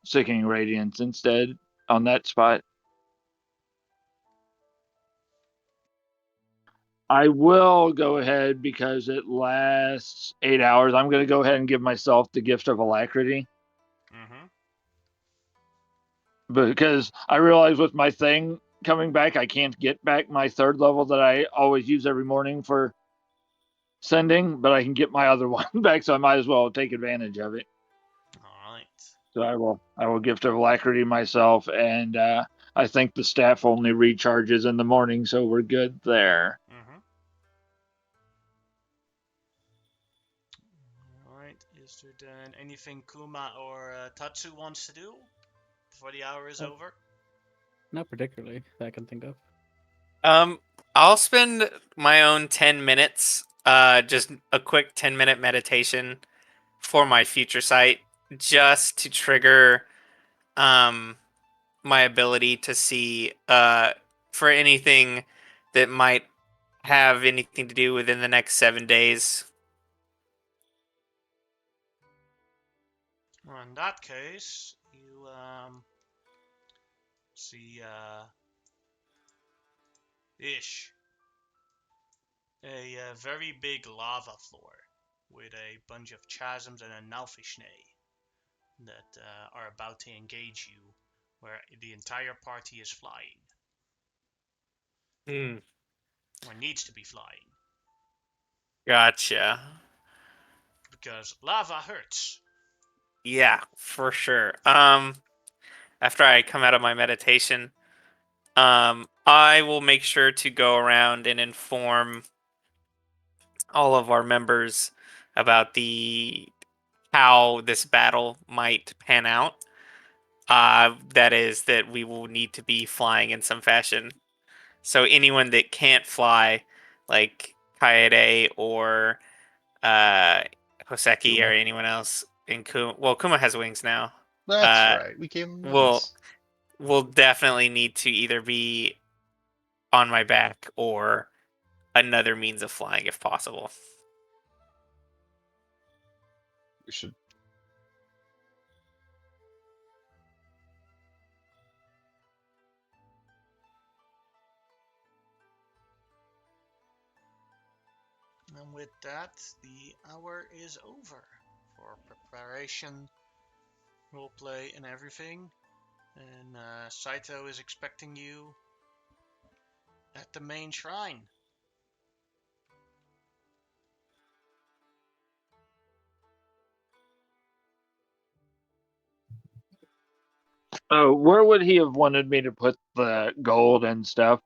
E: Sickening Radiance instead on that spot. I will go ahead, because it lasts 8 hours. I'm going to go ahead and give myself the gift of alacrity, because I realize with my thing coming back, I can't get back my third level that I always use every morning for sending, but I can get my other one back, so I might as well take advantage of it.
A: All right.
E: So I will gift of alacrity myself, and I think the staff only recharges in the morning, so we're good there.
A: Alright, is there then anything Kuma or Tatsu wants to do before the hour is over?
C: Not particularly that I can think of.
B: I'll spend my own 10 minutes, just a quick 10-minute meditation for my future sight, just to trigger my ability to see for anything that might have anything to do within the next 7 days.
A: Well, in that case, you see Ish. A very big lava floor with a bunch of chasms and a Nalfischnee that are about to engage you, where the entire party is flying. Or needs to be flying.
B: Gotcha.
A: Because lava hurts.
B: Yeah, for sure. After I come out of my meditation, I will make sure to go around and inform all of our members about how this battle might pan out. That is that we will need to be flying in some fashion. So anyone that can't fly, like Kaede or Hoseki or
D: Kuma.
B: anyone else in Kuma. Well, Kuma has wings now.
D: That's right. We gave him
B: Will
D: wings.
B: definitely need to either be on my back or another means of flying if possible.
D: We should.
A: And with that, the hour is over for preparation, roleplay, and everything. And Saito is expecting you at the main shrine.
E: Oh, where would he have wanted me to put the gold and stuff?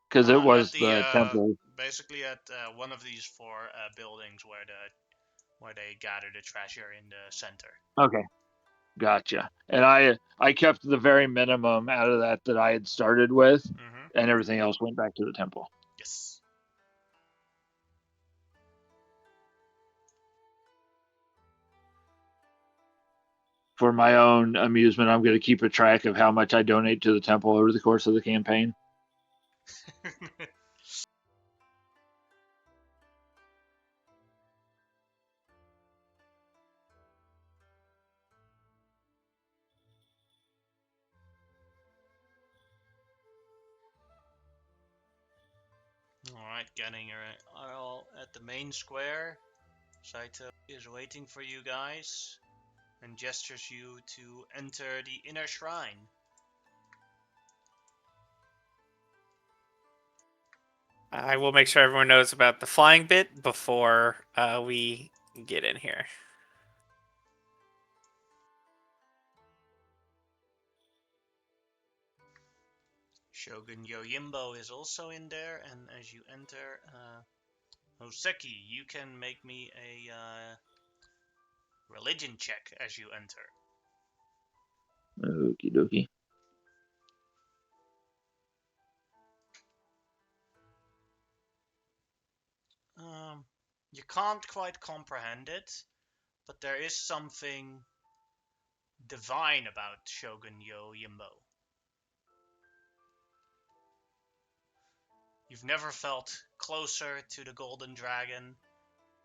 E: Because it
A: At
E: was
A: the
E: the temple.
A: basically at one of these four buildings where they gather the treasure in the center.
E: Okay, gotcha. And I kept the very minimum out of that I had started with, and everything else went back to the temple.
A: Yes.
E: for my own amusement, I'm going to keep a track of how much I donate to the temple over the course of the campaign.
A: Alright, getting all at the main square. Saito is waiting for you guys and gestures you to enter the inner shrine.
B: I will make sure everyone knows about the flying bit before we get in here.
A: Shogun Yoyimbo is also in there, and as you enter, Hoseki, you can make me a religion check as you enter.
E: Okie dokie.
A: You can't quite comprehend it, but there is something divine about Shogun Yoyimbo. You've never felt closer to the Golden Dragon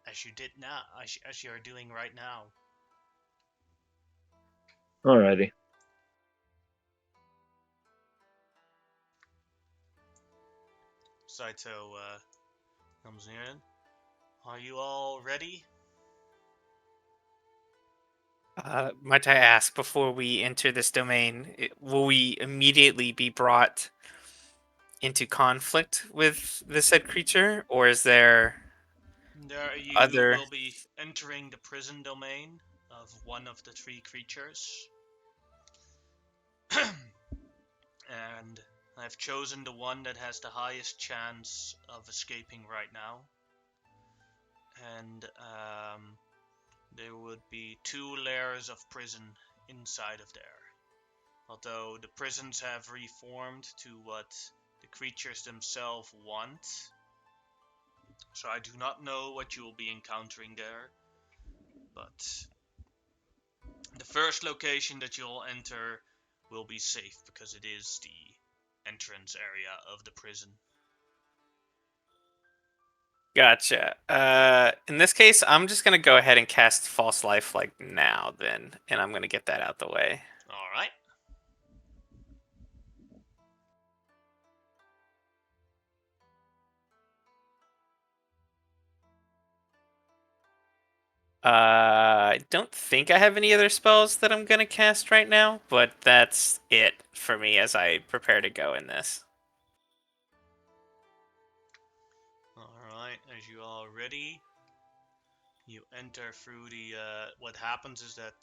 A: as you did now, as you're doing right now.
E: Alrighty.
A: Saito comes in. Are you all ready?
B: Might I ask, before we enter this domain, will we immediately be brought into conflict with the said creature, or is there
A: There you
B: other...
A: will be entering the prison domain of one of the three creatures. And I've chosen the one that has the highest chance of escaping right now. And there would be 2 layers of prison inside of there. Although the prisons have reformed to what the creatures themselves want. So I do not know what you will be encountering there. But the first location that you'll enter will be safe because it is the entrance area of the prison.
B: Gotcha. In this case, I'm just gonna go ahead and cast False Life like now, then, and I'm gonna get that out the way.
A: All right.
B: I don't think I have any other spells that I'm gonna cast right now, but that's it for me as I prepare to go in this.
A: Alright, as you are ready, you enter through the, what happens is that,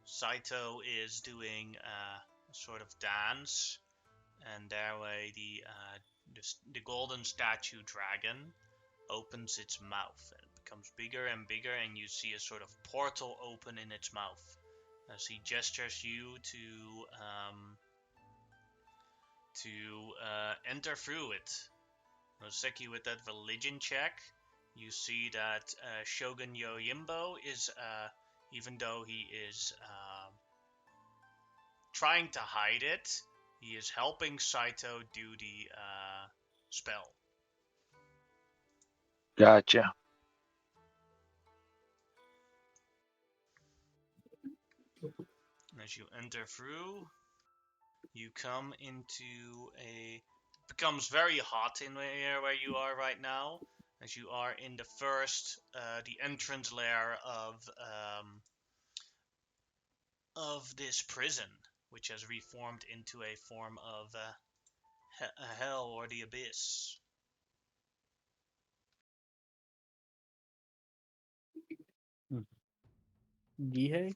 A: Saito is doing a sort of dance, and that way the golden statue dragon opens its mouth, and it becomes bigger and bigger, and you see a sort of portal open in its mouth, as he gestures you to enter through it. Noseki, with that religion check, you see that Shogun Yoyimbo is, even though he is trying to hide it, he is helping Saito do the spell.
E: Gotcha.
A: As you enter through, you come into becomes very hot in where you are right now, as you are in the first, the entrance layer of this prison, which has reformed into a form of a hell or the abyss.
C: Gihei,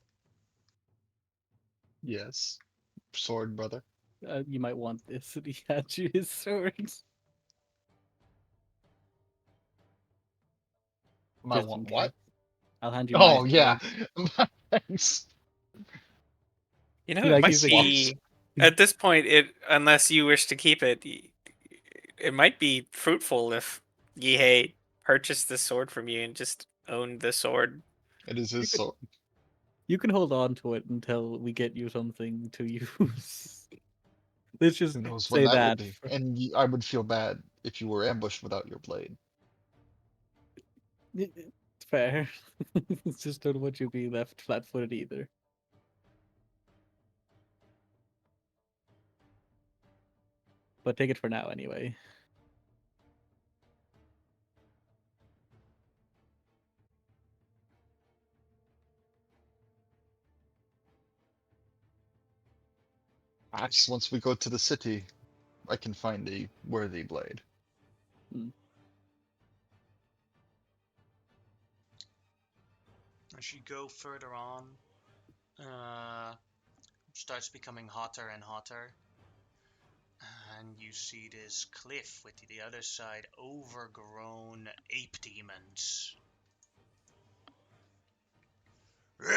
D: Yes. Sword, brother.
C: you might want this. He had you his swords.
D: I
C: Just
D: want
C: in
D: what?
C: case. I'll hand you my
D: Oh, yeah.
C: sword.
D: Thanks.
B: You know,
C: See,
B: it
C: like,
B: might
C: he's like,
D: Swaps.
B: be at this point. Unless you wish to keep it, it might be fruitful if Gihei purchased the sword from you and just owned the sword.
D: It is his
C: You could-
D: sword.
C: You can hold on to it until we get you something to use. Let's just
D: Who knows when
C: say
D: that would
C: that.
D: be? And I would feel bad if you were ambushed without your blade.
C: It's fair. It's just don't want you to be left flat-footed either. But take it for now anyway.
D: Perhaps once we go to the city, I can find a worthy blade.
A: As you go further on, starts becoming hotter and hotter. And you see this cliff with the other side overgrown ape demons.
B: Oof.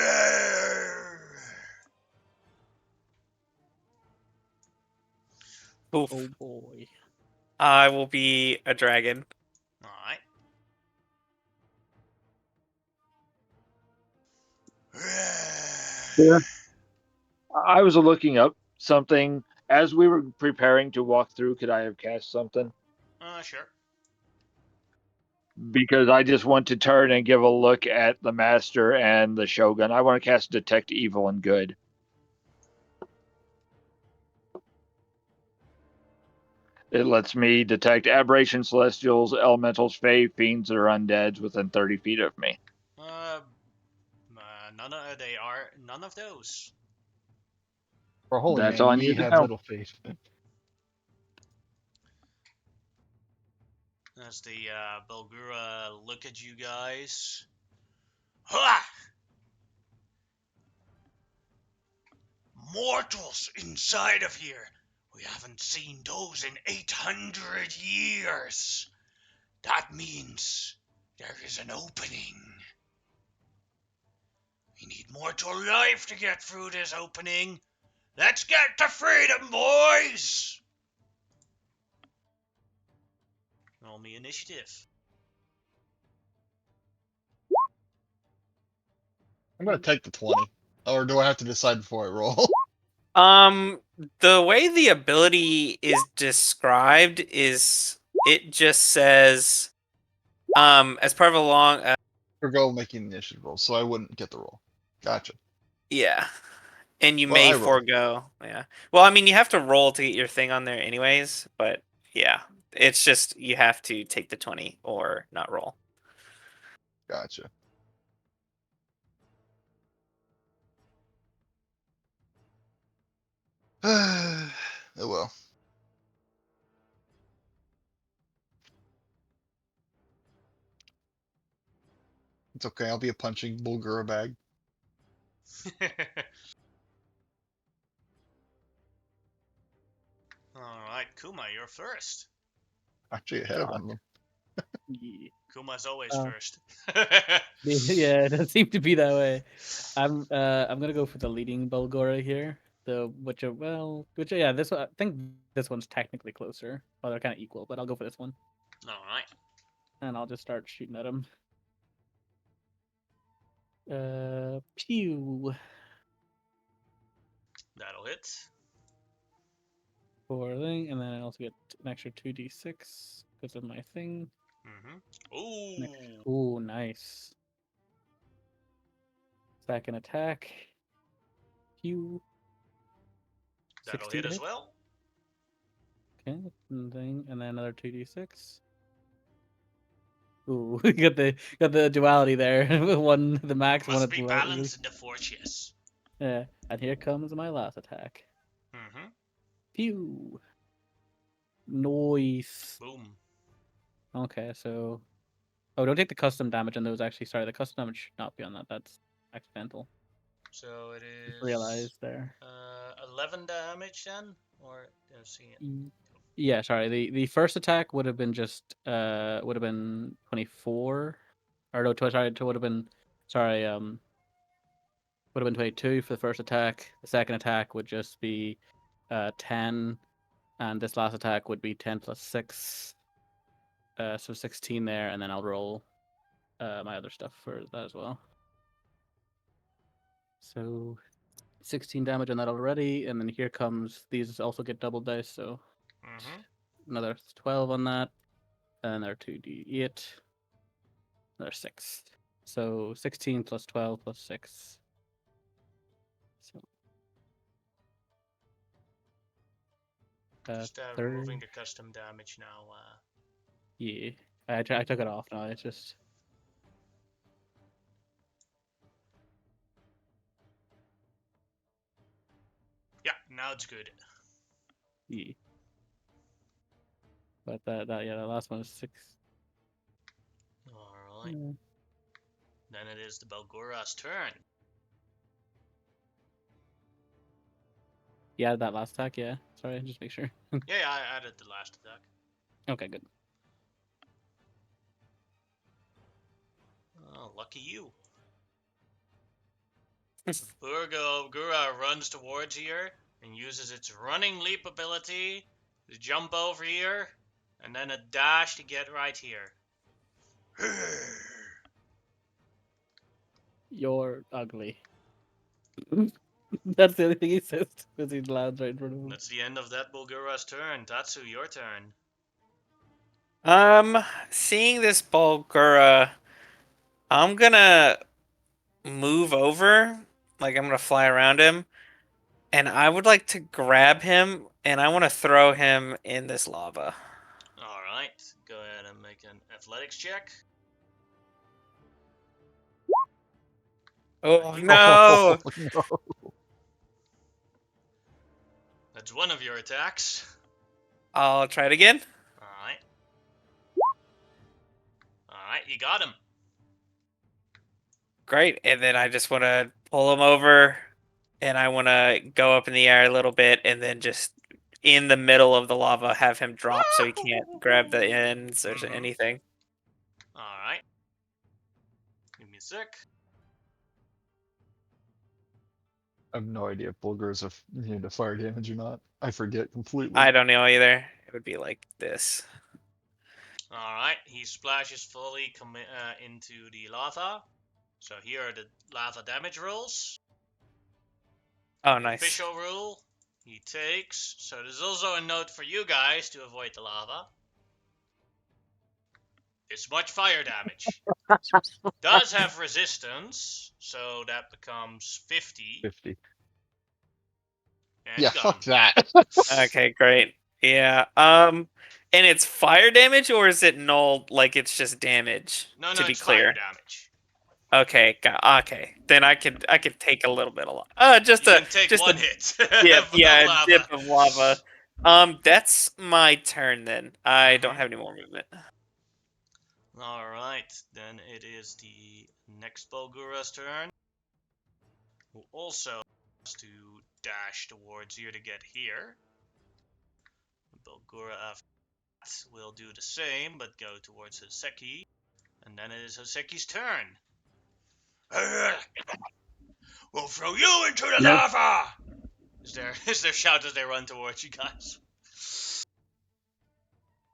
C: Oh boy.
B: I will be a dragon.
A: Alright.
E: Yeah. I was looking up something as we were preparing to walk through. Could I have cast something?
A: Sure.
E: Because I just want to turn and give a look at the master and the shogun. I want to cast Detect Evil and Good. It lets me detect aberration, celestials, elementals, fae, fiends, or undeads within 30 feet of me.
A: None of those.
D: For a holy
E: That's
D: man,
E: all I
D: ye
E: need to
D: have
E: know.
D: little faith.
A: As the Belgura look at you guys. Ha! Mortals inside of here. We haven't seen those in 800 years. That means there is an opening. We need mortal life to get through this opening. Let's get to freedom, boys! Roll me initiative.
D: I'm gonna take the 20. Or do I have to decide before I roll?
B: The way the ability is described is it just says, as part of a long,
D: Forgo making initiative roll, so I wouldn't get the roll. Gotcha.
B: yeah, and you
D: Well,
B: may
D: I roll.
B: forego, yeah. Well, I mean, you have to roll to get your thing on there, anyways. But yeah, it's just you have to take the 20 or not roll.
D: Gotcha. Oh well. It's okay, I'll be a punching Bulgura bag.
A: Alright, Kuma, you're first.
D: Actually ahead of one of them.
C: Yeah.
A: Kuma's always
C: Oh.
A: first.
C: Yeah, it does seem to be that way. I'm gonna go for the leading Belgora here. This one I think this one's technically closer. Well, they're kind of equal, but I'll go for this one,
A: Alright.
C: and I'll just start shooting at him. Pew
A: That'll hit.
C: for a thing, and then I also get an extra 2d6 because of my thing.
A: Ooh.
C: Ooh, nice. Second attack. Pew.
A: That'll
C: 16
A: hit
C: to
A: as
C: hit.
A: well.
C: Okay, and then another 2d6. Ooh, got the duality there. One the max, one
A: Must
C: at
A: be
C: the
A: balanced in the force, yes.
C: yeah. And here comes my last attack.
A: Mm-hmm.
C: Pew. Noise.
A: Boom.
C: Okay, so don't take the custom damage on those. Actually, sorry, the custom damage should not be on that. That's accidental.
A: So it
C: Just
A: is
C: realized there.
A: 11 damage then? Or let's see it.
C: Yeah, sorry. The first attack would have been just would have been 24. Or no, sorry, it would have been sorry, would have been 22 for the first attack. The second attack would just be 10, and this last attack would be 10 plus 6. So 16 there, and then I'll roll my other stuff for that as well. So 16 damage on that already, and then here comes these also get double dice, so
A: Mm-hmm.
C: another 12 on that, and another 2d8, another 6. So 16 plus 12 plus 6. So
A: Just removing
C: 30.
A: the custom damage now.
C: Yeah, I took it off now. It's just
A: Yeah, now it's good.
C: yeah. But the last one is 6.
A: Alright.
C: Yeah.
A: Then it is the Belgura's turn.
C: Yeah, that last attack. Yeah, sorry, just make sure.
A: Yeah, I added the last attack.
C: Okay, good.
A: Oh, lucky you. Gura runs towards here and uses its running leap ability to jump over here, and then a dash to get right here.
C: You're ugly. That's the only thing he says because he lands right in front of him.
A: That's the end of that Bulgura's turn. Tatsu, your turn.
B: Seeing this Bulgura, I'm gonna move over, like I'm gonna fly around him, and I would like to grab him, and I want to throw him in this lava.
A: Alright, go ahead and make an athletics check.
B: Oh
A: You-
B: no!
D: no.
A: That's one of your attacks.
B: I'll try it again.
A: Alright. Alright, you got him.
B: Great, and then I just want to pull him over, and I want to go up in the air a little bit, and then just in the middle of the lava have him drop so he can't grab the ends or
A: Mhm.
B: anything.
A: Alright. Give me a sec.
D: I have no idea if Bulgars are immune to fire damage or not. I forget completely.
B: I don't know either. It would be like this.
A: Alright, he splashes fully into the lava. So here are the lava damage rolls.
B: Oh,
A: The
B: nice.
A: official rule, he takes. So there's also a note for you guys to avoid the lava. This much fire damage. Does have resistance, so that becomes 50.
D: 50.
A: And
D: Yeah,
A: you got
D: fuck
A: him.
D: that.
B: Okay, great. Yeah. And it's fire damage or is it null? Like it's just damage?
A: No,
B: To be
A: it's fire
B: clear.
A: damage.
B: Okay. Okay. Then I could take a little bit of just
A: You
B: a
A: can take
B: just a
A: one hit
B: dip.
A: of
B: Yeah, a
A: lava.
B: dip of lava. That's my turn then. I don't
A: Mhm.
B: have any more movement.
A: Alright, then it is the next Bulgura's turn, who also has to dash towards you to get here. Bulgura after that will do the same, but go towards Hoseki. And then it is Hoseki's turn. We'll throw you into the
E: Yeah.
A: lava! Is their shout as they run towards you guys.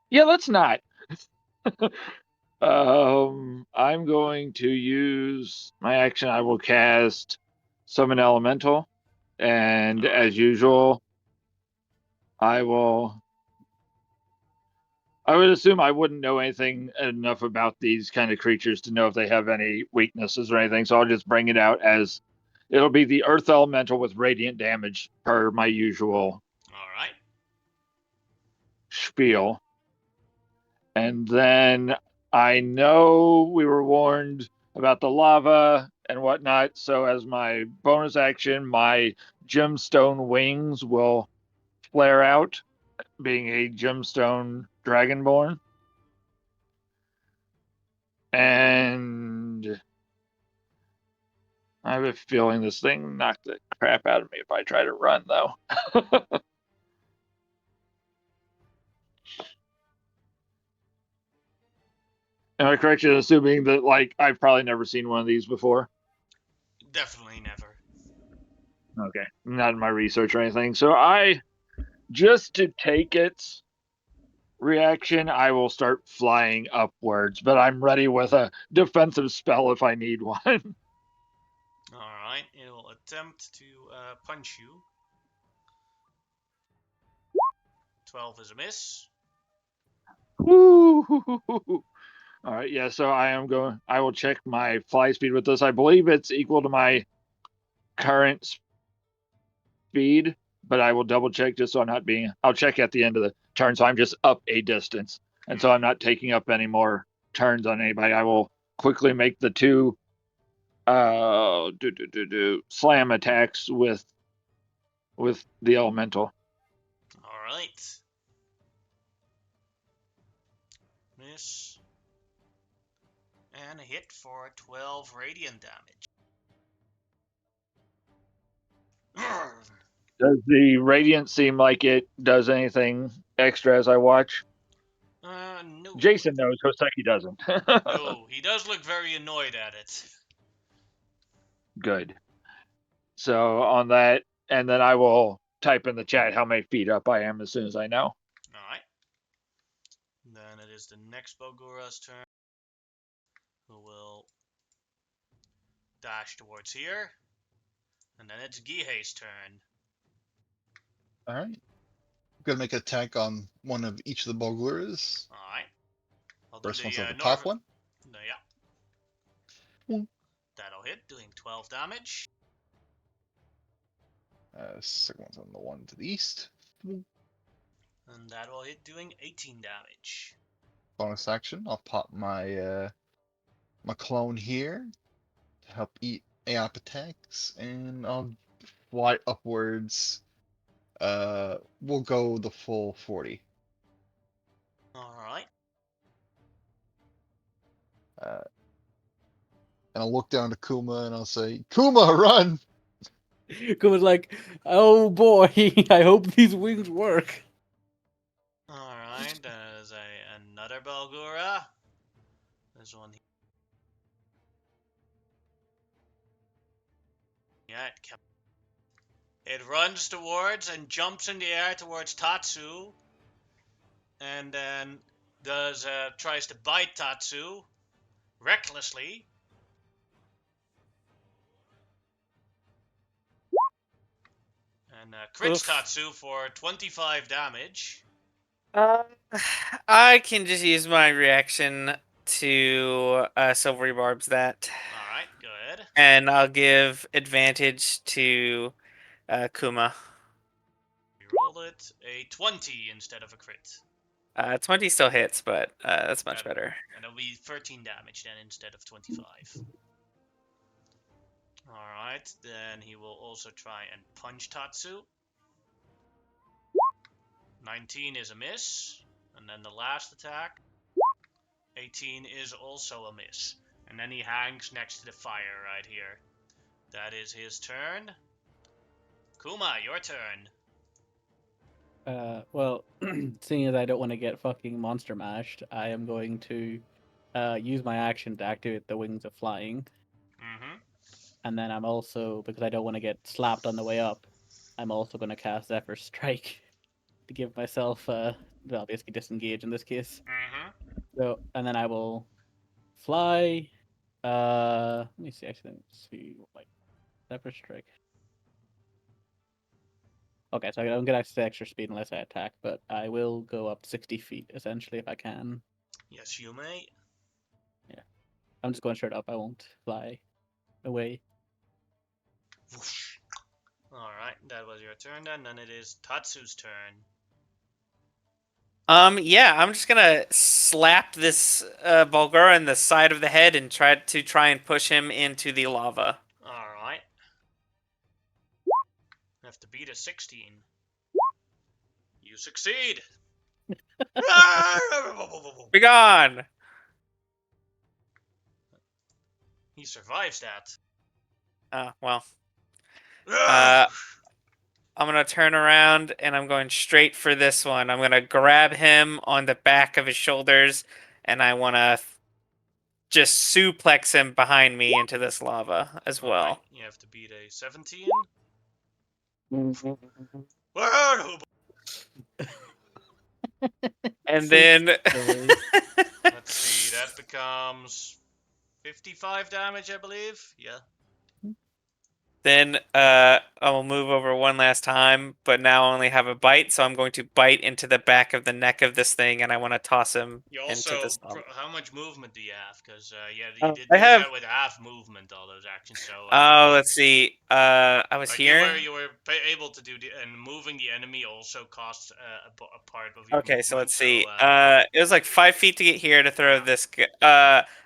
E: Yeah, let's not. I'm going to use my action. I will cast Summon Elemental, and
A: Alright.
E: as usual, I will. I would assume I wouldn't know anything enough about these kind of creatures to know if they have any weaknesses or anything, so I'll just bring it out as it'll be the Earth Elemental with radiant damage per my usual
A: Alright.
E: spiel. And then I know we were warned about the lava and whatnot, so as my bonus action, my gemstone wings will flare out, being a gemstone dragonborn. And I have a feeling this thing knocked the crap out of me if I try to run, though. Am I correct in assuming that, like, I've probably never seen one of these before?
A: Definitely never.
E: Okay, not in my research or anything. So just to take its reaction, I will start flying upwards, but I'm ready with a defensive spell if I need one.
A: Alright, it will attempt to punch you. 12 is a miss.
E: Woo! All right, yeah. So I will check my fly speed with this. I believe it's equal to my current speed, but I will double check just so I'm not being. I'll check at the end of the turn, so I'm just up a distance, and so I'm not taking up any more turns on anybody. I will quickly make the two slam attacks with the elemental.
A: Alright. Miss. And a hit for 12 radiant damage.
E: Does the radiant seem like it does anything extra as I watch?
A: No.
E: Jason knows, Hoseki doesn't.
A: No, he does look very annoyed at it.
E: Good. So on that, and then I will type in the chat how many feet up I am as soon as I know.
A: Alright. Then it is the next Bogura's turn, who will dash towards here. And then it's Gihei's turn.
D: Alright. I'm gonna make an attack on one of each of the Bogluras.
A: Alright. I'll do
D: First one's
A: the
D: on the top one.
A: Yeah. That'll hit, doing 12 damage.
D: Second one's on the one to the east.
A: And that will hit, doing 18 damage.
D: Bonus action, I'll pop my my clone here to help eat AOP attacks, and I'll fly upwards. We'll go the full 40.
A: Alright.
D: And I'll look down to Kuma and I'll say, Kuma, run!
C: Kuma's like, oh boy, I hope these wings work.
A: Alright, there's another Balgura. This one here. Yeah, it runs towards and jumps in the air towards Tatsu. And then tries to bite Tatsu recklessly. And crits
B: Oof.
A: Tatsu for 25 damage.
B: I can just use my reaction to Silvery Barbs that.
A: Alright, go ahead.
B: And I'll give advantage to Kuma.
A: You roll it a 20 instead of a crit.
B: 20 still hits, but that's much better.
A: And it'll be 13 damage then instead of 25. Alright, then he will also try and punch Tatsu. 19 is a miss. And then the last attack, 18 is also a miss. And then he hangs next to the fire right here. That is his turn. Kuma, your turn.
C: Well, seeing as I don't want to get fucking monster mashed, I am going to use my action to activate the Wings of Flying.
A: Mm-hmm.
C: And then I'm also, because I don't want to get slapped on the way up, I'm also going to cast Zephyr Strike to give myself, well, basically disengage in this case.
A: Mm-hmm.
C: So, and then I will fly. Let me see, actually, let's see what my Zephyr Strike. Okay, so I'm gonna access extra speed unless I attack, but I will go up 60 feet essentially if I can.
A: Yes, you may.
C: Yeah, I'm just going straight up. I won't fly away.
A: Whoosh. Alright, that was your turn then. Then it is Tatsu's turn.
B: Yeah, I'm just gonna slap this Bulgara in the side of the head and try and push him into the lava.
A: Alright. Have to beat a 16. You succeed!
B: Be gone!
A: He survives that.
B: Well. I'm gonna turn around and I'm going straight for this one. I'm gonna grab him on the back of his shoulders and I wanna just suplex him behind me into this lava as well.
A: Alright, you have to beat a 17.
B: And then
A: let's see, that becomes 55 damage, I believe. Yeah.
B: Then I will move over one last time, but now I only have a bite, so I'm going to bite into the back of the neck of this thing, and I want to toss him
A: You
B: into
A: also,
B: the stump.
A: how much movement do you have? Because yeah, you did
B: I
A: move
B: have.
A: that with half movement, all those actions. So
B: Oh, let's see. I was
A: like
B: here.
A: you were able to do and moving the enemy also costs a part of your
B: Okay,
A: movement.
B: so let's see.
A: So,
B: It was like 5 feet to get here to throw
A: Yeah.
B: this.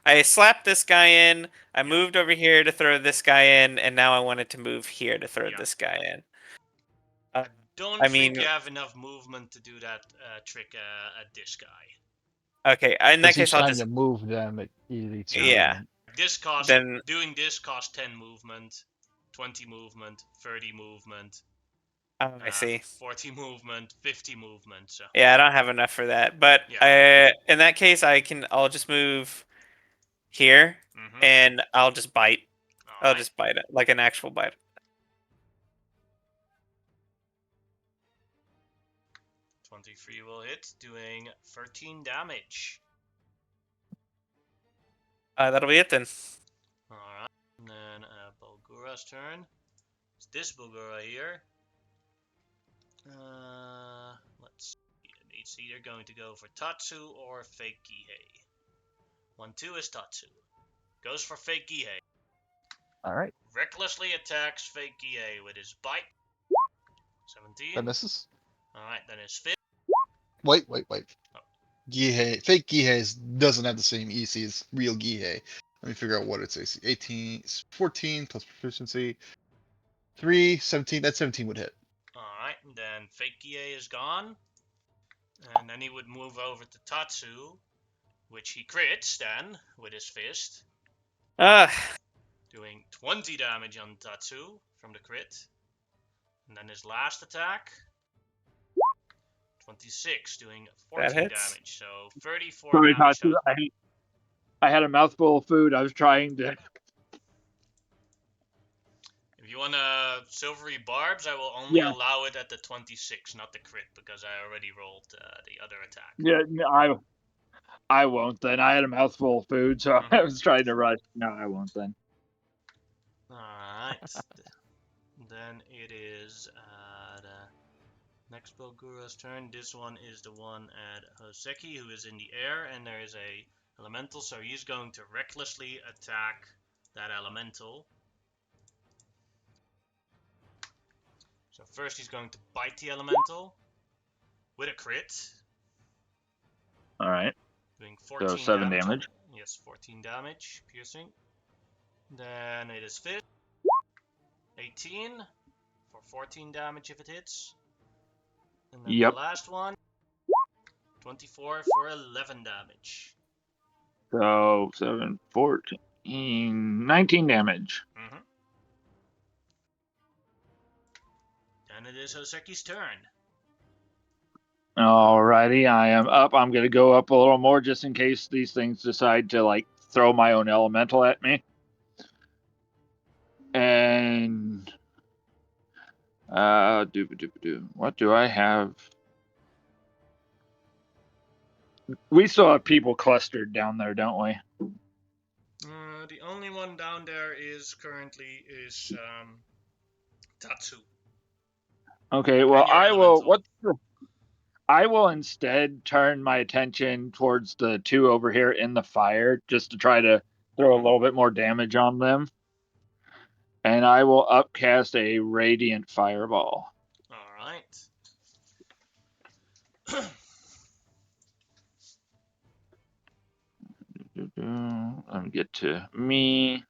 B: I slapped this guy in. I moved over here to throw this guy in, and now I wanted to move here to throw
A: Yeah.
B: this guy in.
A: I don't
B: I
A: think
B: mean,
A: you have enough movement to do that trick at this guy.
B: okay. In that
D: Because each
B: case, I'll
D: time
B: just
D: you move them, it eats your
B: yeah.
D: movement.
B: Then
A: Doing this costs 10 movement, 20 movement, 30 movement,
B: I see.
A: 40 movement, 50 movement. So
B: Yeah, I don't have enough for that. But
A: Yeah.
B: in that case, I'll just move here,
A: Mhm.
B: and I'll just bite. I'll
A: Alright.
B: just bite it like an actual bite.
A: 23 will hit, doing 13 damage.
B: That'll be it then.
A: Alright. And then Bulgura's turn. It's this Bulgura here. Let's see. It's either going to go for Tatsu or fake Gihei. 1-2 is Tatsu. Goes for fake Gihei.
D: Alright.
A: Recklessly attacks fake Gihei with his bite. 17.
D: That misses.
A: Alright, then his fifth.
D: Wait.
A: Oh.
D: Gihei, fake Gihei doesn't have the same EC as real Gihei. Let me figure out what its AC. 18, 14 plus proficiency. 3, 17. That 17 would hit.
A: Alright, then fake Gihei is gone. And then he would move over to Tatsu, which he crits then with his fist. Doing 20 damage on Tatsu from the crit. And then his last attack. 26, doing 14
B: That hits.
A: damage. So 34
E: Sorry,
A: damage.
E: Tatsu, I had a mouthful of food. I was trying to.
A: If you want silvery barbs, I will only
E: Yeah.
A: allow it at the 26, not the crit, because I already rolled the other attack.
E: Yeah, no, I won't then. I had a mouthful of food, so I was trying to rush. No, I won't then.
A: Alright. Then it is the next Bulgura's turn. This one is the one at Hoseki, who is in the air, and there is a elemental, so he's going to recklessly attack that elemental. So first he's going to bite the elemental with a crit.
E: All right.
A: Doing 14
E: 7 damage.
A: Yes, 14 damage, piercing. Then it is fifth. 18 for 14 damage if it hits. And then
E: Yep.
A: the last one, 24 for 11 damage.
E: So 7, 14, 19 damage.
A: Then it is Hoseki's turn.
E: Alrighty, I am up. I'm gonna go up a little more just in case these things decide to like throw my own elemental at me. And what do I have? We still have people clustered down there, don't we?
A: The only one down there is currently Tatsu.
E: Okay, well
A: And your
E: I will.
A: elemental.
E: I will instead turn my attention towards the two over here in the fire, just to try to throw a little bit more damage on them. And I will upcast a radiant fireball.
A: All right.
E: Let me get to me.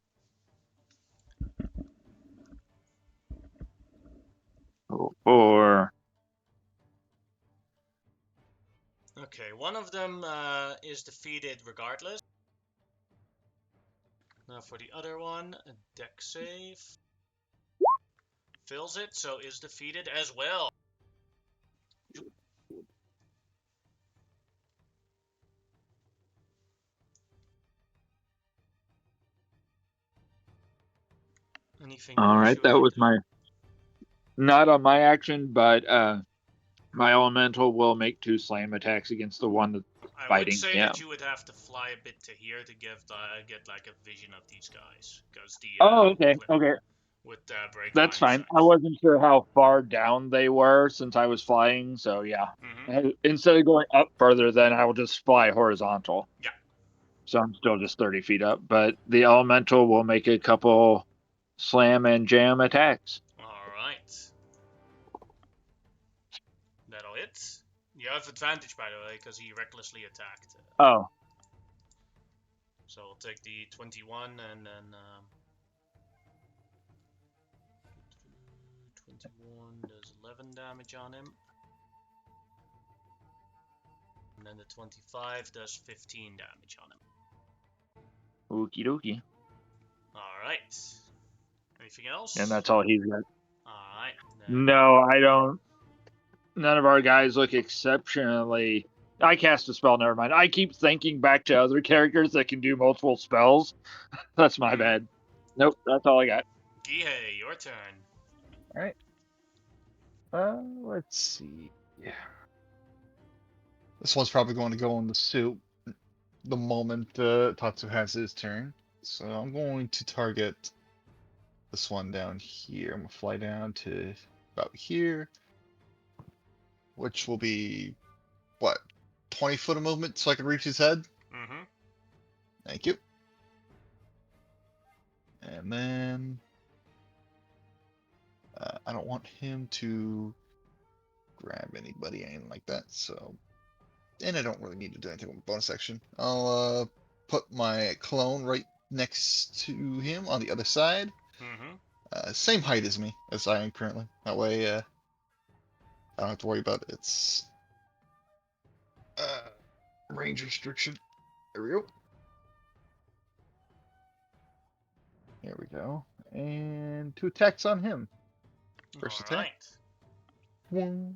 E: Oh, 4.
A: Okay, one of them is defeated regardless. Now for the other one, a deck save. Fills it, so is defeated as well. Anything
E: All
A: else
E: right,
A: you would
E: that
A: like
E: was
A: to...
E: my. Not on my action, but my elemental will make 2 slam attacks against the one that's
A: I
E: fighting.
A: would say
E: Yeah.
A: that you would have to fly a bit to here to get like a vision of these guys, because the
E: Oh, okay, okay.
A: with break
E: That's
A: line
E: fine.
A: effect.
E: I wasn't sure how far down they were since I was flying, so yeah. Instead of going up further, then I will just fly horizontal.
A: Yeah.
E: So I'm still just 30 feet up, but the elemental will make a couple slam and jam attacks.
A: Alright. That'll hit. You have advantage, by the way, because he recklessly attacked.
E: Oh,
A: So I'll take the 21 and then 21 does 11 damage on him. And then the 25 does 15 damage on him.
E: okie dokie.
A: Alright. Anything else?
E: And that's all he's got.
A: Alright.
E: No, I don't. None of our guys look exceptionally. I cast a spell, never mind. I keep thinking back to other characters that can do multiple spells. That's my bad. Nope, that's all I got.
A: Gihei, your turn.
D: Alright. Let's see. Yeah. This one's probably going to go in the soup the moment Tatsu has his turn. So I'm going to target this one down here. I'm going to fly down to about here, which will be, what, 20 foot of movement so I can reach his head?
A: Mm-hmm.
D: Thank you. And then I don't want him to grab anybody, anything like that, so... And I don't really need to do anything with bonus action. I'll put my clone right next to him on the other side.
A: Mm-hmm.
D: Same height as me, as I am currently. That way, I don't have to worry about its range restriction. There we go. There we go. And 2 attacks on him. First attack.
A: Alright.
D: 1.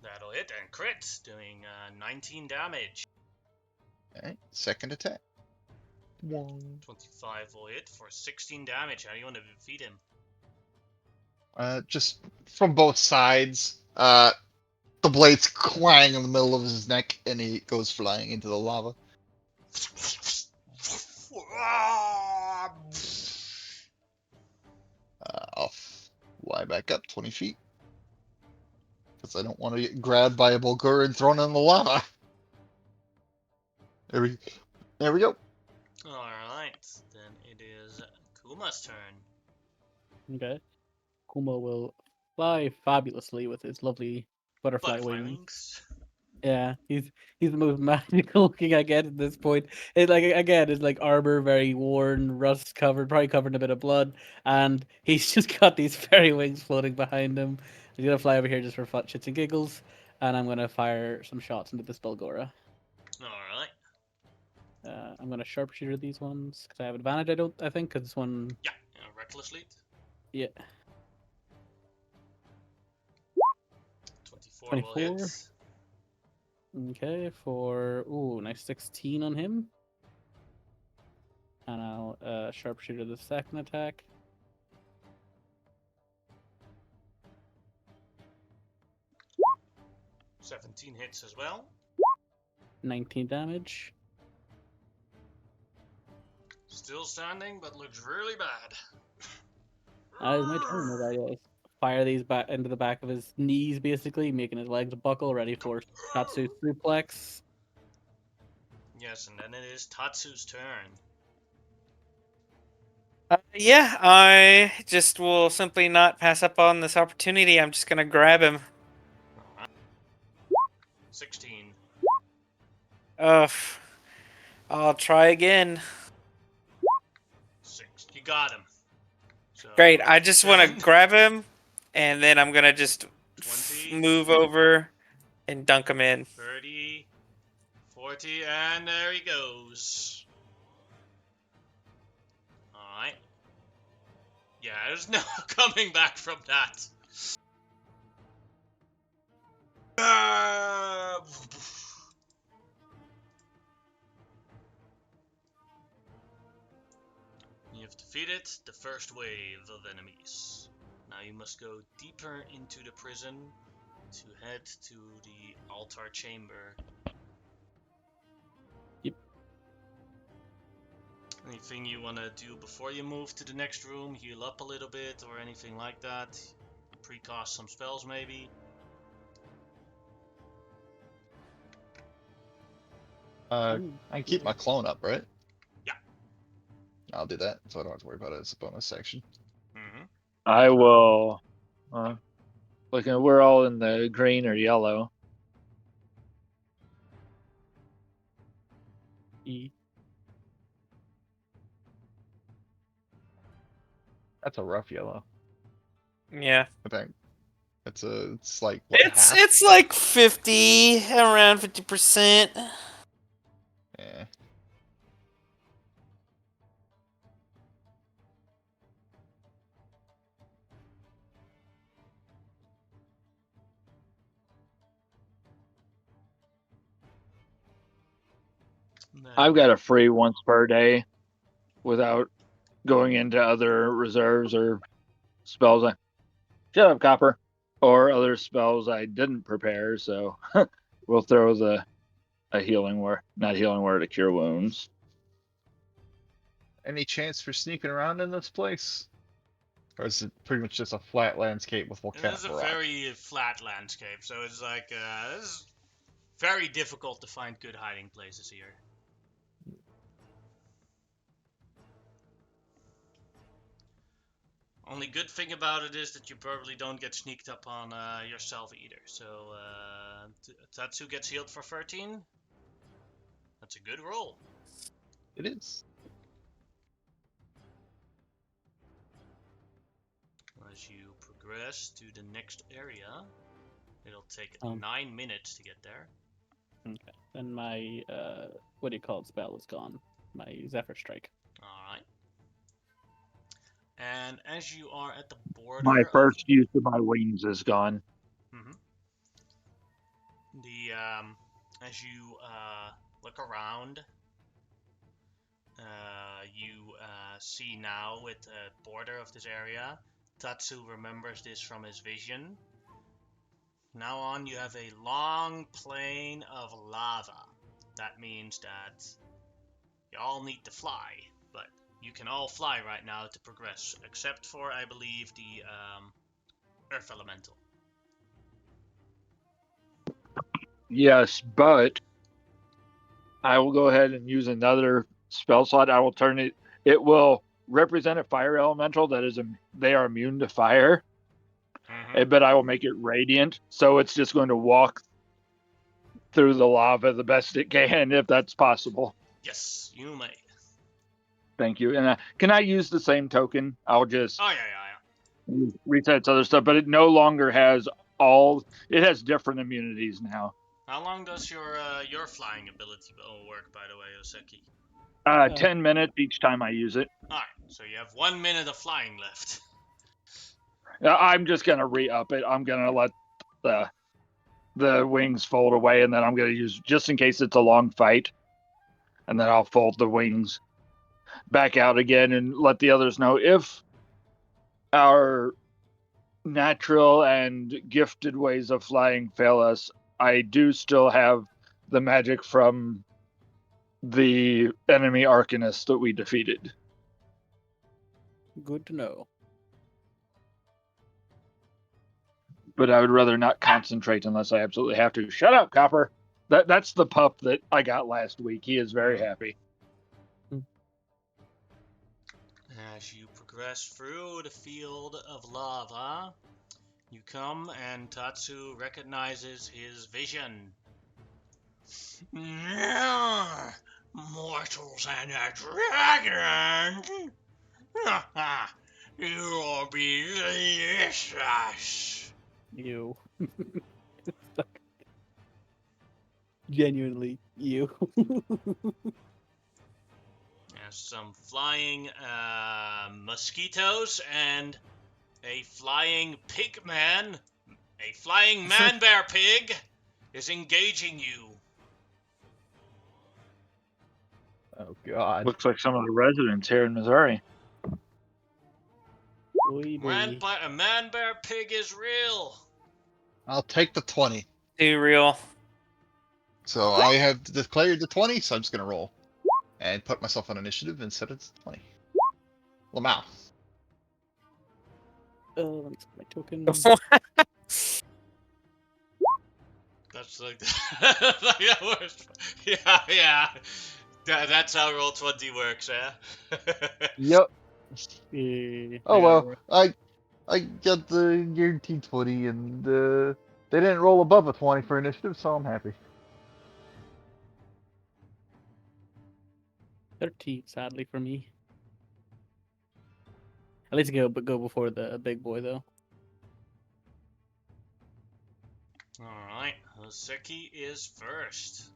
A: That'll hit and crit, doing 19 damage.
D: Alright, second attack. 1.
A: 25 will hit for 16 damage. How do you want to defeat him?
D: Just from both sides. The blades clang in the middle of his neck, and he goes flying into the lava. I'll fly back up 20 feet. Because I don't want to get grabbed by a Bulgur and thrown in the lava. There we go.
A: Alright, then it is Kuma's turn.
C: Okay. Kuma will fly fabulously with his lovely butterfly wings.
A: wings.
C: Yeah, he's the most magical looking I get at this point. It's like again, it's like armor, very worn, rust covered, probably covered in a bit of blood, and he's just got these fairy wings floating behind him. He's gonna fly over here just for fun, shits and giggles, and I'm gonna fire some shots into this Bulgora.
A: Alright.
C: I'm gonna sharpshooter these ones because I have advantage. I think because this one.
A: Yeah, reckless lead.
C: Yeah.
A: 24 will hit.
C: 24. Okay, for nice 16 on him. And I'll sharpshooter the second attack.
A: 17 hits as well.
C: 19 damage.
A: Still standing, but looks really bad.
C: It's my turn as I fire these back into the back of his knees, basically, making his legs buckle, ready for Tatsu suplex.
A: Yes, and then it is Tatsu's turn.
B: Yeah, I just will simply not pass up on this opportunity. I'm just gonna grab him.
A: 16.
B: I'll try again.
A: 6. You got him. So,
B: Great, I just want to
A: 10,
B: grab him, and then I'm gonna just
A: 20,
B: move over and dunk him in.
A: 30, 40, and there he goes. Alright. Yeah, there's no coming back from that. You have defeated the first wave of enemies. Now you must go deeper into the prison to head to the altar chamber.
C: Yep.
A: Anything you want to do before you move to the next room? Heal up a little bit or anything like that? Precast some spells maybe?
D: I can keep my clone up, right?
A: Yeah.
D: I'll do that, so I don't have to worry about it as a bonus section.
A: Mm-hmm.
E: I will. We're all in the green or yellow.
C: E.
D: That's a rough yellow.
B: Yeah.
D: I think it's like what, half?
B: It's like 50, around 50%.
D: Yeah.
E: I've got a free once per day without going into other reserves or spells. Shut up, Copper. Or other spells I didn't prepare, so we'll throw a healing word, not healing word, to cure wounds.
D: Any chance for sneaking around in this place? Or is it pretty much just a flat landscape with
A: It
D: volcanic
A: is a
D: rock?
A: very flat landscape, so it's like it's very difficult to find good hiding places here. Only good thing about it is that you probably don't get sneaked up on yourself either. So Tatsu gets healed for 13. That's a good roll.
D: It is.
A: As you progress to the next area, it'll take
C: 9
A: minutes to get there.
C: Okay. Then my what do you call it spell is gone. My Zephyr Strike.
A: Alright. And as you are at the border
E: My
A: of...
E: first use of my wings is gone.
A: As you look around, you see now with the border of this area, Tatsu remembers this from his vision. Now on, you have a long plain of lava. That means that you all need to fly, but you can all fly right now to progress, except for, I believe, the Earth Elemental.
E: Yes, but I will go ahead and use another spell slot. I will turn it. It will represent a fire elemental that is they are immune to fire, but I will make it radiant, so it's just going to walk through the lava the best it can, if that's possible.
A: Yes, you may.
E: Thank you. And can I use the same token? I'll just
A: Oh yeah.
E: reset its other stuff, but it no longer has all. It has different immunities now.
A: How long does your flying ability work, by the way, Oseki?
E: 10 minutes each time I use it.
A: Alright, so you have 1 minute of flying left.
E: I'm just gonna re-up it. I'm gonna let the wings fold away, and then I'm gonna use, just in case it's a long fight, and then I'll fold the wings back out again and let the others know if our natural and gifted ways of flying fail us, I do still have the magic from the enemy Arcanist that we defeated.
C: Good to know.
E: But I would rather not concentrate unless I absolutely have to. Shut up, Copper. That's the pup that I got last week. He is very happy.
A: As you progress through the field of lava, you come and Tatsu recognizes his vision. Mortals and a dragon! You will be delicious!
C: You. Genuinely, you.
A: Some flying mosquitoes and a flying pig man, a flying man-bear pig, is engaging you.
D: Oh god.
E: Looks like some of the residents here in Missouri.
C: Oy boy.
A: A man-bear pig is real.
D: I'll take the 20.
B: Too real.
D: So I have declared the 20, so I'm just gonna roll. and put myself on initiative and set it to 20. Lamau.
C: Let me set my token.
A: That's like that works. Yeah, yeah. That's how Roll20 works, yeah.
D: Yep.
C: Yeah,
D: Oh
C: I got
D: well,
C: it.
D: I got the guaranteed 20, and they didn't roll above a 20 for initiative, so I'm happy.
C: 13, sadly for me. At least go before the big boy though.
A: Alright, Hoseki is first.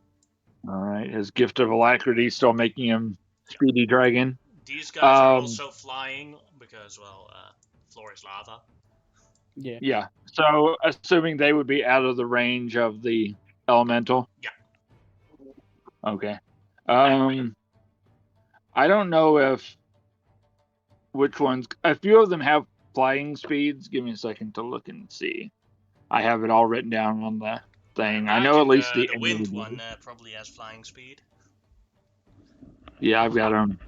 E: All right, his gift of alacrity still making him speedy dragon.
A: These guys are also flying because, well, floor is lava.
C: Yeah.
E: Yeah. So assuming they would be out of the range of the elemental.
A: Yeah.
E: Okay. I don't know if which ones. A few of them have flying speeds. Give me a second to look and see. I have it all written down on the thing. I know at least
A: the wind one probably has flying speed.
E: Yeah, I've got them.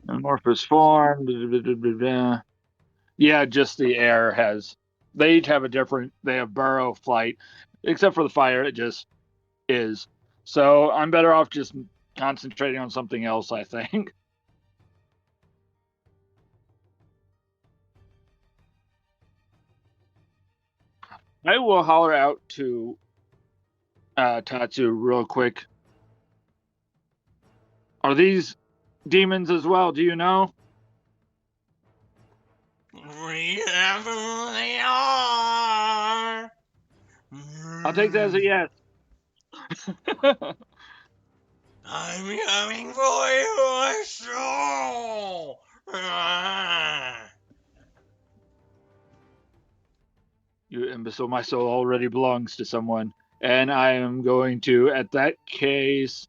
E: Amorphous form. Yeah, just the air has. They each have a different. They have burrow, flight, except for the fire. It just is. So I'm better off just concentrating on something else, I think. I will holler out to Tatsu real quick. Are these demons as well? Do you know?
A: Wherever they are.
E: I'll take that as a yes.
A: I'm coming for your soul.
E: You imbecile, my soul already belongs to someone. And I am going to, at that case,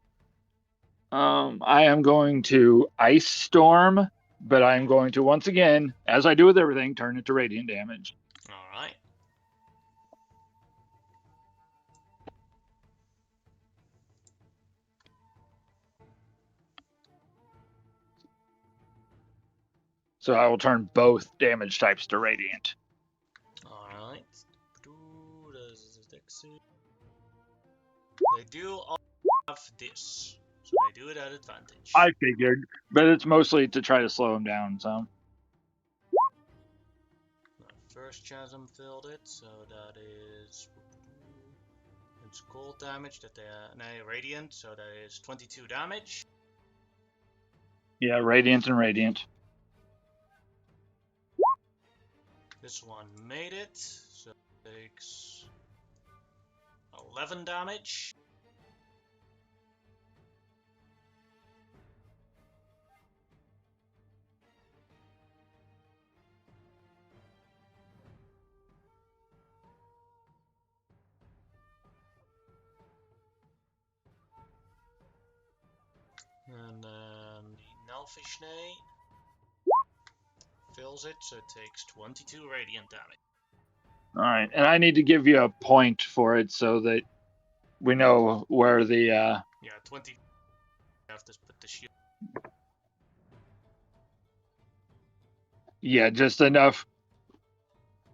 E: I am going to Ice Storm, but I am going to, once again, as I do with everything, turn it to radiant damage.
A: Alright.
E: So I will turn both damage types to radiant.
A: Alright. They do all have this, so they do it at advantage.
E: I figured, but it's mostly to try to slow him down, so.
A: First chasm filled it, so that is. It's cold damage that they no, radiant, so that is 22 damage.
E: Yeah, radiant and radiant.
A: This one made it, so it takes 11 damage. And then the Nelfishney fills it, so it takes 22 radiant damage.
E: Alright, and I need to give you a point for it so that we know where the,
A: Yeah, 20. I have to put the shield.
E: Yeah, just enough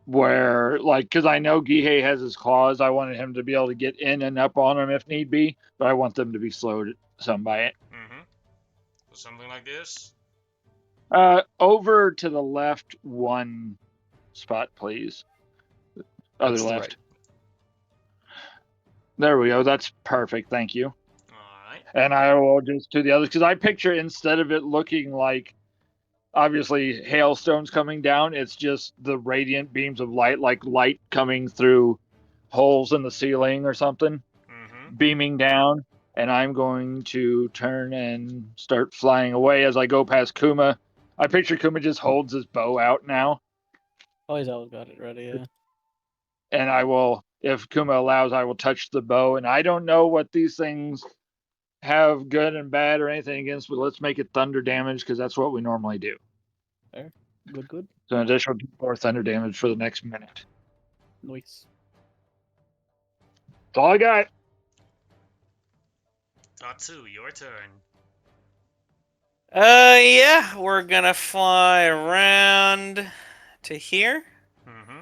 E: where, like, because I know Gihei has his claws. I wanted him to be able to get in and up on him if need be, but I want them to be slowed some by it.
A: Mm-hmm. So something like this.
E: Over to the left one spot, please. Other
D: That's the
E: left.
D: right.
E: There we go. That's perfect. Thank you.
A: Alright.
E: And I will just do the other, because I picture instead of it looking like obviously hailstones coming down, it's just the radiant beams of light, like light coming through holes in the ceiling or something, beaming down. And I'm going to turn and start flying away as I go past Kuma. I picture Kuma just holds his bow out now.
C: Oh, he's always got it ready, yeah.
E: And I will, if Kuma allows, I will touch the bow. And I don't know what these things have good and bad or anything against, but let's make it thunder damage because that's what we normally do.
C: There. Good, good.
E: So an additional 4 thunder damage for the next minute.
C: Nice.
E: That's all I got.
A: Tatsu, your turn.
B: Yeah, we're gonna fly around to here.
A: Mm-hmm.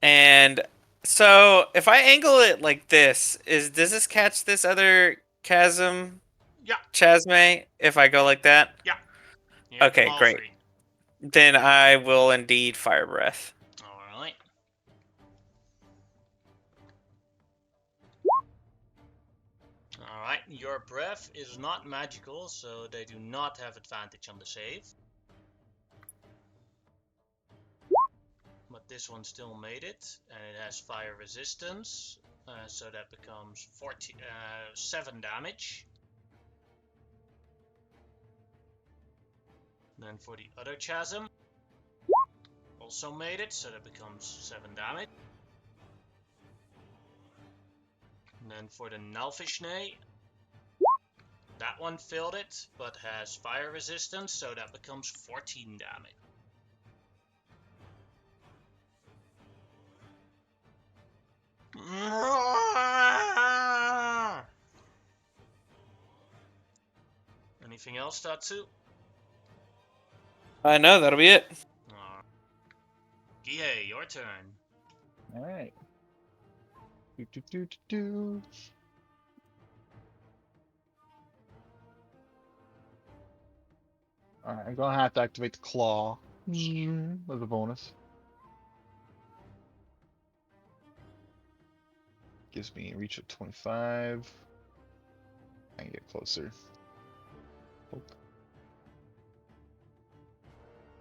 B: And so if I angle it like this, does this catch this other chasm
A: Yeah,
B: chasme if I go like that?
A: yeah. You hit them
B: Okay,
A: all
B: great.
A: three.
B: Then I will indeed fire breath.
A: All right. All right. Your breath is not magical, so they do not have advantage on the save. But this one still made it, and it has fire resistance, so that becomes 7 damage. Then for the other chasm, also made it, so that becomes 7 damage. And then for the Nalfishney, that one failed it, but has fire resistance, so that becomes 14 damage. Anything else, Tatsu?
B: I know, that'll be it.
A: Gihei, your turn.
D: Alright. Do. Alright, I'm gonna have to activate the claw as a bonus. Gives me a reach of 25. I can get closer. Poke.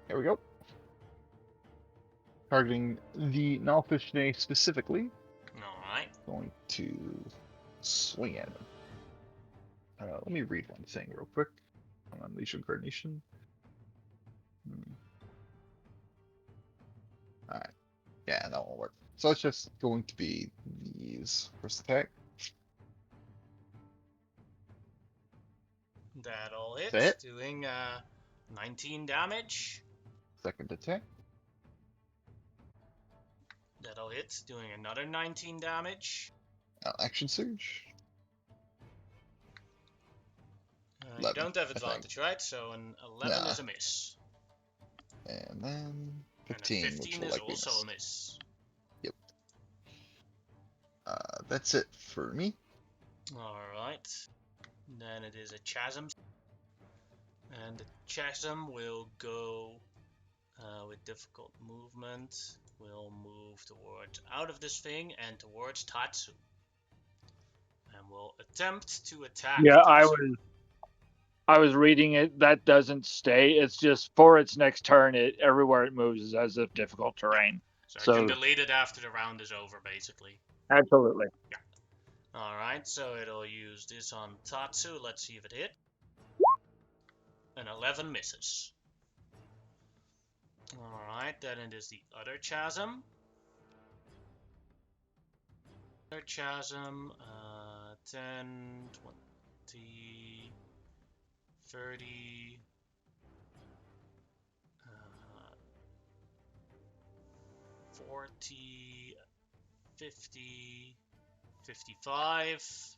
D: There we go. Targeting the Nalfishney specifically.
A: Alright.
D: Going to swing at him. Let me read one thing real quick. On Unleash Incarnation. Alright. Yeah, that won't work. So it's just going to be these. First attack.
A: That'll hit,
D: Hit.
A: doing 19 damage.
D: Second attack.
A: That'll hit, doing another 19 damage.
D: Action Surge.
A: You
D: 11,
A: don't have
D: I think.
A: advantage, right? So an 11
D: Nah.
A: is a miss.
D: And then 15,
A: And a
D: which
A: 15
D: will
A: is
D: likely
A: also
D: miss.
A: a miss.
D: Yep. That's it for me.
A: Alright. Then it is a chasm. And the chasm will go with difficult movement. Will move towards out of this thing and towards Tatsu. And will attempt to attack
E: Yeah,
A: Tatsu.
E: I was reading it. That doesn't stay. It's just for its next turn. It everywhere it moves is as if difficult terrain.
A: So I
E: So
A: can delete it after the round is over, basically.
E: absolutely.
A: Yeah. Alright, so it'll use this on Tatsu. Let's see if it hit. An 11 misses. Alright, then it is the other chasm. Other chasm, 10, 20, 30, 40, 50, 55,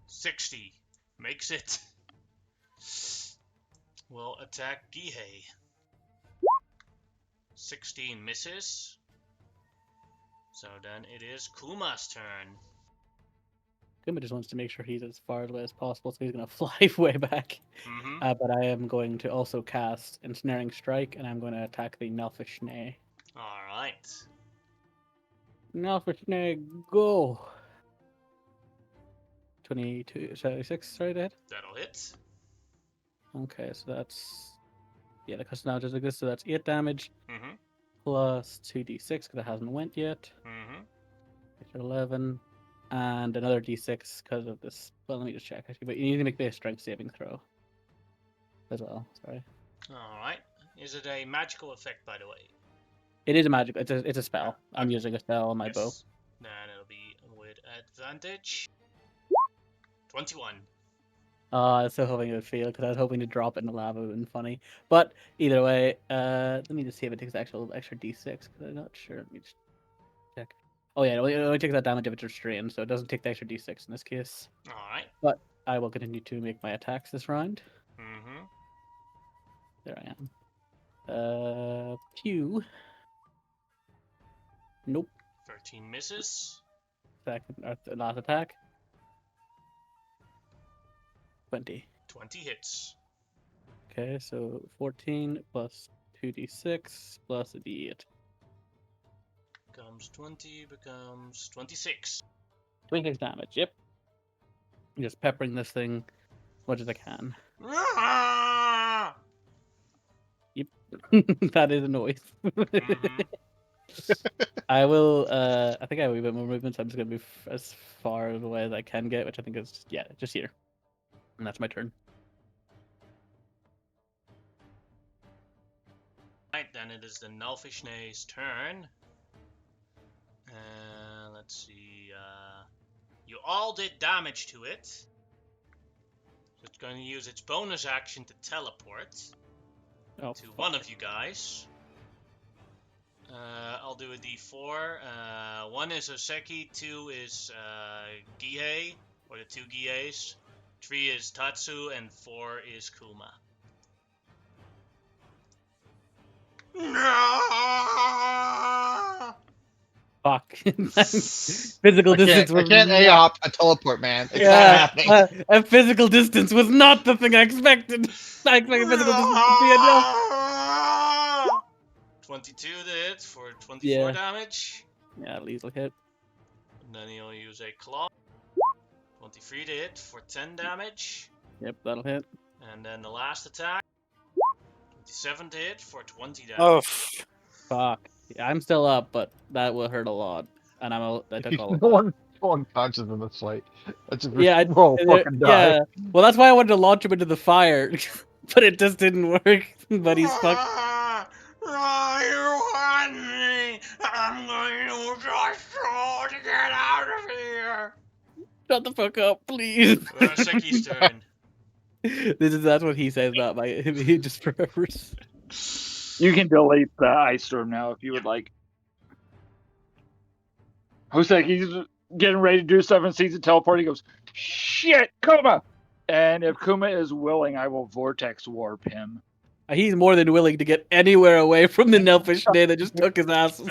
A: 60. Makes it. Will attack Gihei. 16 misses. So then it is Kuma's turn.
C: Kuma just wants to make sure he's as far away as possible, so he's going to fly way back.
A: Mm-hmm.
C: But I am going to also cast Ensnaring Strike, and I'm going to attack the Nalfishney.
A: Alright.
C: Nalfishney, go! 22, 76, sorry, to hit?
A: That'll hit.
C: Okay, so that's... Yeah, the custom damage is like this, so that's 8 damage,
A: Mm-hmm.
C: plus 2d6, because it hasn't went yet.
A: Mm-hmm.
C: It's 11, and another d6 because of this. Well, let me just check, actually, but you need to make the strength saving throw as well, sorry.
A: Alright. Is it a magical effect, by the way?
C: It is a magic, it's a spell. I'm
A: Okay.
C: using a spell on my bow.
A: Yes. Then it'll be with advantage. 21.
C: I was so hoping it would fail because I was hoping to drop it in the lava. It would have been funny. But either way, let me just see if it takes actual extra d6 because I'm not sure. Let me just check. Oh yeah, it only takes that damage if it's restrained, so it doesn't take the extra d6 in this case.
A: Alright.
C: But I will continue to make my attacks this round.
A: Mm-hmm.
C: There I am. Pew. Nope.
A: 13 misses.
C: Last attack. 20.
A: 20 hits.
C: Okay, so 14 plus 2d6 plus a d8.
A: Becomes 20, becomes 26.
C: 26 damage, yep. Just peppering this thing as much as I can.
A: Ah!
C: Yep. That is a noise.
A: Mhm.
C: I will, I think I have a wee bit more movement, so I'm just going to move as far away as I can get, which I think is, yeah, just here. And that's my turn.
A: Right, then it is the Nalfishne's turn. Let's see. You all did damage to it. So it's going to use its bonus action to teleport
C: Oh,
A: to one of you guys. I'll do a d4. 1 is Oseki, 2 is Gihei, or the 2 Giheis. 3 is Tatsu, and 4 is Kuma. No!
C: fuck. Physical distance
D: I
C: was
D: can't
C: not...
D: AOP a teleport, man. It's not
C: Yeah,
D: happening.
C: and physical distance was not the thing I expected. I expected physical distance to be enough.
A: 22 to hit for 24
C: Yeah.
A: damage.
C: Yeah, at least will hit.
A: And then he'll use a claw. 23 to hit for 10 damage.
C: Yep, that'll hit.
A: And then the last attack. 27 to hit for 20 damage.
B: Oh,
C: Fuck. Yeah, I'm still up, but that will hurt a lot. And I took all of
D: No
C: that.
D: one unconscious in this fight. That's just
C: Yeah,
D: roll fucking die.
C: yeah. Well, that's why I wanted to launch him into the fire, but it just didn't work. But he's fucked.
A: You want me? I'm going to use your sword to get out of here.
C: Shut the fuck up, please.
A: Seki's turn.
C: That's what he says, not my. He just remembers.
E: You can delete the ice storm now if you would like. Hoseki's getting ready to do stuff and sees it teleport. He goes, "Shit, Kuma!" And if Kuma is willing, I will vortex warp him.
C: He's more than willing to get anywhere away from the Nelfish day that just took his ass.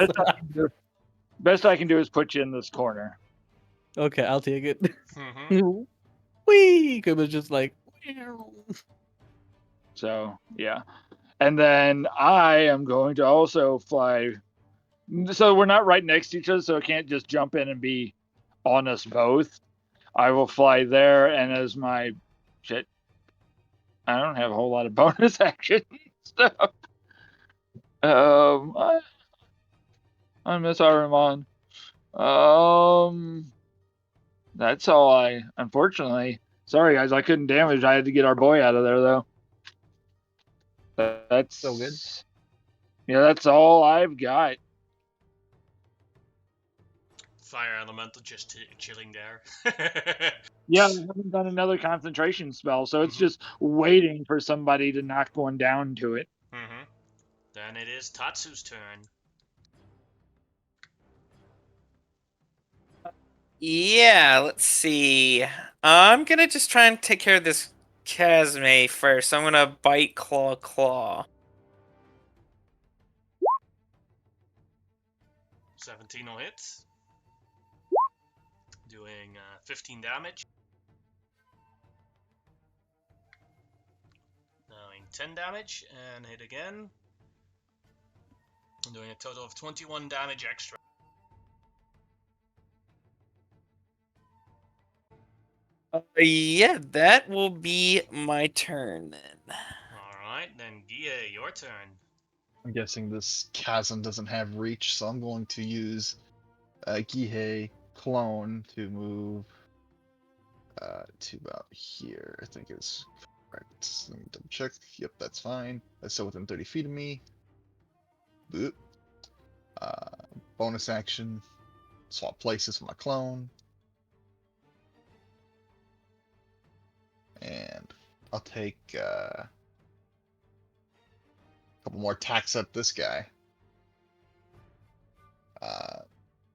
E: Best I can do is put you in this corner.
C: Okay, I'll take it.
A: Mm-hmm.
C: Whee! Kuma's just like.
E: So yeah, and then I am going to also fly. So we're not right next to each other, so it can't just jump in and be on us both. I will fly there, and as my shit, I don't have a whole lot of bonus action stuff. I miss Aramon. That's all I. Unfortunately, sorry guys, I couldn't damage. I had to get our boy out of there though. That's
D: So good.
E: Yeah, that's all I've got.
A: Fire elemental just chilling there.
E: Yeah, I haven't done another concentration spell, so it's
A: Mhm.
E: just waiting for somebody to knock one down to it.
A: Mm-hmm. Then it is Tatsu's turn.
B: yeah. Let's see. I'm gonna just try and take care of this Kazme first. I'm gonna bite, claw.
A: 17 will hit. Doing 15 damage. Doing 10 damage and hit again. I'm doing a total of 21 damage extra.
B: Yeah, that will be my turn then.
A: Alright, then Gia, your turn.
D: I'm guessing this chasm doesn't have reach, so I'm going to use Gihei clone to move to about here. I think is correct. Let me double check. Yep, that's fine. That's still within 30 feet of me. Boop. Bonus action. Swap places with my clone. And I'll take a couple more attacks at this guy.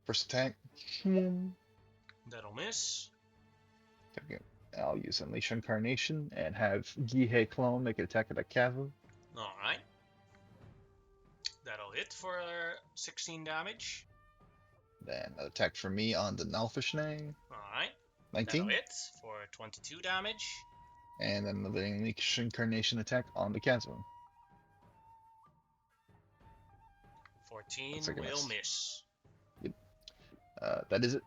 D: First attack.
A: That'll miss.
D: I'll use Unleash Incarnation and have Gihei Clone make an attack at a Chasm.
A: Alright. That'll hit for 16 damage.
D: Then an attack for me on the Nalfishnay,
A: Alright. That'll
D: 19.
A: hit for 22 damage.
D: And then the Unleash Incarnation attack on the Chasm.
A: 14
D: Looks like a
A: will
D: miss.
A: miss.
D: That is it.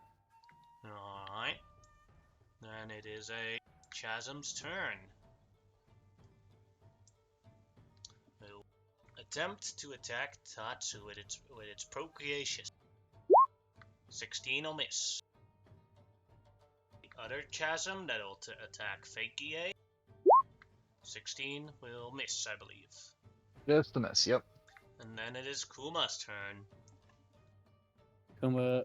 A: Alright. Then it is a Chasm's turn. It'll attempt to attack Tatsu with its Procreation. 16 will miss. The other Chasm that'll attack Fake EA. 16 will miss, I believe.
D: Just a miss, yep.
A: And then it is Kuma's turn.
C: Kuma,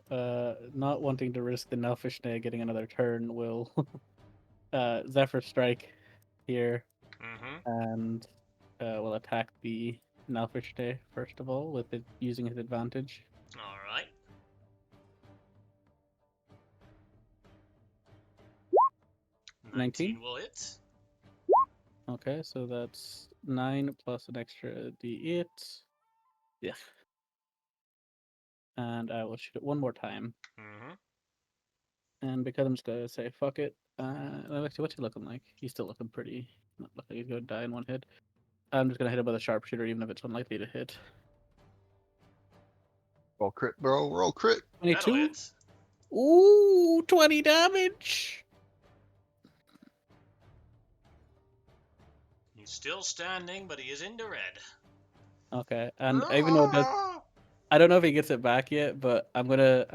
C: not wanting to risk the Nelfishnay getting another turn, will Zephyr Strike here
A: Mm-hmm.
C: and will attack the Nelfishnay first of all with it using his advantage.
A: Alright. 19 will hit.
C: Okay, so that's 9 plus an extra d8. Yeah. And I will shoot it one more time.
A: Mm-hmm.
C: And because I'm just gonna say fuck it. Actually, what's he looking like? He's still looking pretty. Not looking like he's gonna die in one hit. I'm just gonna hit him with a sharpshooter, even if it's unlikely to hit.
D: Roll crit, bro. Roll crit.
A: That'll
C: 22.
A: hit.
C: Ooh, 20 damage.
A: He's still standing, but he is in the red.
C: Okay, and even though it does, I don't know if he gets it back yet, but I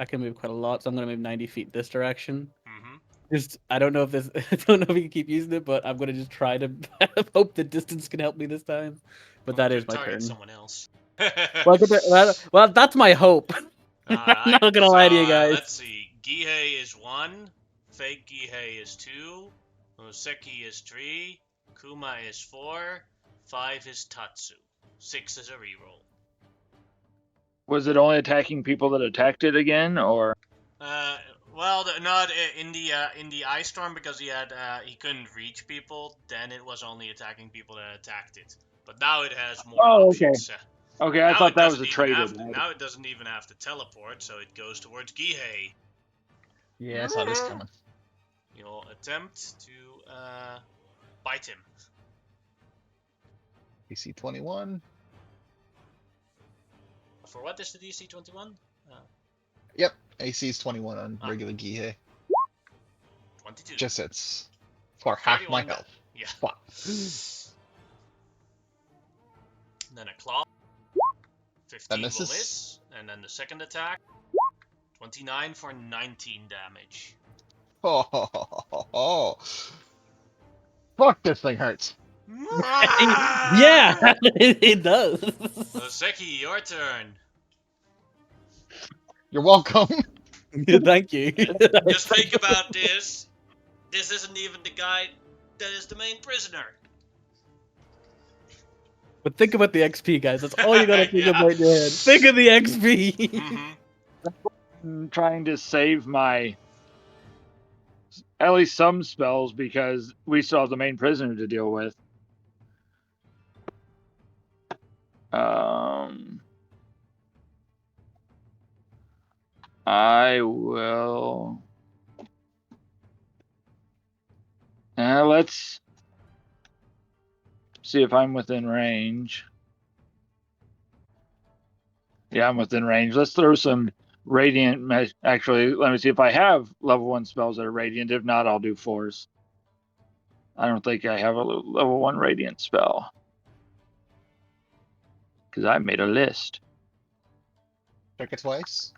C: can move quite a lot, so I'm gonna move 90 feet this direction.
A: Mm-hmm.
C: Just, I don't know if this, I don't know if he can keep using it, but I'm gonna just try to hope the distance can help me this time. But that is my
A: target
C: turn.
A: someone else.
C: Well, that's my hope. I'm
A: Alright,
C: not gonna lie to you guys.
A: let's see. Gihei is 1. Fake Gihei is 2. Oseki is 3. Kuma is 4. 5 is Tatsu. 6 is a reroll.
E: Was it only attacking people that attacked it again, or?
A: Well, not in the ice storm because he couldn't reach people. Then it was only attacking people that attacked it. But now it has more options.
E: Okay, I
A: Now
E: thought
A: it
E: that was
A: doesn't
E: a
A: even
E: traded.
A: have to, now it doesn't even have to teleport, so it goes towards Gihei.
D: Yeah, I saw this coming.
A: You'll attempt to bite him.
D: AC 21.
A: For what is the DC 21?
D: Yep, AC is 21 on regular Gihei.
A: 22.
D: Just hits. For half my
A: 31
D: health.
A: Yeah.
D: Fuck.
A: Then a claw. 15
D: That
A: will
D: misses.
A: miss. And then the second attack. 29 for 19 damage.
D: Oh. Fuck, this thing hurts.
C: Yeah, it does.
A: Oseki, your turn.
D: You're welcome.
C: Thank you.
A: Just think about this. This isn't even the guy that is the main prisoner.
C: But think about the XP, guys. That's all you gotta think
A: Yeah.
C: about in your head. Think of the XP.
A: Mm-hmm.
E: I'm trying to save my at least some spells because we still have the main prisoner to deal with. I will. Let's see if I'm within range. Yeah, I'm within range. Let's throw some radiant. Actually, let me see if I have level 1 spells that are radiant. If not, I'll do force. I don't think I have a level 1 radiant spell because I made a list.
D: Check it twice.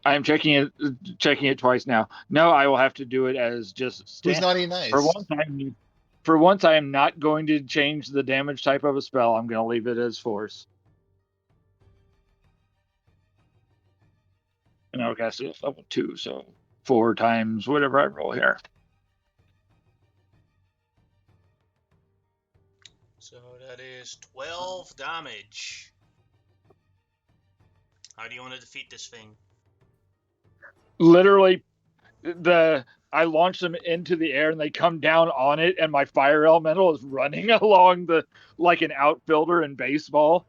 E: I am checking it twice now. No, I will have to do it as just
D: Who's naughty nice?
E: For once, I am not going to change the damage type of a spell. I'm going to leave it as force. And I'll cast it at level 2, so 4 times whatever I roll here.
A: So that is 12 damage. How do you want to defeat this thing?
E: Literally, I launch them into the air and they come down on it, and my fire elemental is running along like an outfielder in baseball,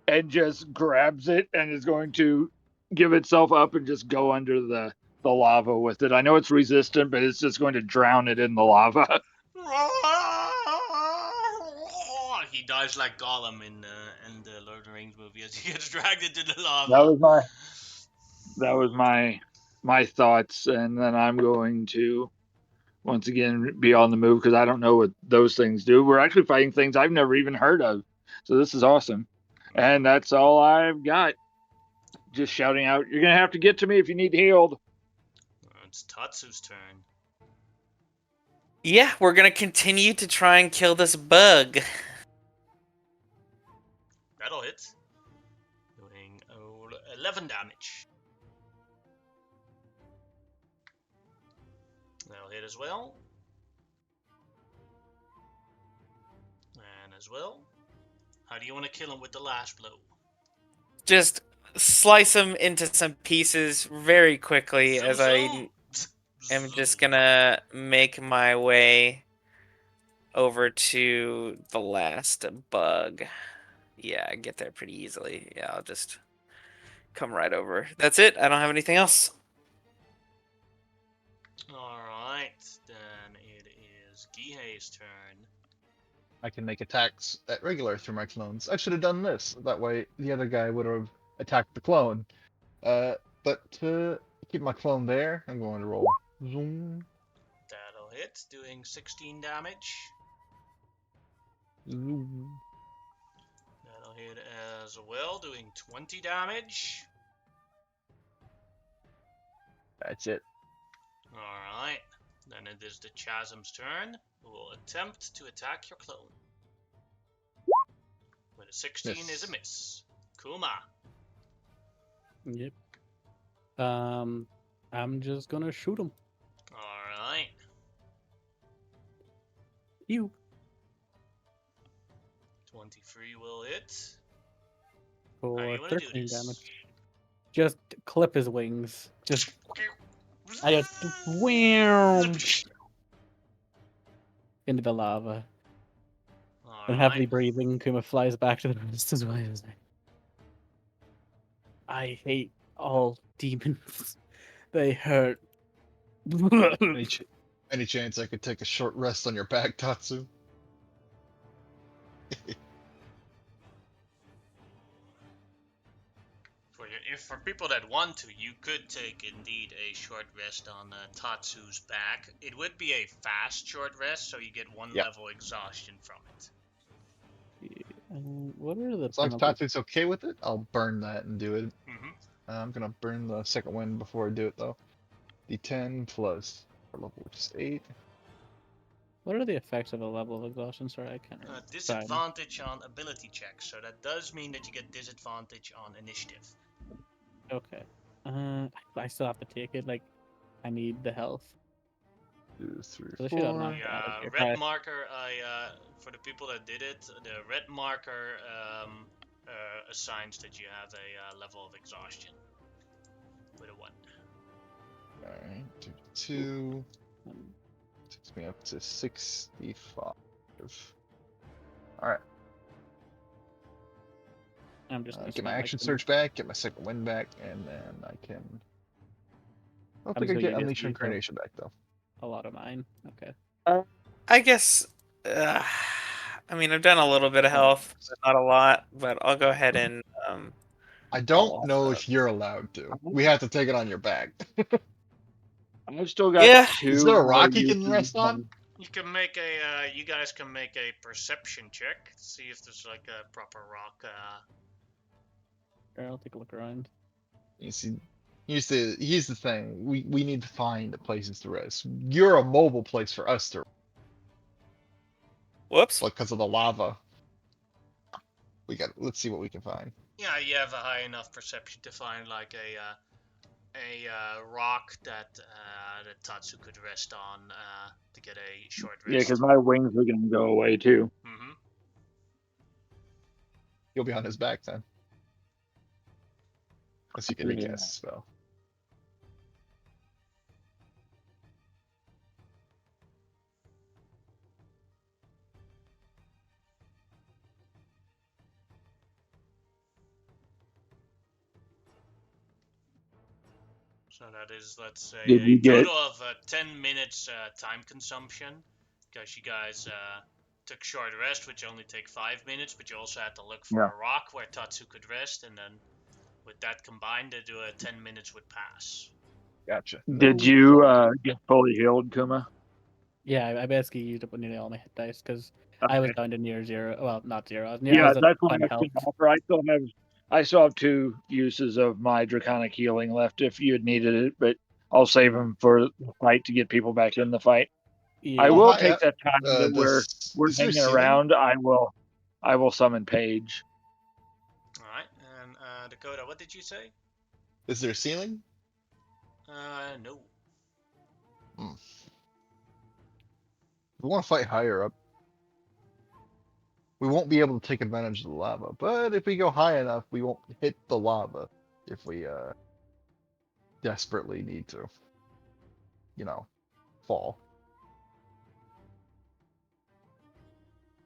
E: and just grabs it and is going to give itself up and just go under the lava with it. I know it's resistant, but it's just going to drown it in the lava.
A: He dies like Gollum in the Lord of the Rings movie as he gets dragged into the lava.
E: That was my thoughts, and then I'm going to once again be on the move because I don't know what those things do. We're actually fighting things I've never even heard of, so this is awesome. And that's all I've got. Just shouting out, "You're gonna have to get to me if you need healed."
A: It's Tatsu's turn.
B: Yeah, we're gonna continue to try and kill this bug.
A: That'll hit. Doing 11 damage. That'll hit as well. And as well. How do you want to kill him with the last blow?
B: Just slice him into some pieces very quickly as I am just gonna make my way over to the last bug. Yeah, I get there pretty easily. Yeah, I'll just come right over. That's it. I don't have anything else.
A: Alright, then it is Gihei's turn.
D: I can make attacks at regular through my clones. I should have done this. That way, the other guy would have attacked the clone. But to keep my clone there, I'm going to roll. Zoom.
A: That'll hit, doing 16 damage.
D: Zoom.
A: That'll hit as well, doing 20 damage.
D: That's it.
A: Alright, then it is the Chasm's turn, who will attempt to attack your clone. With a 16 is a miss. Kuma.
C: Yep. I'm just gonna shoot him.
A: Alright.
C: You.
A: 23 will hit. How do
C: For
A: you want to do
C: 13
A: this?
C: damage. Just clip his wings. Just I just wham into the lava. And heavily
A: Alright.
C: breathing, Kuma flies back to the rest as well. I hate all demons. They hurt.
D: Any chance I could take a short rest on your back, Tatsu?
A: For people that want to, you could take indeed a short rest on Tatsu's back. It would be a fast short rest, so you get one
D: Yeah.
A: level exhaustion from it.
C: What are the
D: As long as
C: penalties?
D: Tatsu's okay with it, I'll burn that and do it.
A: Mm-hmm.
D: I'm gonna burn the second one before I do it though. D10 plus our level, which is 8.
C: What are the effects of a level of exhaustion? Sorry, I can't remember.
A: Disadvantage on ability checks, so that does mean that you get disadvantage on initiative.
C: Okay. I still have to take it. Like, I need the health.
D: 2, 3,
C: So they should have
D: 4.
C: knocked
A: The
C: out of here.
A: red
C: Right.
A: marker, for the people that did it, the red marker assigns that you have a level of exhaustion with a 1.
D: Alright, 2. Takes me up to 65. Alright,
C: I'm just gonna
D: get my
C: spend,
D: action
C: like,
D: surge back, get my second wind back, and then I can. I don't
C: I'm
D: think I
C: just
D: get
C: gonna use
D: Unleash
C: these, though.
D: Incarnation back though.
C: a lot of mine. Okay.
B: I guess. I mean, I've done a little bit of health, but not a lot. But I'll go ahead and
D: I don't
B: I'll
D: know
B: also-
D: if you're allowed to. We have to take it on your back.
E: I've still got
B: Yeah.
E: 2
D: Is there a
E: more
D: rock you can
E: uses
D: rest on?
A: You can make a, you guys can make a perception check, see if there's like a proper rock.
C: Sure, I'll take a look around.
D: You see, here's the thing. We need to find places to rest. You're a mobile place for us to,
B: Whoops.
D: because of the lava. Let's see what we can find.
A: Yeah, you have a high enough perception to find like a rock that that Tatsu could rest on to get a short rest.
E: Yeah, because my wings are going to go away too.
A: Mm-hmm.
D: You'll be on his back then. Unless you can
E: Yeah.
D: recast a spell.
A: So that is, let's say,
E: Did
A: a
E: you get?
A: total of 10 minutes time consumption, because you guys took short rest, which only take 5 minutes, but you also had to look for
E: Yeah.
A: a rock where Tatsu could rest, and then with that combined, 10 minutes would pass.
D: Gotcha.
E: Did you get fully healed, Kuma?
C: Yeah, I basically used up nearly all my hit dice because I was
E: Okay.
C: down to near zero. Well, not zero. I was
E: Yeah,
C: at
E: that's why
C: 20
E: I
C: health.
E: can offer. I still have 2 uses of my draconic healing left if you had needed it, but I'll save them for the fight to get people back in the fight.
C: Yeah.
E: I
D: Oh,
E: will
D: hi,
E: take that time that we're
D: is there
E: hanging
D: ceiling?
E: around. I will summon Paige.
A: Alright, and Dakota, what did you say?
D: Is there a ceiling?
A: No.
D: We want to fight higher up. We won't be able to take advantage of the lava, but if we go high enough, we won't hit the lava if we desperately need to. You know, fall.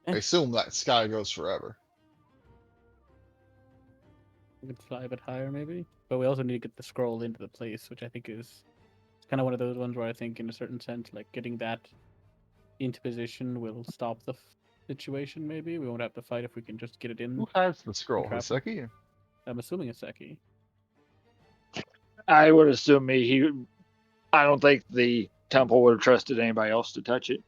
D: I assume that sky goes forever.
C: We could fly a bit higher, maybe. But we also need to get the scroll into the place, which I think is kind of one of those ones where I think, in a certain sense, like getting that into position will stop the situation. Maybe we won't have to fight if we can just get it in.
D: Who has the scroll?
C: trap him.
D: Hiseki?
C: I'm assuming it's Seki.
E: I would assume me. I don't think the temple would have trusted anybody else to touch it.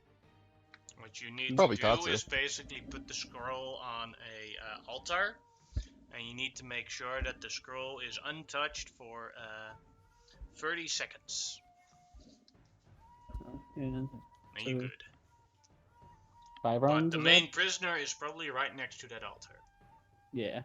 A: What you need
D: Probably
A: to do
D: Tatsu.
A: is basically put the scroll on a altar, and you need to make sure that the scroll is untouched for 30 seconds.
C: And
A: And you
C: So-
A: good.
C: 5
A: But
C: rounds.
A: the
C: is
A: main
C: that?
A: prisoner is probably right next to that altar.
C: Yeah.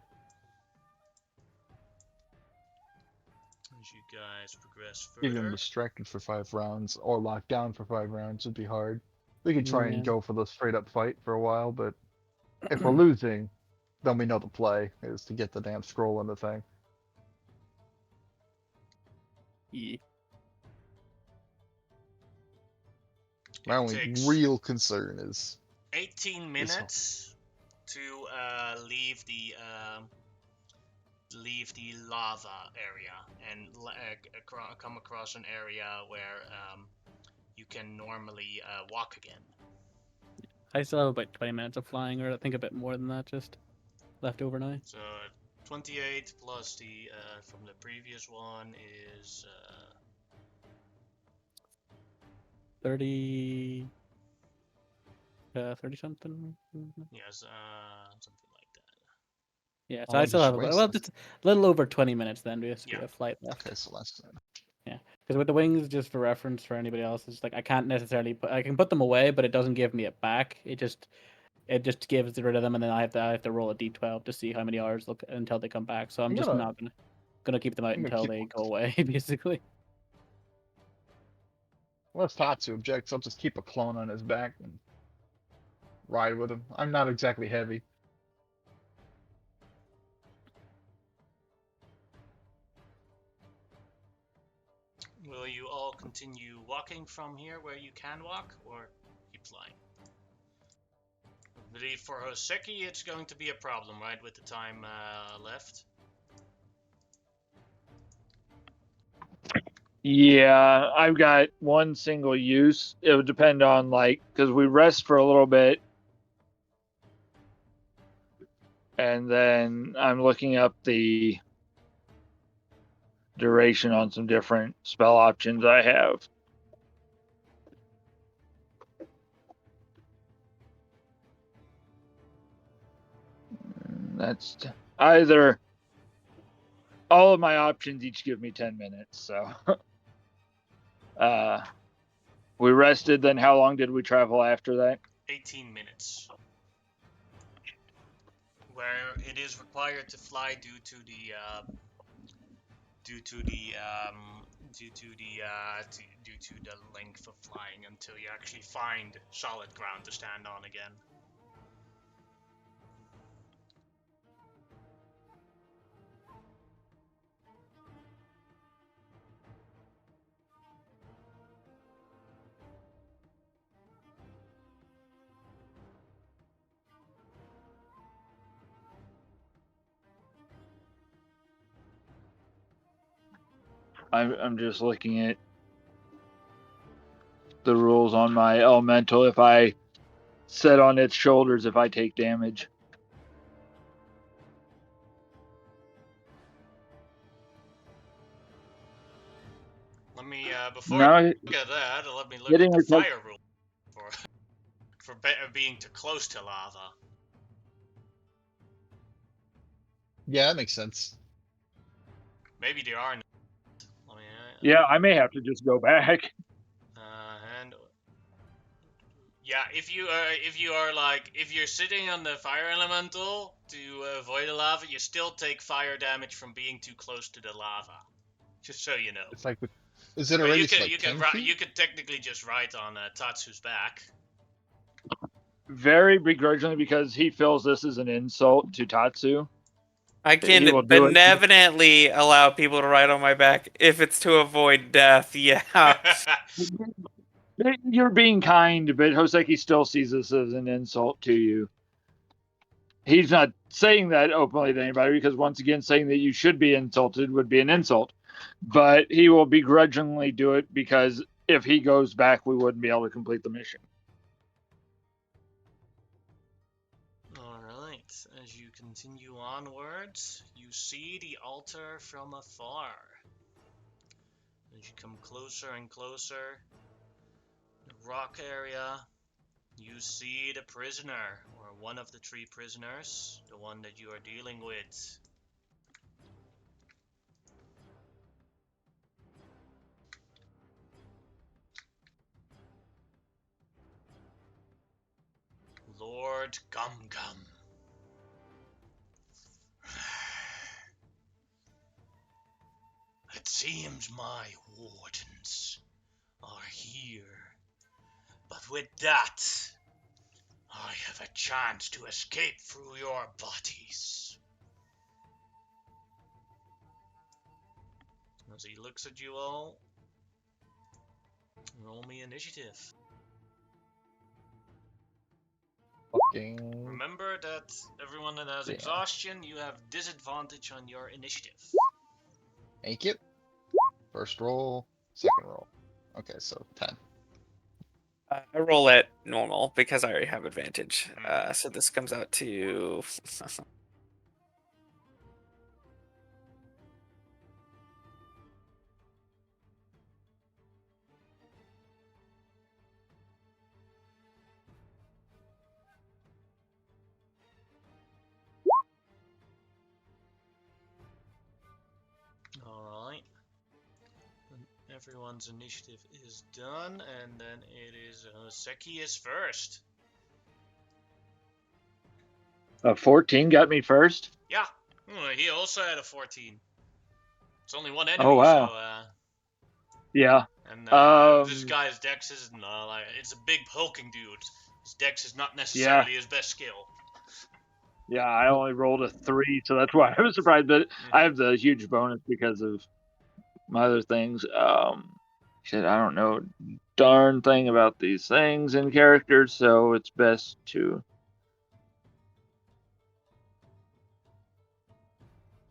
A: As you guys progress
D: Keeping them
A: further.
D: distracted for 5 rounds or locked down for 5 rounds would be hard. We could try
C: Yeah.
D: and go for the straight up fight for a while, but if we're losing, then we know the play is to get the damn scroll in the thing.
C: Yeah.
D: My
A: It
D: only
A: takes
D: real concern is
A: 18 minutes to leave the lava area and come across an area where you can normally walk again.
C: I still have about 20 minutes of flying, or I think a bit more than that, just left over now.
A: So 28 plus the from the previous one is
C: 30. 30 something.
A: yes, something like that.
C: Yeah,
D: How
C: so I
D: long
C: still
D: does
C: have
D: your
C: about,
D: waist
C: well,
D: last?
C: just a little over 20 minutes then, basically,
A: Yeah.
C: of flight left.
D: Okay, so that's
C: Because with the wings, just for reference for anybody else, it's like I can't necessarily I can put them away, but it doesn't give me it back. It just gives rid of them, and then I have to roll a d12 to see how many hours look until they come back. So I'm
D: I'm
C: just
D: gonna-
C: not gonna keep them out
D: I'm gonna
C: until
D: keep
C: they
D: one.
C: go away, basically.
D: Unless Tatsu objects, I'll just keep a clone on his back and ride with him. I'm not exactly heavy.
A: Will you all continue walking from here where you can walk, or keep flying? I believe for Hoseki it's going to be a problem, right, with the time left?
E: Yeah, I've got one single use. It would depend on because we rest for a little bit, and then I'm looking up the duration on some different spell options I have. That's either all of my options each give me 10 minutes. So we rested. Then how long did we travel after that?
A: 18 minutes. Where it is required to fly due to the length of flying until you actually find solid ground to stand on again.
E: I'm just looking at the rules on my elemental. If I set on its shoulders, if I take damage.
A: Let me before
E: No,
A: I look at that, let me look at
E: hitting
A: the
E: or touch.
A: fire rule for being too close to lava.
D: Yeah, that makes sense.
A: Maybe there are. Let me,
E: Yeah, I may have to just go back.
A: and yeah, if you are like if you're sitting on the fire elemental to avoid the lava, you still take fire damage from being too close to the lava. Just so you know.
D: It's like, is it a
A: But
D: radius of like 10 feet?
A: you could technically just ride on Tatsu's back.
E: Very begrudgingly because he feels this is an insult to Tatsu.
B: I
E: He will
B: can
E: do it.
B: benevolently allow people to ride on my back if it's to avoid death. Yeah.
E: You're being kind, but Hoseki still sees this as an insult to you. He's not saying that openly to anybody because, once again, saying that you should be insulted would be an insult. But he will begrudgingly do it because if he goes back, we wouldn't be able to complete the mission.
A: Alright, as you continue onwards, you see the altar from afar. As you come closer and closer, the rock area, you see the prisoner, or one of the 3 prisoners, the one that you are dealing with. Lord Gum Gum. It seems my wardens are here, but with that, I have a chance to escape through your bodies. As he looks at you all, roll me initiative.
D: Fucking.
A: Remember that everyone that has
D: Damn.
A: exhaustion, you have disadvantage on your initiative.
D: Make it. First roll, second roll. Okay, so 10.
B: I roll at normal because I already have advantage.
A: Mhm.
B: So this comes out to
A: Alright. Everyone's initiative is done, and then it is Seki is first.
E: 14 got me first.
A: Yeah, he also had a 14. It's only one
E: Oh,
A: enemy,
E: wow.
A: so
E: Yeah.
A: and this
E: Um,
A: guy's dex isn't like it's a big hulking dude. His dex is not necessarily his best skill.
E: Yeah, I only rolled a 3, so that's why I was surprised. But I have the huge bonus because of my other things. Shit, I don't know darn thing about these things and characters, so it's best to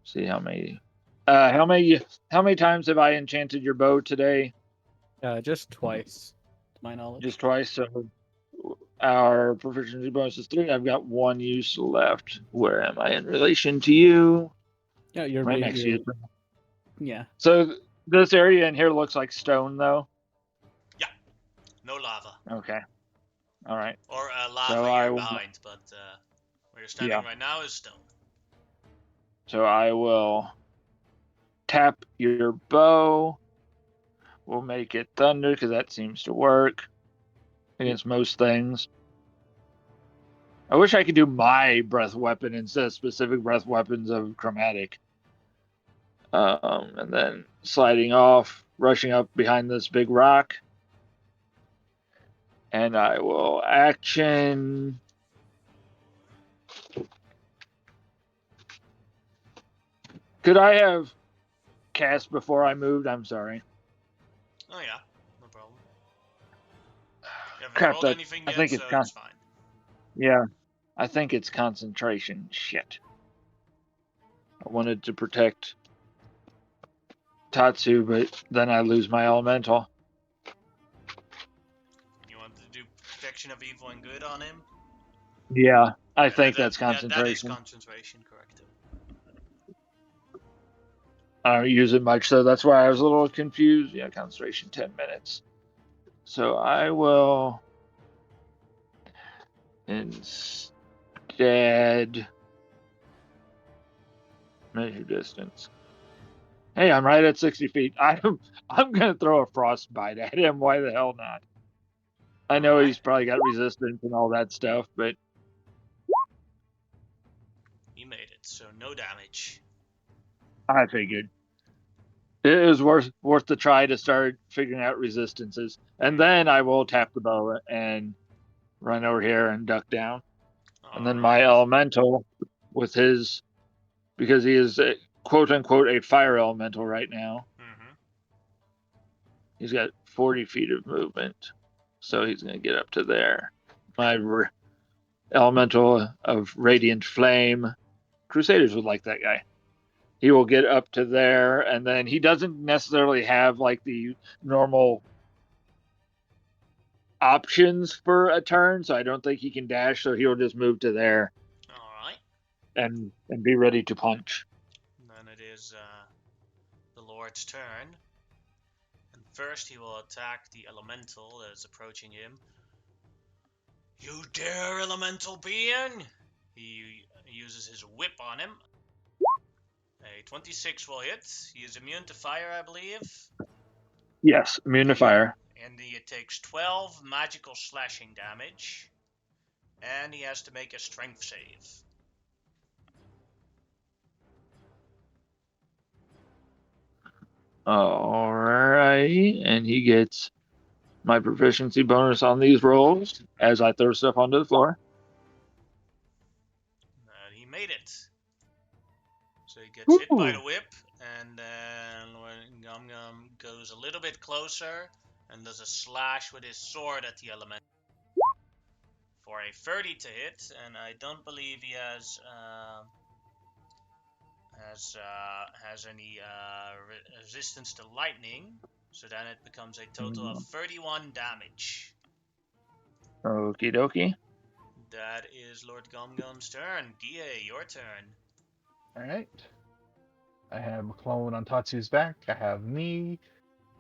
E: see how many. How many times have I enchanted your bow today?
C: Just twice, to my knowledge.
E: Just twice. So our proficiency bonus is 3. I've got 1 use left. Where am I in relation to you?
C: Yeah, you're
E: Right next to you.
C: Yeah.
E: So this area in here looks like stone, though.
A: Yeah, no lava
E: Okay. All right.
A: or lava
E: So
A: here
E: I will.
A: behind, but where you're standing right now is stone.
E: So I will tap your bow. We'll make it thunder because that seems to work against most things. I wish I could do my breath weapon instead of specific breath weapons of chromatic. And then sliding off, rushing up behind this big rock. And I will action. Could I have cast before I moved? I'm sorry.
A: Oh yeah, no problem. You haven't
E: Crap,
A: rolled
E: that
A: anything
E: I
A: yet,
E: think
A: so
E: it's
A: it's fine.
E: Yeah, I think it's concentration. Shit. I wanted to protect Tatsu, but then I lose my elemental.
A: You want to do protection of evil and good on him?
E: Yeah, I
A: Yeah,
E: think that's
A: that is
E: concentration.
A: concentration, correct.
E: I don't use it much, so that's why I was a little confused. Yeah, concentration 10 minutes. So I will instead measure distance. Hey, I'm right at 60 feet. I'm gonna throw a frostbite at him. Why the hell not? I know
A: Alright.
E: he's probably got resistance and all that stuff, but
A: He made it, so no damage.
E: I figured it was worth the try to start figuring out resistances, and then I will tap the bow and run over here and duck down, and then my
A: Alright.
E: elemental with his, because he is a, quote unquote a fire elemental right now.
A: Mm-hmm.
E: He's got 40 feet of movement, so he's gonna get up to there. My elemental of radiant flame. Crusaders would like that guy. He will get up to there, and then he doesn't necessarily have like the normal options for a turn, so I don't think he can dash. So he'll just move to there
A: Alright.
E: and be ready to punch.
A: Then it is the Lord's turn. And first he will attack the elemental that is approaching him. You dare, elemental being! He uses his whip on him. A 26 will hit. He is immune to fire, I believe.
E: Yes, immune to fire.
A: And he takes 12 magical slashing damage. And he has to make a strength save.
E: Alright, and he gets my proficiency bonus on these rolls as I throw stuff onto the floor.
A: And he made it. So he gets hit by the
E: Woo!
A: whip, and then when Gum Gum goes a little bit closer and does a slash with his sword at the element for a 30 to hit, and I don't believe he has any resistance to lightning, so then it becomes a total of 31 damage.
E: Okie dokie.
A: That is Lord Gum Gum's turn. DA, your turn.
D: Alright. I have a clone on Tatsu's back. I have me.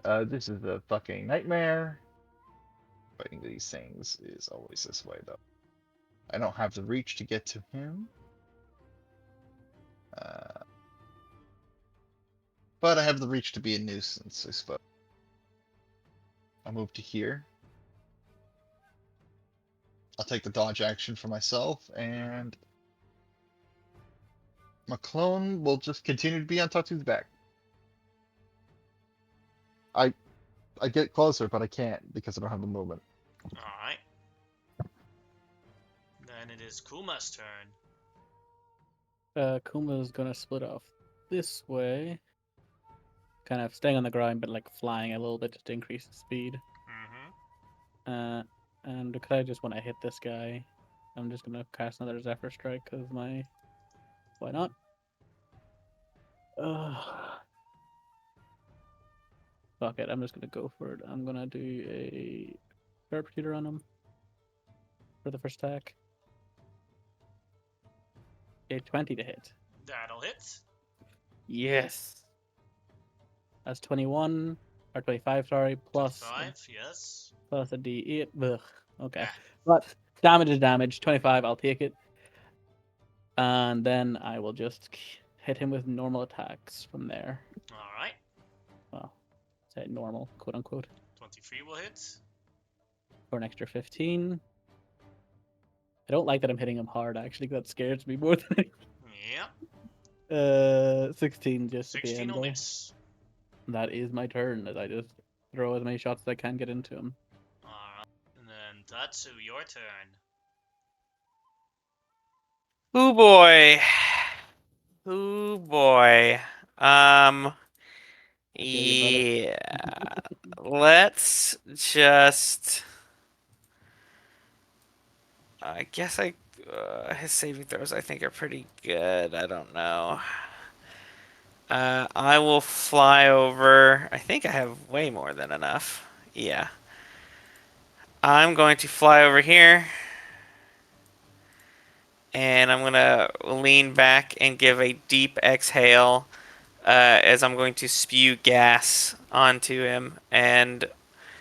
D: This is the fucking nightmare. Fighting these things is always this way, though. I don't have the reach to get to him. But I have the reach to be a nuisance, I suppose. I'll move to here. I'll take the dodge action for myself, and my clone will just continue to be on Tatsu's back. I get closer, but I can't because I don't have the movement.
A: Alright. Then it is Kuma's turn.
C: Kuma's gonna split off this way. Kind of staying on the ground, but like flying a little bit to increase the speed.
A: Mm-hmm.
C: And because I just want to hit this guy, I'm just gonna cast another Zephyr Strike because my. Why not? Fuck it, I'm just gonna go for it. I'm gonna do a Sharpshooter on him for the first attack. A 20 to hit.
A: That'll hit.
C: Yes. That's 21 or 25, sorry, plus
A: 25, yes.
C: plus a D8. Ugh. Okay.
A: Ah.
C: But damage is damage. 25, I'll take it. And then I will just hit him with normal attacks from there.
A: Alright.
C: Well, say normal, quote unquote.
A: 23 will hit.
C: For an extra 15. I don't like that I'm hitting him hard, actually. That scares me more than
A: Yeah.
C: 16 just at the
A: 16
C: end
A: will
C: there.
A: miss.
C: That is my turn, as I just throw as many shots as I can get into him.
A: Alright. And then Tatsu, your turn.
B: Ooh boy. Ooh boy.
C: feel you, brother.
B: Yeah. Let's just. I guess his saving throws I think are pretty good. I don't know. I will fly over. I think I have way more than enough. Yeah. I'm going to fly over here. And I'm going to lean back and give a deep exhale as I'm going to spew gas onto him. And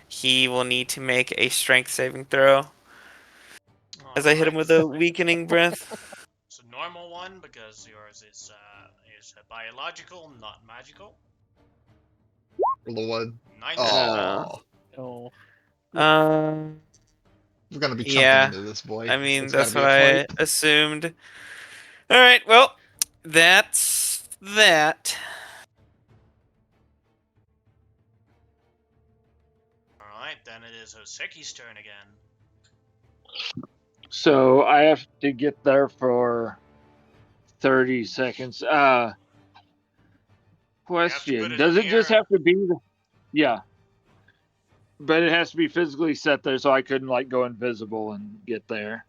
B: he will need to make a strength saving throw as I hit him with
A: Alright.
B: a weakening breath.
A: It's a normal one because yours is biological, not magical.
D: The one.
A: 9 to 7.
E: Uh,
D: Oh,
C: Oh,
B: Um,
D: we're gonna be chunking
B: yeah.
D: into this boy.
B: I mean,
D: It's gotta
B: that's
D: be
B: what
D: a
B: I
D: fight.
B: assumed. All right, well, that's that.
A: Alright, then it is Hoseki's turn again.
E: so I have to get there for 30 seconds.
A: You have to put
E: Question:
A: it in
E: does
A: the
E: it just
A: air.
E: have to be? Yeah, but it has to be physically set there, so I couldn't like go invisible and get there.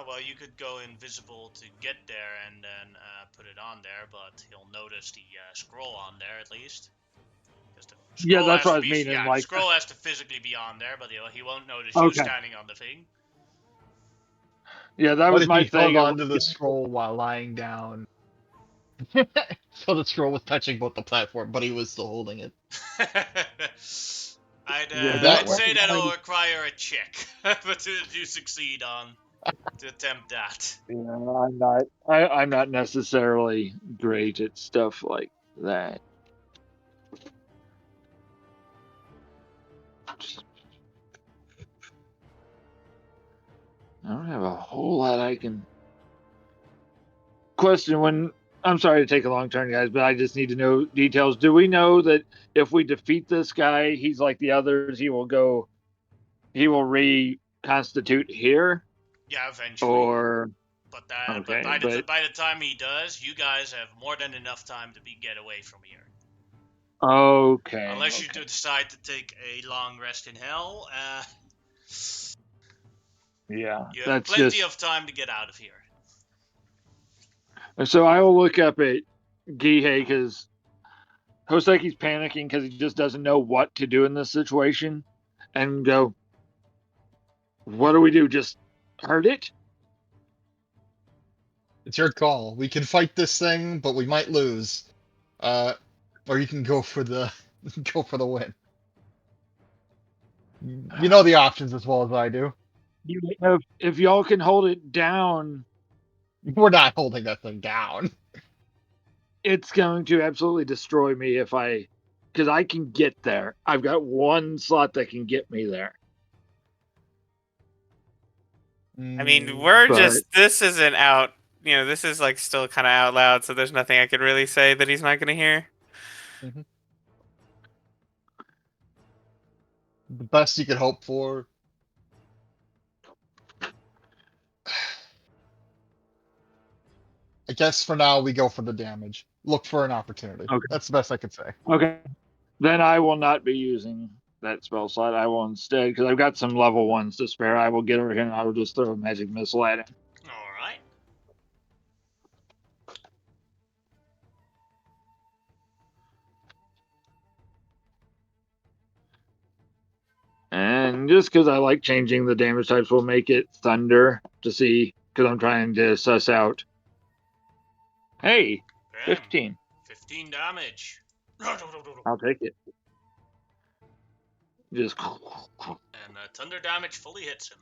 A: Well, you could go invisible to get there and then put it on there, but he'll notice the scroll on there at least. Because the
E: Yeah,
A: scroll
E: that's
A: has
E: what I
A: to
E: was
A: be,
E: meaning.
A: yeah, the
E: Like,
A: scroll has to physically be on there, but he won't notice you
E: okay,
A: standing on the thing.
E: yeah, that
D: What
E: was
D: if
E: my
D: he hung
E: thing. I
D: onto
E: was
D: the scroll while lying down? So the scroll was touching both the platform, but he was still holding it.
E: yeah,
D: Would
E: that
D: that
A: I'd
D: work?
A: say
E: was my.
A: that'll require a check, but to succeed on to attempt that.
E: Yeah, I'm not necessarily great at stuff like that. I don't have a whole lot I can. Question: when I'm sorry to take a long turn, guys, but I just need to know details. Do we know that if we defeat this guy, he's like the others? He will reconstitute here,
A: Yeah, eventually.
E: or
A: But
E: okay, but
A: by the time he does, you guys have more than enough time to get away from here.
E: okay,
A: Unless you
E: okay.
A: do decide to take a long rest in hell,
E: Yeah,
A: you have
E: that's
A: plenty
E: just.
A: of time to get out of here.
E: So I will look up at Gihei because Hoseki's panicking because he just doesn't know what to do in this situation, and go, "What do we do? Just hurt it?"
D: It's your call. We can fight this thing, but we might lose. Uh, or you can go for the go for the win. You know the options as well as I do.
E: If y'all can hold it down,
D: We're not holding that thing down.
E: it's going to absolutely destroy me if I, because I can get there. I've got one slot that can get me there.
B: I mean, we're
E: But
B: just, this isn't out, this is like still kind of out loud, so there's nothing I could really say that he's not going to hear.
D: Mhm. The best you could hope for. I guess for now we go for the damage. Look for an opportunity.
E: okay,
D: That's the best I could say.
E: okay, then I will not be using that spell slot. I will instead, because I've got some level ones to spare. I will get over here and I will just throw a magic missile at him.
A: All right.
E: And just because I like changing the damage types, we'll make it thunder to see, because I'm trying to suss out. Hey,
A: Bam.
E: 15.
A: 15 damage.
E: I'll take it. Just
A: And thunder damage fully hits him.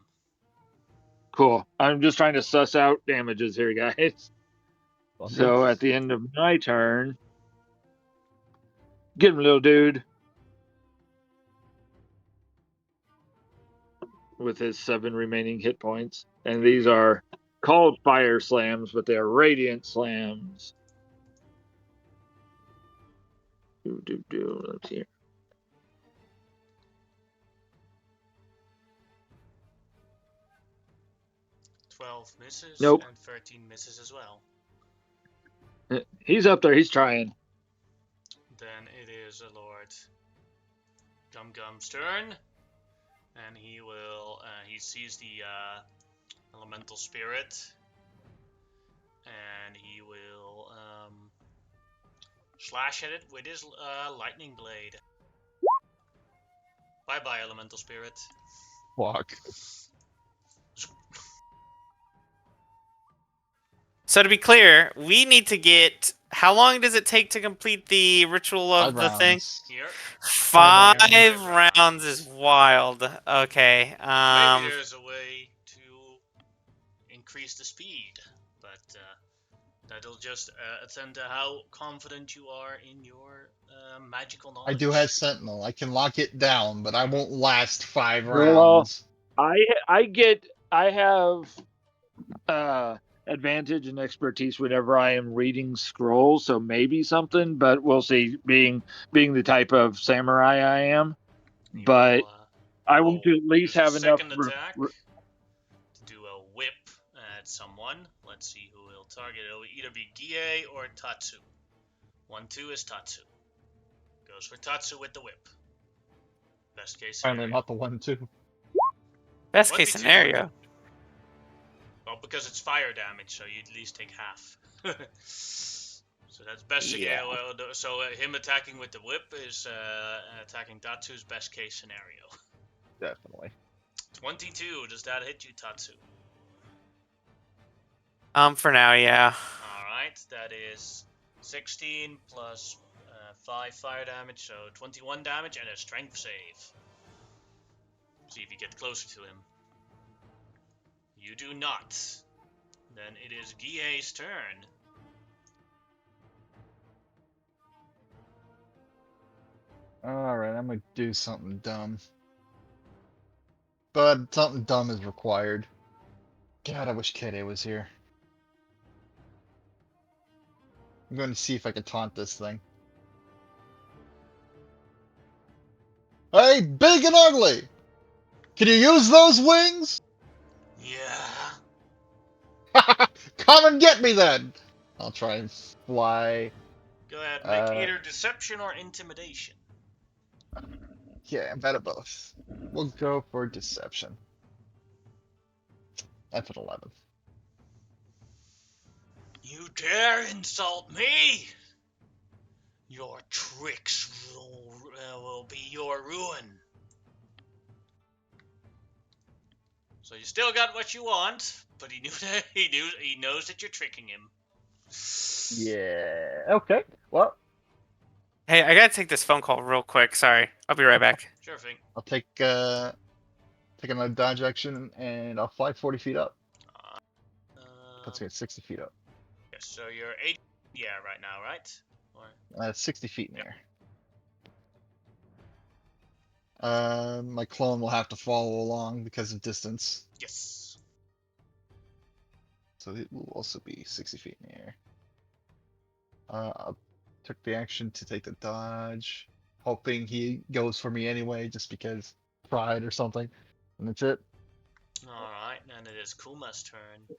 E: cool. I'm just trying to suss out damages here, guys. So at the end of my turn, get him, little dude, with his 7 remaining hit points. And these are called fire slams, but they're radiant slams. Let's see.
A: 12 misses
E: Nope.
A: and 13 misses as well.
E: He's up there. He's trying.
A: Then it is Lord Gum Gum's turn. And he will, he sees the elemental spirit. And he will slash at it with his lightning blade. Bye bye, elemental spirit.
D: Fuck.
B: So to be clear, we need to get. How long does it take to complete the ritual of
D: 5
B: the thing?
D: rounds.
A: Here.
B: 5
A: rounds.
B: rounds is wild. Okay.
A: Maybe there's a way to increase the speed, but that'll just attend to how confident you are in your magical knowledge.
D: I do have Sentinel. I can lock it down, but I won't last 5
E: Well,
D: rounds.
E: I have advantage and expertise whenever I am reading scrolls, so maybe something, but we'll see. Being the type of samurai I am,
A: You
E: but
A: will,
E: I want to at least
A: use a
E: have enough.
A: second attack to do a whip at someone. Let's see who he'll target. It'll either be Gie or Tatsu. 1-2 is Tatsu. Goes for Tatsu with the whip. Best case scenario.
D: Finally, not the 1-2.
B: best case
A: 1v2.
B: scenario.
A: Well, because it's fire damage, so you at least take half. So that's best.
B: Yeah.
A: So him attacking with the whip is attacking Tatsu's best case scenario.
D: Definitely.
A: 22. Does that hit you, Tatsu?
B: For now, yeah.
A: All right. That is 16 plus 5 fire damage, so 21 damage and a strength save. See if you get closer to him. You do not. Then it is Gie's turn.
D: Alright, I'm gonna do something dumb. But something dumb is required. God, I wish Kede was here. I'm going to see if I can taunt this thing. Hey, big and ugly! Can you use those wings?
A: Yeah.
D: Come and get me then! I'll try and fly.
A: Go ahead. Make either deception or intimidation.
D: Yeah, better both. We'll go for deception. That's an 11.
A: You dare insult me? Your tricks will be your ruin. So you still got what you want, but he knows that you're tricking him.
D: Yeah. Okay. Well,
B: Hey, I gotta take this phone call real quick. Sorry. I'll be right back.
A: Sure thing.
D: I'll take another dodge action and I'll fly 40 feet up. Puts me at 60 feet up.
A: Yes, so you're 80. Yeah, right now, right? Or
D: 60 feet in the air. My clone will have to follow along because of distance.
A: yes.
D: So it will also be 60 feet in the air. I took the action to take the dodge, hoping he goes for me anyway, just because pride or something. And that's it.
A: All right, and it is Kuma's turn.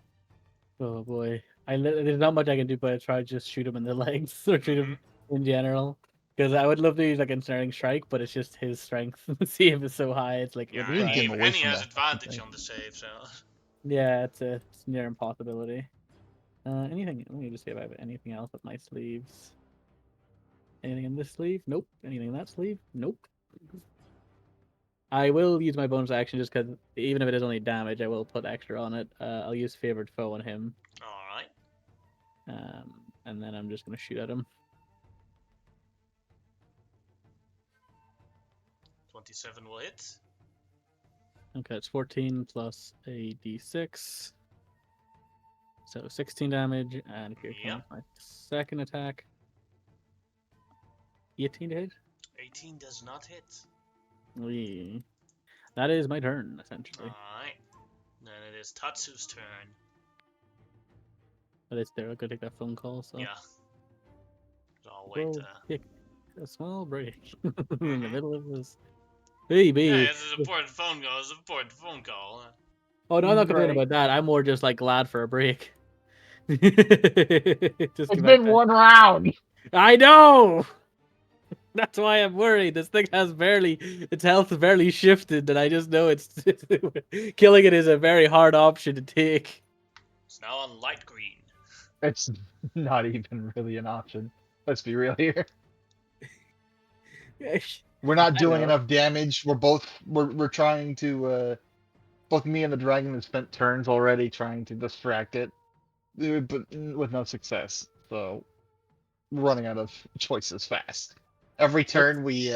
C: Oh boy, there's not much I can do, but I try to just shoot him in the legs or shoot him in general. Because I would love to use like ensnaring strike, but it's just his strength. See if it's so high, it's like
A: Yeah,
C: with
D: need to
A: and
D: get
A: he,
D: him away
A: and he
D: from
A: has
D: that
A: advantage
D: thing.
A: on the save, so.
C: Yeah, it's near impossibility. Anything? Let me just see if I have anything else up my sleeves. Anything in this sleeve? Nope. Anything in that sleeve? Nope. I will use my bonus action just because even if it is only damage, I will put extra on it. I'll use favored foe on him.
A: All right.
C: And then I'm just gonna shoot at him.
A: 27 will hit.
C: Okay, it's 14 plus a d6. So 16 damage, and here comes my second attack. 18 to hit?
A: 18 does not hit.
C: Wee. That is my turn, essentially.
A: Alright. Then it is Tatsu's turn.
C: But it's there, I'll go take that phone call, so...
A: Yeah. So I'll wait.
C: We'll take a small break in the middle of this. Baby!
A: Yeah, this is an important phone call. It's an important phone call.
C: Oh, no, I'm not complaining
D: Right.
C: about that. I'm more just, like, glad for a break. Just
D: It's
C: get
D: been
C: back
D: one round!
C: I know! That's why I'm worried. This thing has its health barely shifted, and I just know it's killing it is a very hard option to take.
A: It's now on light green.
D: It's not even really an option. Let's be real here.
C: Yeah,
D: We're not
C: I
D: doing
C: know.
D: enough damage. We're trying to both me and the dragon have spent turns already trying to distract it, but with no success. So we're running out of choices fast. Every turn we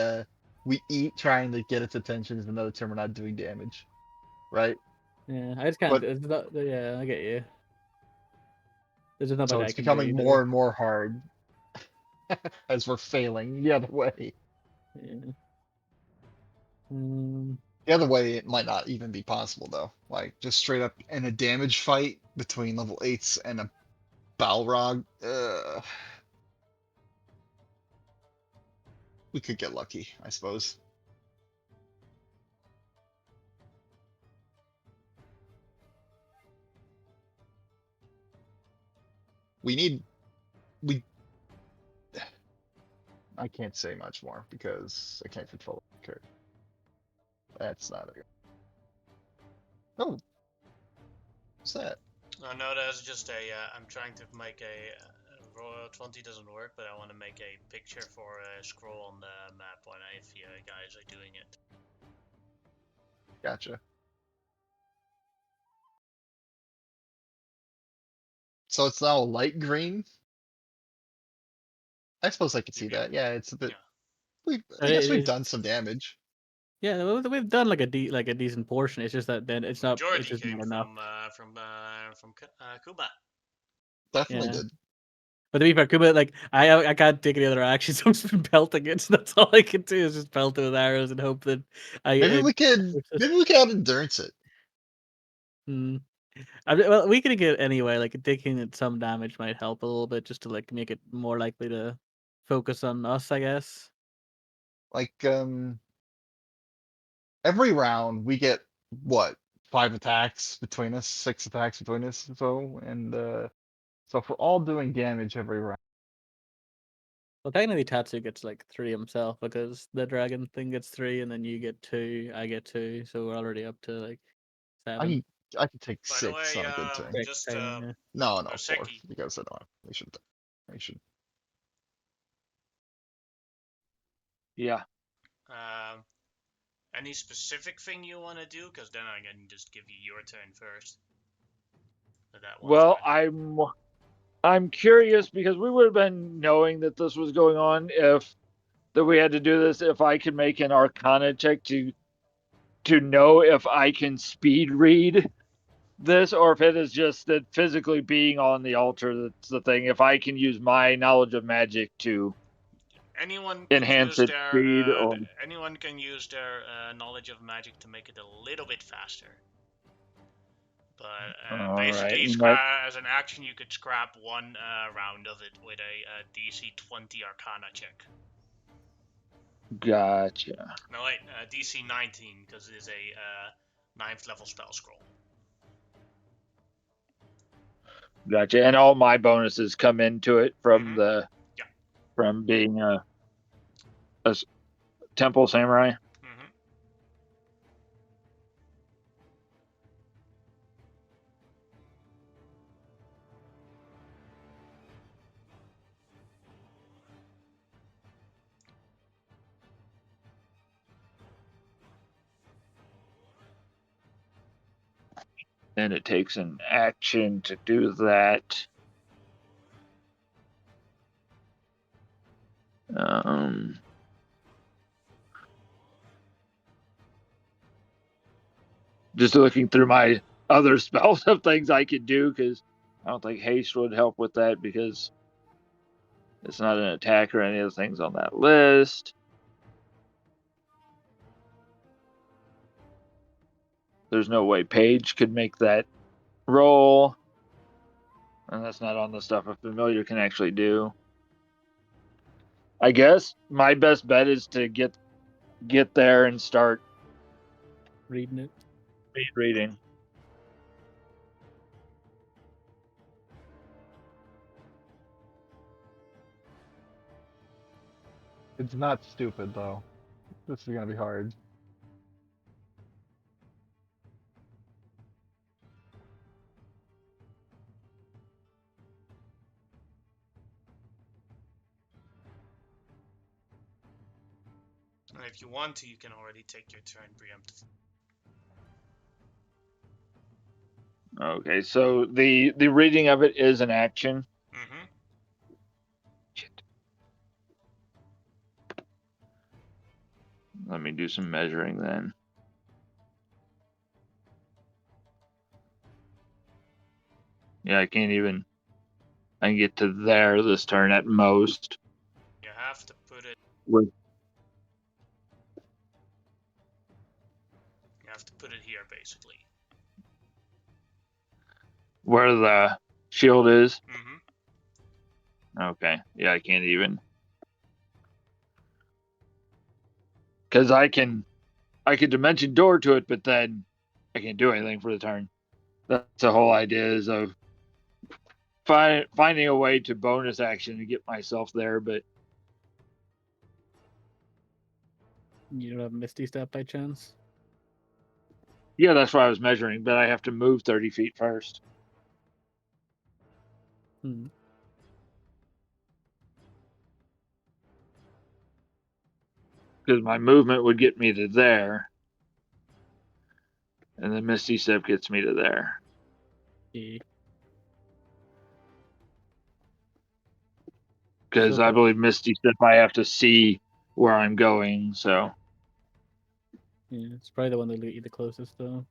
D: eat trying to get its attention is another turn we're not doing damage. Right?
C: Yeah, I just can't.
D: But
C: It's not, yeah, I get you. There's just not much
D: so
C: I
D: it's
C: can do
D: becoming more
C: either.
D: and more hard as we're failing the other way.
C: Yeah. Um,
D: The other way, it might not even be possible though. Like just straight up in a damage fight between level 8s and a Balrog, we could get lucky, I suppose. We need we. I can't say much more because I can't control the character. That's not a. Oh, what's that?
A: Oh, no, that's just a. I'm trying to make a. Royal 20 doesn't work, but I want to make a picture for a scroll on the map when if you guys are doing it.
D: Gotcha. So it's now light green. I suppose I could see
A: You can.
D: that. Yeah, it's a bit.
A: Yeah.
D: I guess
C: it
D: we've
C: is.
D: done some damage.
C: Yeah, we've done like a decent portion. It's just that then it's not. It's
A: Majority
C: just
A: came
C: not enough.
A: from Cuba.
D: Definitely
C: Yeah.
D: did.
C: But to be fair, Kuba, like I can't take any other actions. I'm just been pelting it. So that's all I can do is just pelt it with arrows and hope that I.
D: Maybe
C: It,
D: we could.
C: it's just,
D: Maybe we could out endurance it.
C: hmm. Well, we could get anyway. Like taking it some damage might help a little bit, just to like make it more likely to focus on us, I guess.
D: Like every round we get what 5 attacks between us, 6 attacks between us, so and so if we're all doing damage every round.
C: Well, technically, Tatsu gets like 3 himself because the dragon thing gets 3, and then you get 2, I get 2, so we're already up to like 7.
D: I I could take
A: By the
D: 6
A: way,
D: on a good turn.
C: Six,
A: just
C: yeah.
D: No, no, 4
A: Oseki,
D: because I don't have we should.
E: Yeah.
A: um, any specific thing you want to do? Because then I can just give you your turn first. For that one
E: Well,
A: time.
E: I'm curious because we would have been knowing that this was going on if that we had to do this. If I could make an Arcana check to know if I can speed read this, or if it is just that physically being on the altar that's the thing. If I can use my knowledge of magic to
A: Anyone can
E: enhance
A: use
E: its
A: their
E: speed, or
A: knowledge of magic to make it a little bit faster. But
E: all right,
A: basically,
E: and that
A: as an action, you could scrap one round of it with a DC 20 Arcana check.
E: gotcha.
A: No, wait, DC 19 because it is a 9th level spell scroll.
E: Gotcha. And all my bonuses come into it from
A: Yeah.
E: from being a temple samurai.
A: Mm-hmm.
E: And it takes an action to do that. Just looking through my other spells of things I could do, because I don't think haste would help with that because it's not an attack or any of the things on that list. There's no way Paige could make that roll. And that's not on the stuff a familiar can actually do. I guess my best bet is to get there and start
C: Reading it.
E: reading.
D: It's not stupid though. This is gonna be hard.
A: And if you want to, you can already take your turn preemptive.
E: Okay, so the reading of it is an action.
A: Mm-hmm.
E: Shit. Let me do some measuring then. Yeah, I can't even. I can get to there this turn at most.
A: You have to put it.
E: With
A: You have to put it here, basically.
E: where the shield is.
A: Mm-hmm.
E: Okay, yeah, I can't even. Because I could dimension door to it, but then I can't do anything for the turn. That's the whole idea is of finding a way to bonus action to get myself there, but
C: You don't have Misty Step by chance?
E: yeah, that's why I was measuring, but I have to move 30 feet first.
C: Hmm.
E: Because my movement would get me to there, and then Misty Step gets me to there.
C: Yeah.
E: Because
C: So
E: I
C: for,
E: believe Misty Step, I have to see where I'm going, so
C: yeah, it's probably the one that'll get you the closest, though.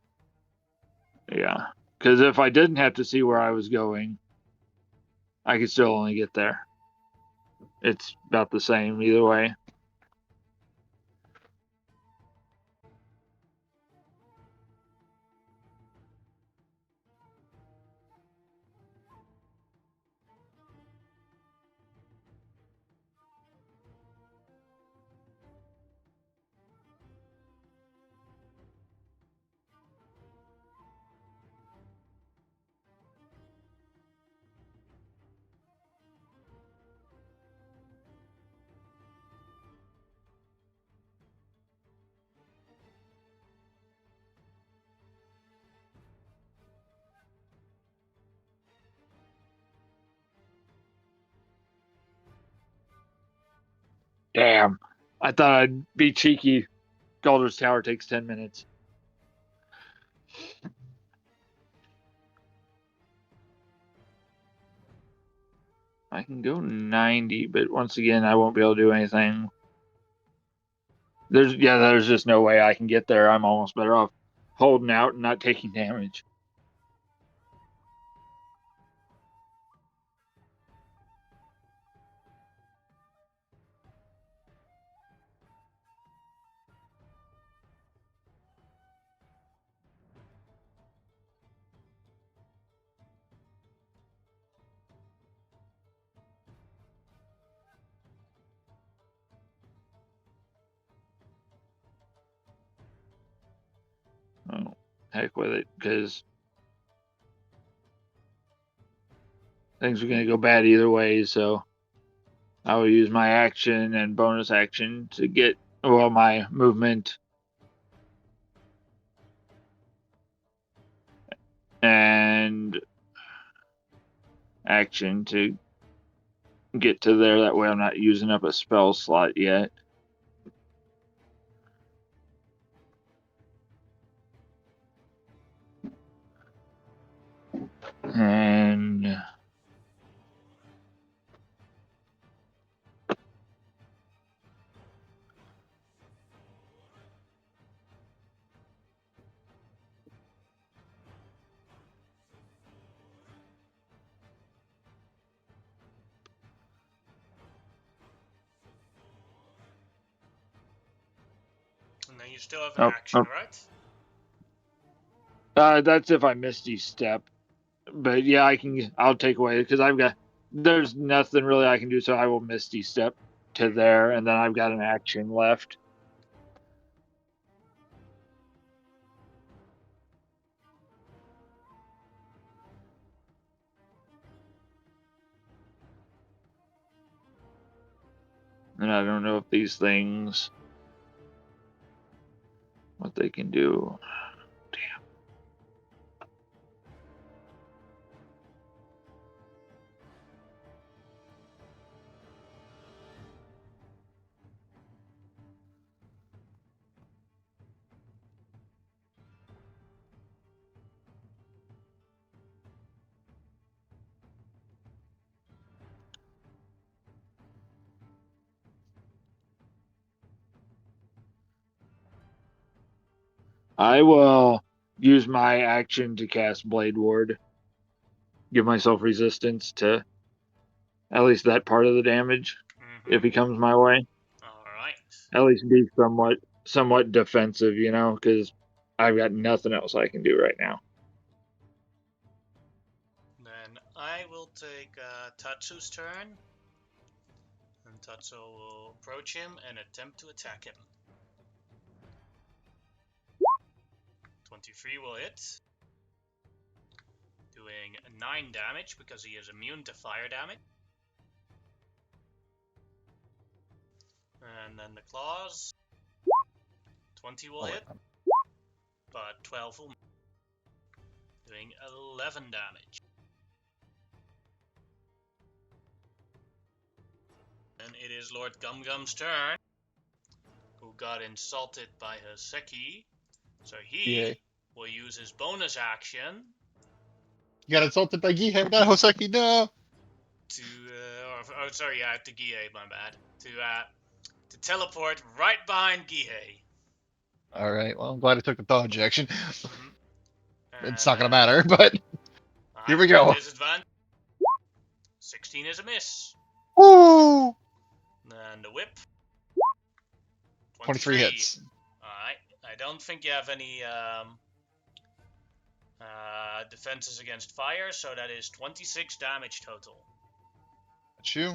E: yeah. Because if I didn't have to see where I was going, I could still only get there. It's about the same either way. Damn. I thought I'd be cheeky. Galder's Tower takes 10 minutes. I can go 90, but once again, I won't be able to do anything. There's just no way I can get there. I'm almost better off holding out and not taking damage. Oh, heck with it, because things are going to go bad either way, so I will use my action and bonus action to get, well, my movement and action to get to there. That way I'm not using up a spell slot yet. And
A: And then you still have an
E: oh,
A: action, right?
E: that's if I Misty Step. But yeah, I'll take away because there's nothing really I can do, so I will Misty Step to there, and then I've got an action left. And I don't know if these things, what they can do. I will use my action to cast Blade Ward. Give myself resistance to at least that part of the damage if he comes my way.
A: All right.
E: At least be somewhat defensive, you know, because I've got nothing else I can do right now.
A: Then I will take Tatsu's turn. And Tatsu will approach him and attempt to attack him. 23 will hit. Doing 9 damage because he is immune to fire damage. And then the claws. 20 will hit. But 12 will miss. Doing 11 damage. And it is Lord Gumgum's turn, who got insulted by Hoseki. So he
D: Yay.
A: will use his bonus action
D: You got insulted by Gihei, not Hoseki, no!
A: to, to Gihei, my bad. To teleport right behind Gihei.
D: Alright, well, I'm glad I took the dodge action.
A: Mm-hmm.
D: It's not gonna matter, but here we
A: With
D: go.
A: disadvantage. 16 is a miss.
D: Woo!
A: And the whip.
D: 23 hits.
A: Alright. I don't think you have any defenses against fire, so that is 26 damage total.
D: That's you.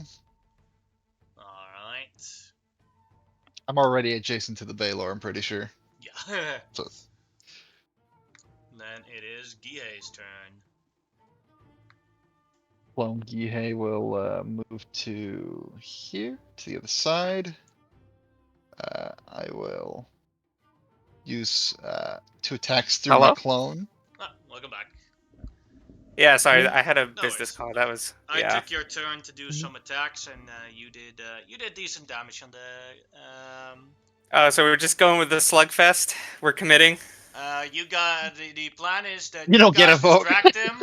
A: Alright.
D: I'm already adjacent to the Baylor, I'm pretty sure.
A: Yeah.
D: So,
A: Then it is Gihei's turn.
D: Clone Gihei will move to here, to the other side. I will use 2 attacks through my
B: Hello?
D: clone.
A: Ah, welcome back.
B: Yeah, sorry, I had a
A: No
B: business
A: worries.
B: call. That was
A: I
B: yeah.
A: took your turn to do some attacks, and you did decent damage on the.
B: Oh, so we're just going with the slugfest. We're committing.
A: You got the plan is that
D: You don't get a
A: guys
D: vote.
A: distract him,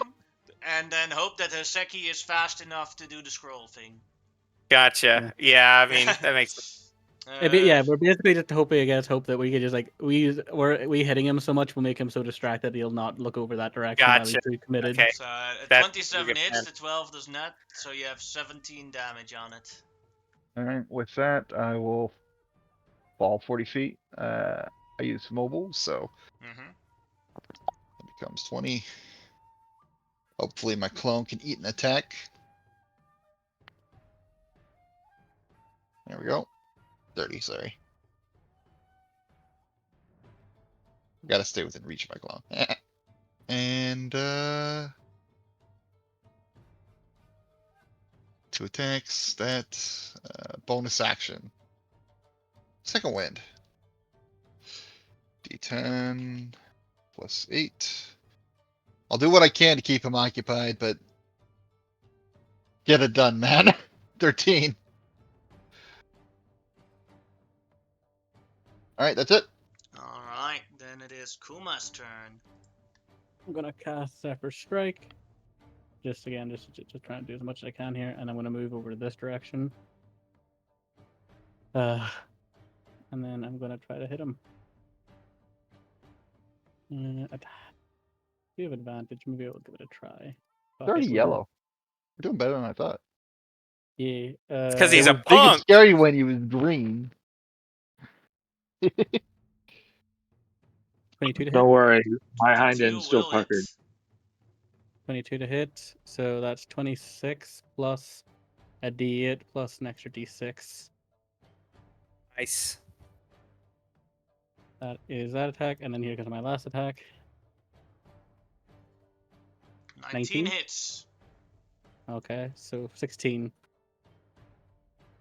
A: and then hope that Hoseki is fast enough to do the scroll thing.
B: Gotcha. Yeah, I mean that makes sense.
C: Yeah, we're basically just hoping against hope that we could just like we hitting him so much will make him so distracted he'll not look over that direction while he's
B: Gotcha.
C: too committed.
B: Okay.
A: So
B: That's
A: 27
B: a good
A: hits,
B: plan.
A: the 12 does not, so you have 17 damage on it.
D: Alright, with that, I will fall 40 feet. I use mobile, so
A: Mm-hmm.
D: it becomes 20. Hopefully my clone can eat an attack. There we go. 30, sorry. Gotta stay within reach of my clone. And 2 attacks. That bonus action. Second wind. D10 plus 8. I'll do what I can to keep him occupied, but get it done, man. 13. Alright, that's it.
A: Alright, then it is Kuma's turn.
C: I'm gonna cast Zephyr Strike. Just trying to do as much as I can here, and I'm gonna move over to this direction. And then I'm gonna try to hit him. Do you have advantage? Maybe I'll give it a try.
D: It's already yellow. We're doing better than I thought.
C: Yeah.
B: It's 'cause he's
D: It
B: a
D: was big and
B: punk.
D: scary when he was green.
C: 22 to hit.
E: Don't worry, my hind
A: 22
E: end's still
A: will hit.
E: puckered.
C: 22 to hit. So that's 26 plus a D8 plus an extra D6.
B: Nice.
C: That is that attack, and then here comes my last attack.
A: 19
C: 19?
A: hits.
C: Okay, so 16.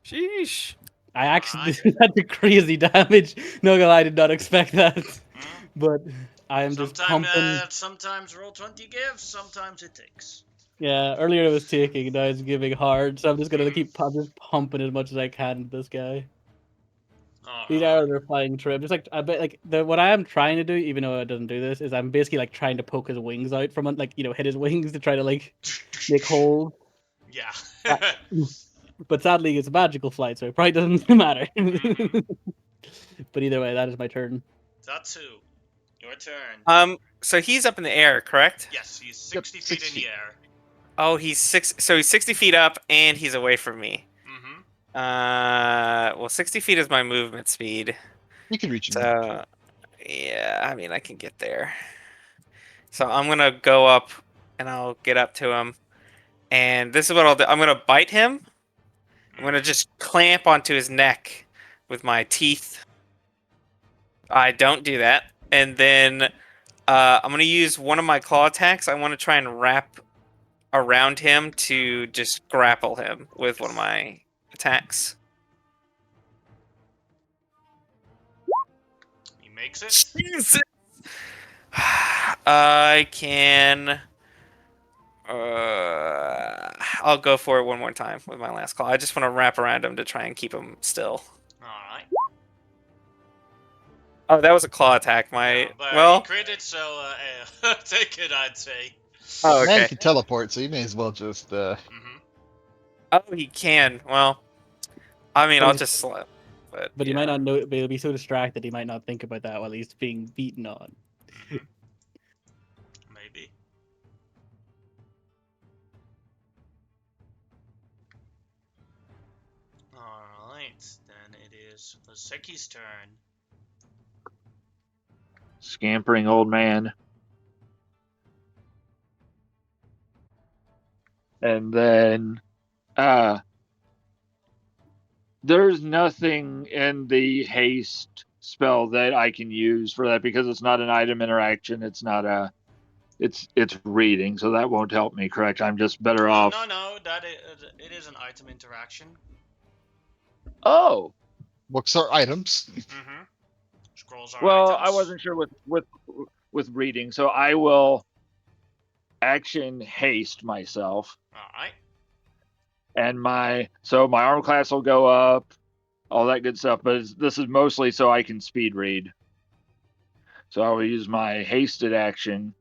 B: Sheesh.
C: I actually
A: Alright.
C: that's crazy damage. No, I did not expect that.
A: Mm.
C: But I am just pumping.
A: Sometimes roll 20 gives, sometimes it takes.
C: Yeah, earlier it was taking, now it's giving hard. So I'm just gonna
A: Mhm.
C: I'm just pumping as much as I can with this guy. These
A: Alright.
C: arrows are flying true. I'm just like I bet like what I am trying to do, even though it doesn't do this, is I'm basically like trying to poke his wings out from it, like hit his wings to try to like make holes.
A: Yeah.
C: But sadly, it's a magical flight, so it probably doesn't matter.
A: Mhm.
C: But either way, that is my turn.
A: Tatsu. Your turn.
B: So he's up in the air, correct?
A: Yes, he's
D: Yep,
A: 60 feet
D: 6
A: in the
D: feet.
A: air.
B: Oh, he's 60 feet up, and he's away from me.
A: Mm-hmm.
B: Well, 60 feet is my movement speed.
D: You can reach him.
B: So, yeah, I mean, I can get there. So I'm gonna go up, and I'll get up to him. And this is what I'll do. I'm gonna bite him. I'm gonna just clamp onto his neck with my teeth. I don't do that. And then I'm gonna use one of my claw attacks. I want to try and wrap around him to just grapple him with one of my attacks.
A: He makes it.
B: Jesus. I can. I'll go for it one more time with my last claw. I just want to wrap around him to try and keep him still.
A: Alright.
B: Oh, that was a claw attack.
A: Yeah, but he
B: Well.
A: critted, so take it, I'd say.
B: Oh,
D: And he
B: okay.
D: can teleport, so you may as well just.
A: Mm-hmm.
B: Oh, he can. Well, I mean,
C: But
B: I'll
C: he's-
B: just slip.
C: But he
B: yeah.
C: might not know. But he'll be so distracted he might not think about that while he's being beaten on.
A: Mm-hmm. Maybe. Alright, then it is Laseki's turn.
E: Scampering old man. And then there's nothing in the haste spell that I can use for that because it's not an item interaction. It's not a it's reading, so that won't help me, correct? I'm just better off.
A: No, it is an item interaction.
E: Oh,
D: Books are items.
A: Mm-hmm. Scrolls are
E: well,
A: items.
E: I wasn't sure with reading, so I will action haste myself,
A: Alright.
E: and my armor class will go up, all that good stuff. But this is mostly so I can speed read. So I will use my hasted action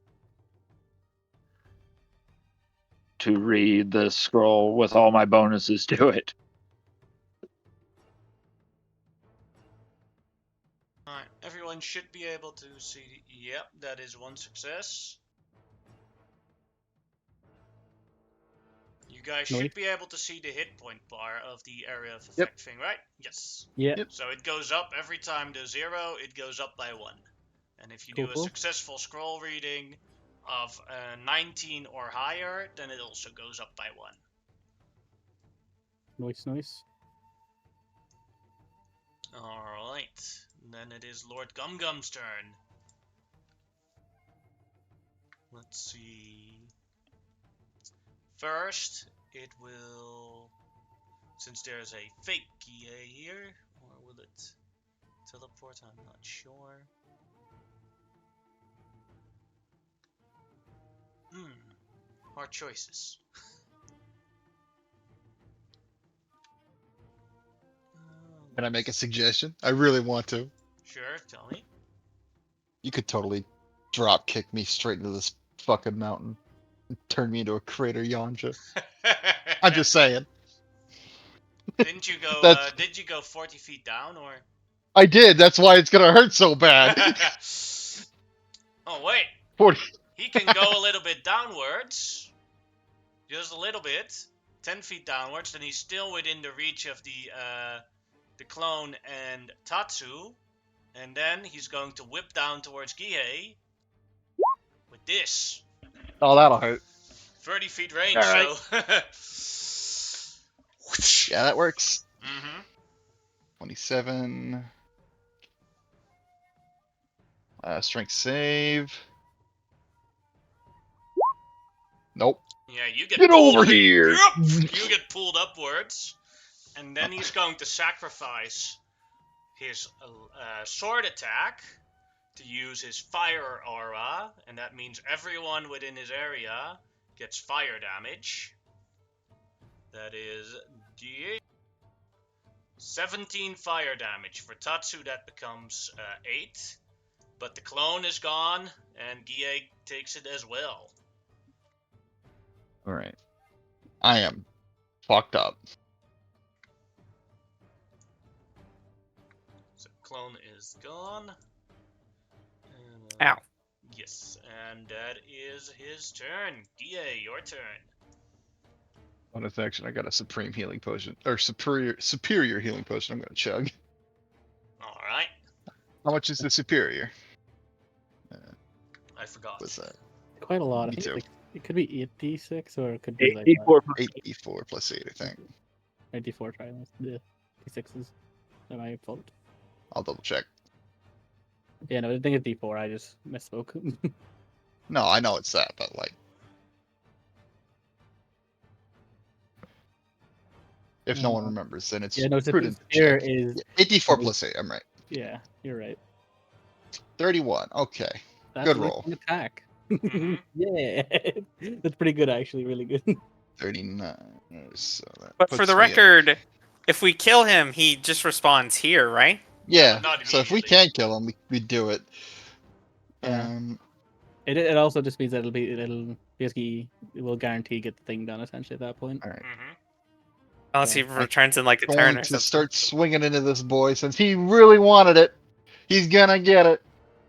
E: to read the scroll with all my bonuses to it.
A: Alright, everyone should be able to see. Yep, that is one success. You guys
C: Nice.
A: should be able to see the hit point bar of the area of effect
D: Yep.
A: thing, right? Yes.
C: Yeah.
D: Yep.
A: So it goes up every time there's 0, it goes up by 1. And if you do a
C: Cool.
A: successful scroll reading of 19 or higher, then it also goes up by 1.
C: Nice.
A: Alright, then it is Lord Gumgum's turn. Let's see. First, it will, since there's a fake EA here, or will it teleport? I'm not sure. Hard choices.
D: Can I make a suggestion? I really want to.
A: Sure, tell me.
D: You could totally drop kick me straight into this fucking mountain and turn me into a crater yonja. I'm just saying.
A: Didn't you go?
D: That's-
A: Did you go 40 feet down, or?
D: I did. That's why it's gonna hurt so bad.
A: Oh wait,
D: 40.
A: he can go a little bit downwards, just a little bit, 10 feet downwards. Then he's still within the reach of the clone and Tatsu, and then he's going to whip down towards Gihei with this.
D: Oh, that'll hurt.
A: 30 feet range.
E: All right.
A: So.
D: Yeah, that works.
A: Mm-hmm.
D: 27. Strength save. Nope.
A: Yeah, you get
D: Get
A: pulled,
D: over here!
A: You get pulled upwards, and then he's going to sacrifice his sword attack to use his fire aura, and that means everyone within his area gets fire damage. That is 17 fire damage. For Tatsu, that becomes 8. But the clone is gone, and Gie takes it as well.
D: Alright. I am fucked up.
A: So clone is gone.
B: Ow.
A: Yes, and that is his turn. DA, your turn.
D: Bonus action, I got a supreme healing potion. Or superior healing potion I'm gonna chug.
A: Alright,
D: How much is the superior?
A: I forgot.
D: What's that?
C: Quite a lot. I
D: Me
C: think
D: too.
C: it could be 8d6 or it could be like
E: 84
D: 8d4 plus 8, I think.
C: 94 trials. The d6s. Am I fault?
D: I'll double check.
C: Yeah, no, I think it's d4. I just misspoke.
D: No, I know it's that, but like. If no one remembers, then it's
C: yeah, no,
D: prudent to
C: superior
D: check.
C: is.
D: Yeah, 8d4 plus 8, I'm right.
C: Yeah, you're right.
D: 31, okay.
C: That's
D: Good
C: a
D: roll.
C: an attack.
A: Mhm.
C: Yeah, that's pretty good actually. Really good.
D: 39. So that
B: But for
D: puts
B: the
D: me at-
B: record, if we kill him, he just respawns here, right?
D: Yeah,
A: not
D: so if we
A: immediately.
D: can't kill him, we do it.
C: Yeah.
D: Um,
C: It also just means that it'll basically it will guarantee get the thing done essentially at that point.
D: Alright.
A: Mhm.
B: Unless he
C: Yeah.
B: returns in like a turn
D: Going
B: or
D: to
B: something.
D: start swinging into this boy since he really wanted it. He's gonna get it.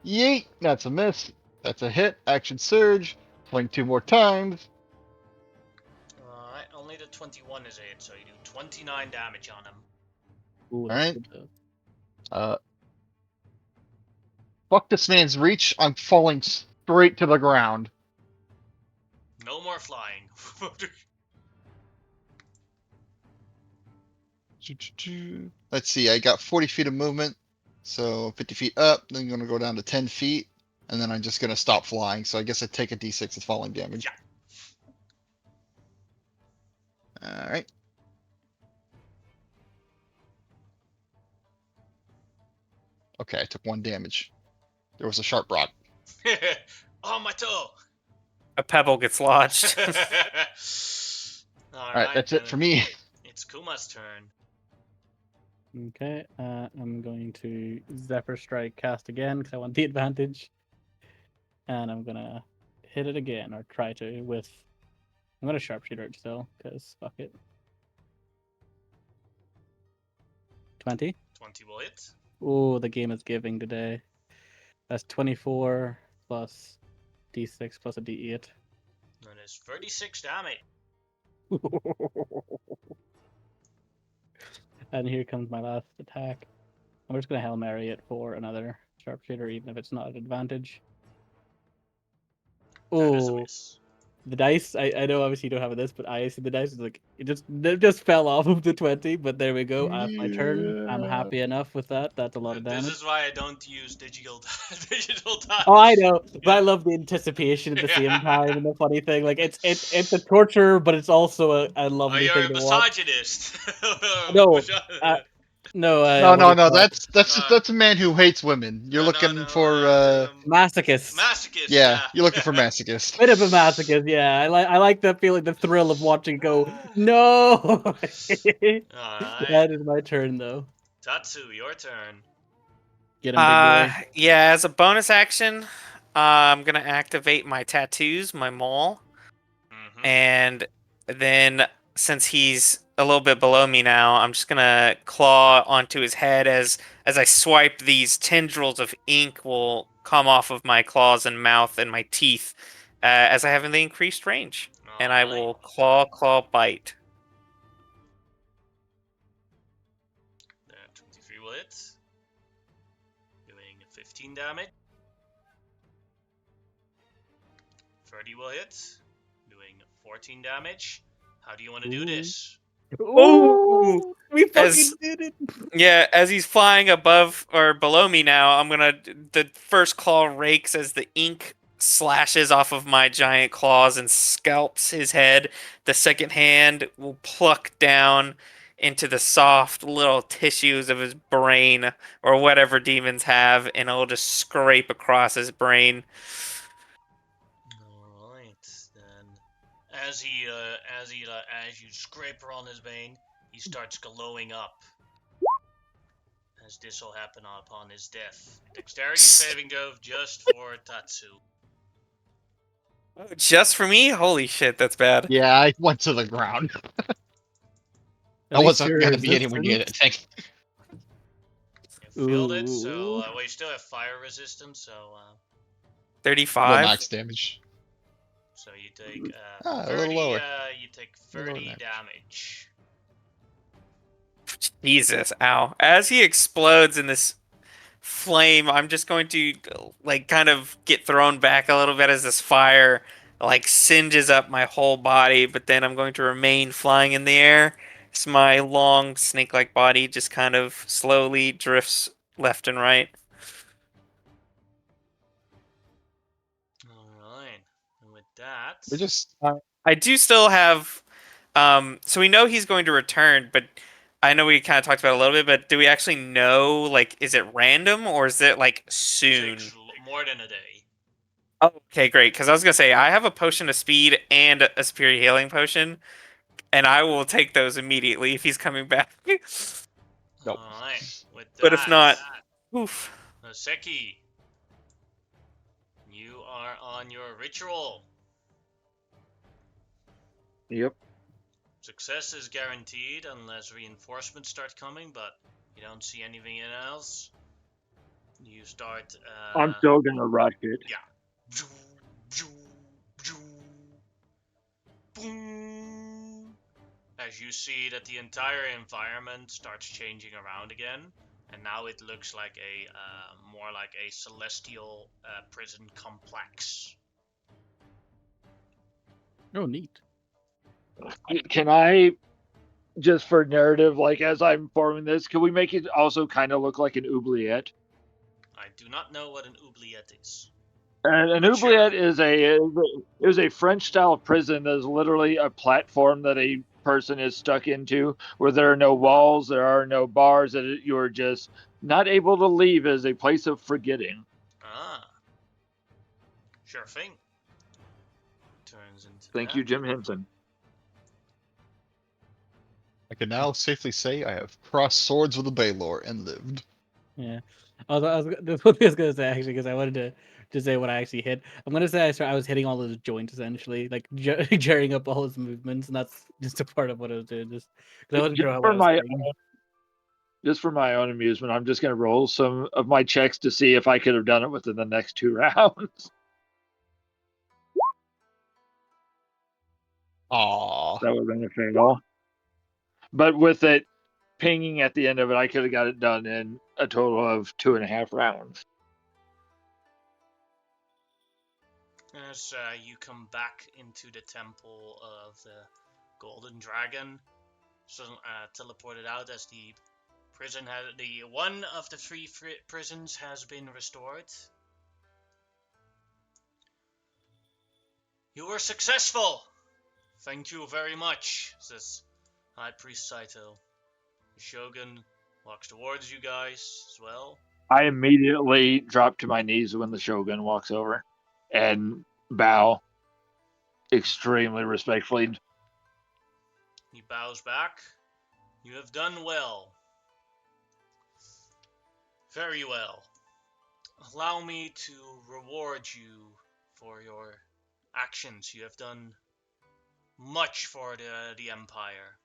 D: Yeet! That's a miss. That's a hit. Action surge. Swing 2 more times.
A: Alright, only the 21 is a hit, so you do 29 damage on him.
C: Ooh, that's
D: Alright.
C: good though.
D: Fuck this man's reach. I'm falling straight to the ground.
A: No more flying.
D: Let's see. I got 40 feet of movement, so 50 feet up. Then I'm gonna go down to 10 feet, and then I'm just gonna stop flying. So I guess I take a d6 of falling damage.
A: Yeah.
D: All right. Okay, I took 1 damage. There was a sharp rock.
A: Oh, my toe!
B: A pebble gets lodged.
D: All right, that's it for me.
A: It's Kuma's turn.
C: Okay, I'm going to Zephyr Strike cast again because I want the advantage, and I'm gonna hit it again or try to with. I'm gonna sharpshooter it still because fuck it. 20.
A: 20 will hit.
C: Oh, the game is giving today. That's 24 plus d6 plus a d8.
A: That is 36 damage.
C: And here comes my last attack. I'm just gonna Hail Mary it for another sharpshooter, even if it's not an advantage.
A: That is a
C: Oh,
A: miss.
C: the dice. I know obviously you don't have this, but I see the dice is like it just fell off of the 20. But there we go. At my turn, I'm
D: Yeah.
C: happy enough with that. That's a lot of
A: This
C: damage.
A: is why I don't use digital digital dice.
C: Oh, I know, but I
A: Yeah.
C: love the anticipation at the same time. And the funny thing, like it's a torture, but it's also a
A: Oh,
C: lovely
A: you're
C: thing
A: a
C: to watch.
A: misogynist.
C: No, no,
D: No,
C: what is that?
D: that's a man who hates women. You're looking for
C: Masochist.
A: masochist.
D: yeah, you're looking for masochist.
C: Bit of a masochist, yeah. I like the feeling, the thrill of watching it go. No,
A: Alright.
C: that is my turn though.
A: Tatsu, your turn.
C: Get him, big boy.
B: Yeah, as a bonus action, I'm gonna activate my tattoos, my mole,
A: Mm-hmm.
B: and then since he's a little bit below me now, I'm just gonna claw onto his head as I swipe. These tendrils of ink will come off of my claws and mouth and my teeth, as I have the increased range, and I
A: Alright.
B: will claw, bite.
A: That 23 will hit. Doing 15 damage. 30 will hit. Doing 14 damage. How do you want to do
C: Ooh.
A: this?
C: Oh, we fucking
B: As-
C: did it.
B: Yeah, as he's flying above or below me now, the first claw rakes as the ink slashes off of my giant claws and scalps his head. The second hand will pluck down into the soft little tissues of his brain or whatever demons have, and it'll just scrape across his brain.
A: Alright, then. As you scrape around his vein, he starts glowing up. As this will happen upon his death. Dexterity saving throw just for Tatsu.
B: Just for me? Holy shit, that's bad.
D: Yeah, I went to the ground.
C: At
D: I
C: least
D: wasn't
C: you're
D: gonna be anywhere near that
C: resistant.
D: thing.
A: You failed it, so
C: Ooh.
A: well, you still have fire resistance, so
D: Well,
B: 35.
D: max damage.
A: So you take
D: A
A: 30.
D: little lower.
A: You take
D: A little
A: 30
D: lower
A: damage.
B: Jesus, ow. As he explodes in this flame, I'm just going to like kind of get thrown back a little bit as this fire like singes up my whole body, but then I'm going to remain flying in the air. So my long snake-like body just kind of slowly drifts left and right.
A: Alright. And with that.
D: We're just
B: I do still have so we know he's going to return, but I know we kind of talked about it a little bit, but do we actually know, like, is it random or is it like soon?
A: Takes more than a day.
B: Oh, okay, great. Because I was gonna say I have a potion of speed and a superior healing potion, and I will take those immediately if he's coming back.
D: Nope.
A: Alright. With that.
B: But if not, oof.
A: Seki, you are on your ritual.
E: Yep.
A: Success is guaranteed unless reinforcements start coming, but you don't see anything else. You start.
E: I'm still gonna rush it.
A: Yeah. Boom. As you see that the entire environment starts changing around again, and now it looks like a more like a celestial prison complex.
C: Oh, neat.
E: Can I, just for narrative, like as I'm forming this, can we make it also kind of look like an oubliette?
A: I do not know what an oubliette is.
E: And an
A: But sure.
E: oubliette is a French style prison that is literally a platform that a person is stuck into, where there are no walls, there are no bars, that you're just not able to leave as a place of forgetting.
A: Ah. Sure thing. Turns into
E: Thank
A: that.
E: you, Jim Henson.
D: I can now safely say I have crossed swords with a Baylor and lived.
C: Yeah. That's what I was gonna say actually, because I wanted to say what I actually hit. I'm gonna say I was hitting all those joints essentially, like jarring up all his movements, and that's just a part of what I was doing. Just because I wasn't sure what I was hitting.
E: Just for my own amusement, I'm just going to roll some of my checks to see if I could have done it within the next 2 rounds.
D: Aww.
E: That would have been a fail. But with it pinging at the end of it, I could have got it done in a total of 2.5 rounds.
A: As you come back into the temple of the Golden Dragon, so teleported out as the prison had the one of the three prisons has been restored. You were successful. Thank you very much, says High Priest Saito. The Shogun walks towards you guys as well.
E: I immediately drop to my knees when the Shogun walks over and bow extremely respectfully.
A: He bows back. You have done well. Very well. Allow me to reward you for your actions. You have done much for the Empire.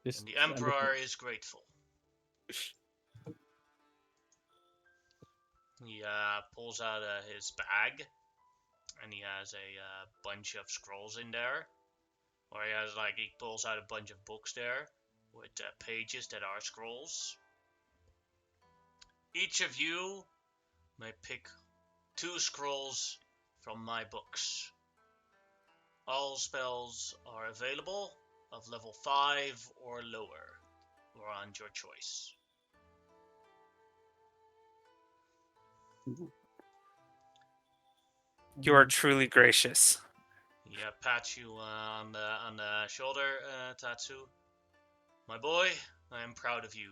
A: And the Emperor is grateful. He pulls out his bag, and he has a bunch of scrolls in there. Or he pulls out a bunch of books there with pages that are scrolls. Each of you may pick 2 scrolls from my books. All spells are available of level 5 or lower, or on your choice.
B: You are truly gracious.
A: He pats you on the shoulder, Tatsu. My boy, I am proud of you.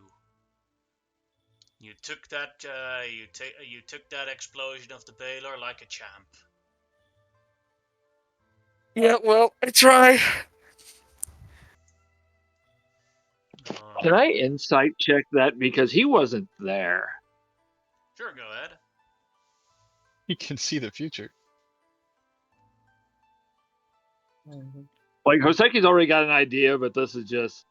A: You took that you took that explosion of the Baylor like a champ.
B: Yeah, well, I try.
E: Can I insight check that? Because he wasn't there.
A: Sure, go ahead.
D: He can see the future.
E: Like, Hoseki's already got an idea, but this is just...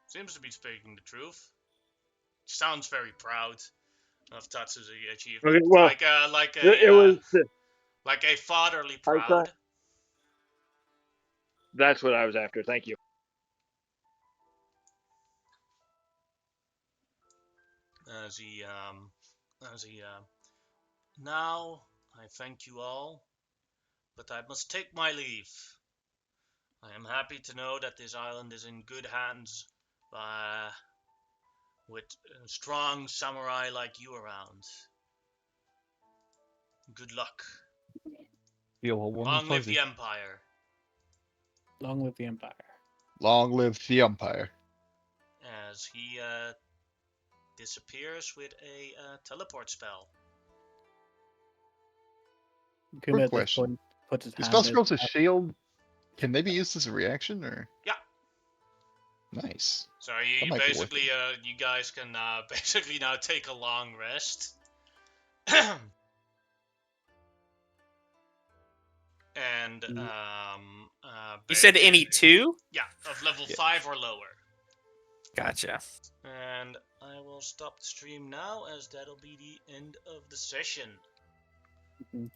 A: Seems to be speaking the truth. Sounds very proud. of Tatsu's achievement.
E: Okay, well, it was.
A: Like a fatherly
E: I thought
A: proud.
E: that's what I was after. Thank you.
A: As he now I thank you all, but I must take my leave. I am happy to know that this island is in good hands with a strong samurai like you around. Good luck.
D: Feel a warm and
A: Long live
D: fuzzy.
A: the Empire.
C: Long live the Empire.
D: Long live the Empire.
A: As he disappears with a teleport spell.
C: Kuma
D: Quick
C: at this
D: question.
C: point puts his
D: The
C: hand
D: spell
C: in his
D: scroll's a
C: mouth.
D: shield. Can they be used as a reaction or?
A: Yeah.
D: Nice.
A: So
D: That
A: you
D: might be worth
A: basically, you guys can basically now take a long rest. And
C: Mm.
B: You said any two?
A: Yeah, of level
D: Yeah.
A: 5 or lower.
B: Gotcha.
A: And I will stop the stream now, as that'll be the end of the session.
C: Mhm.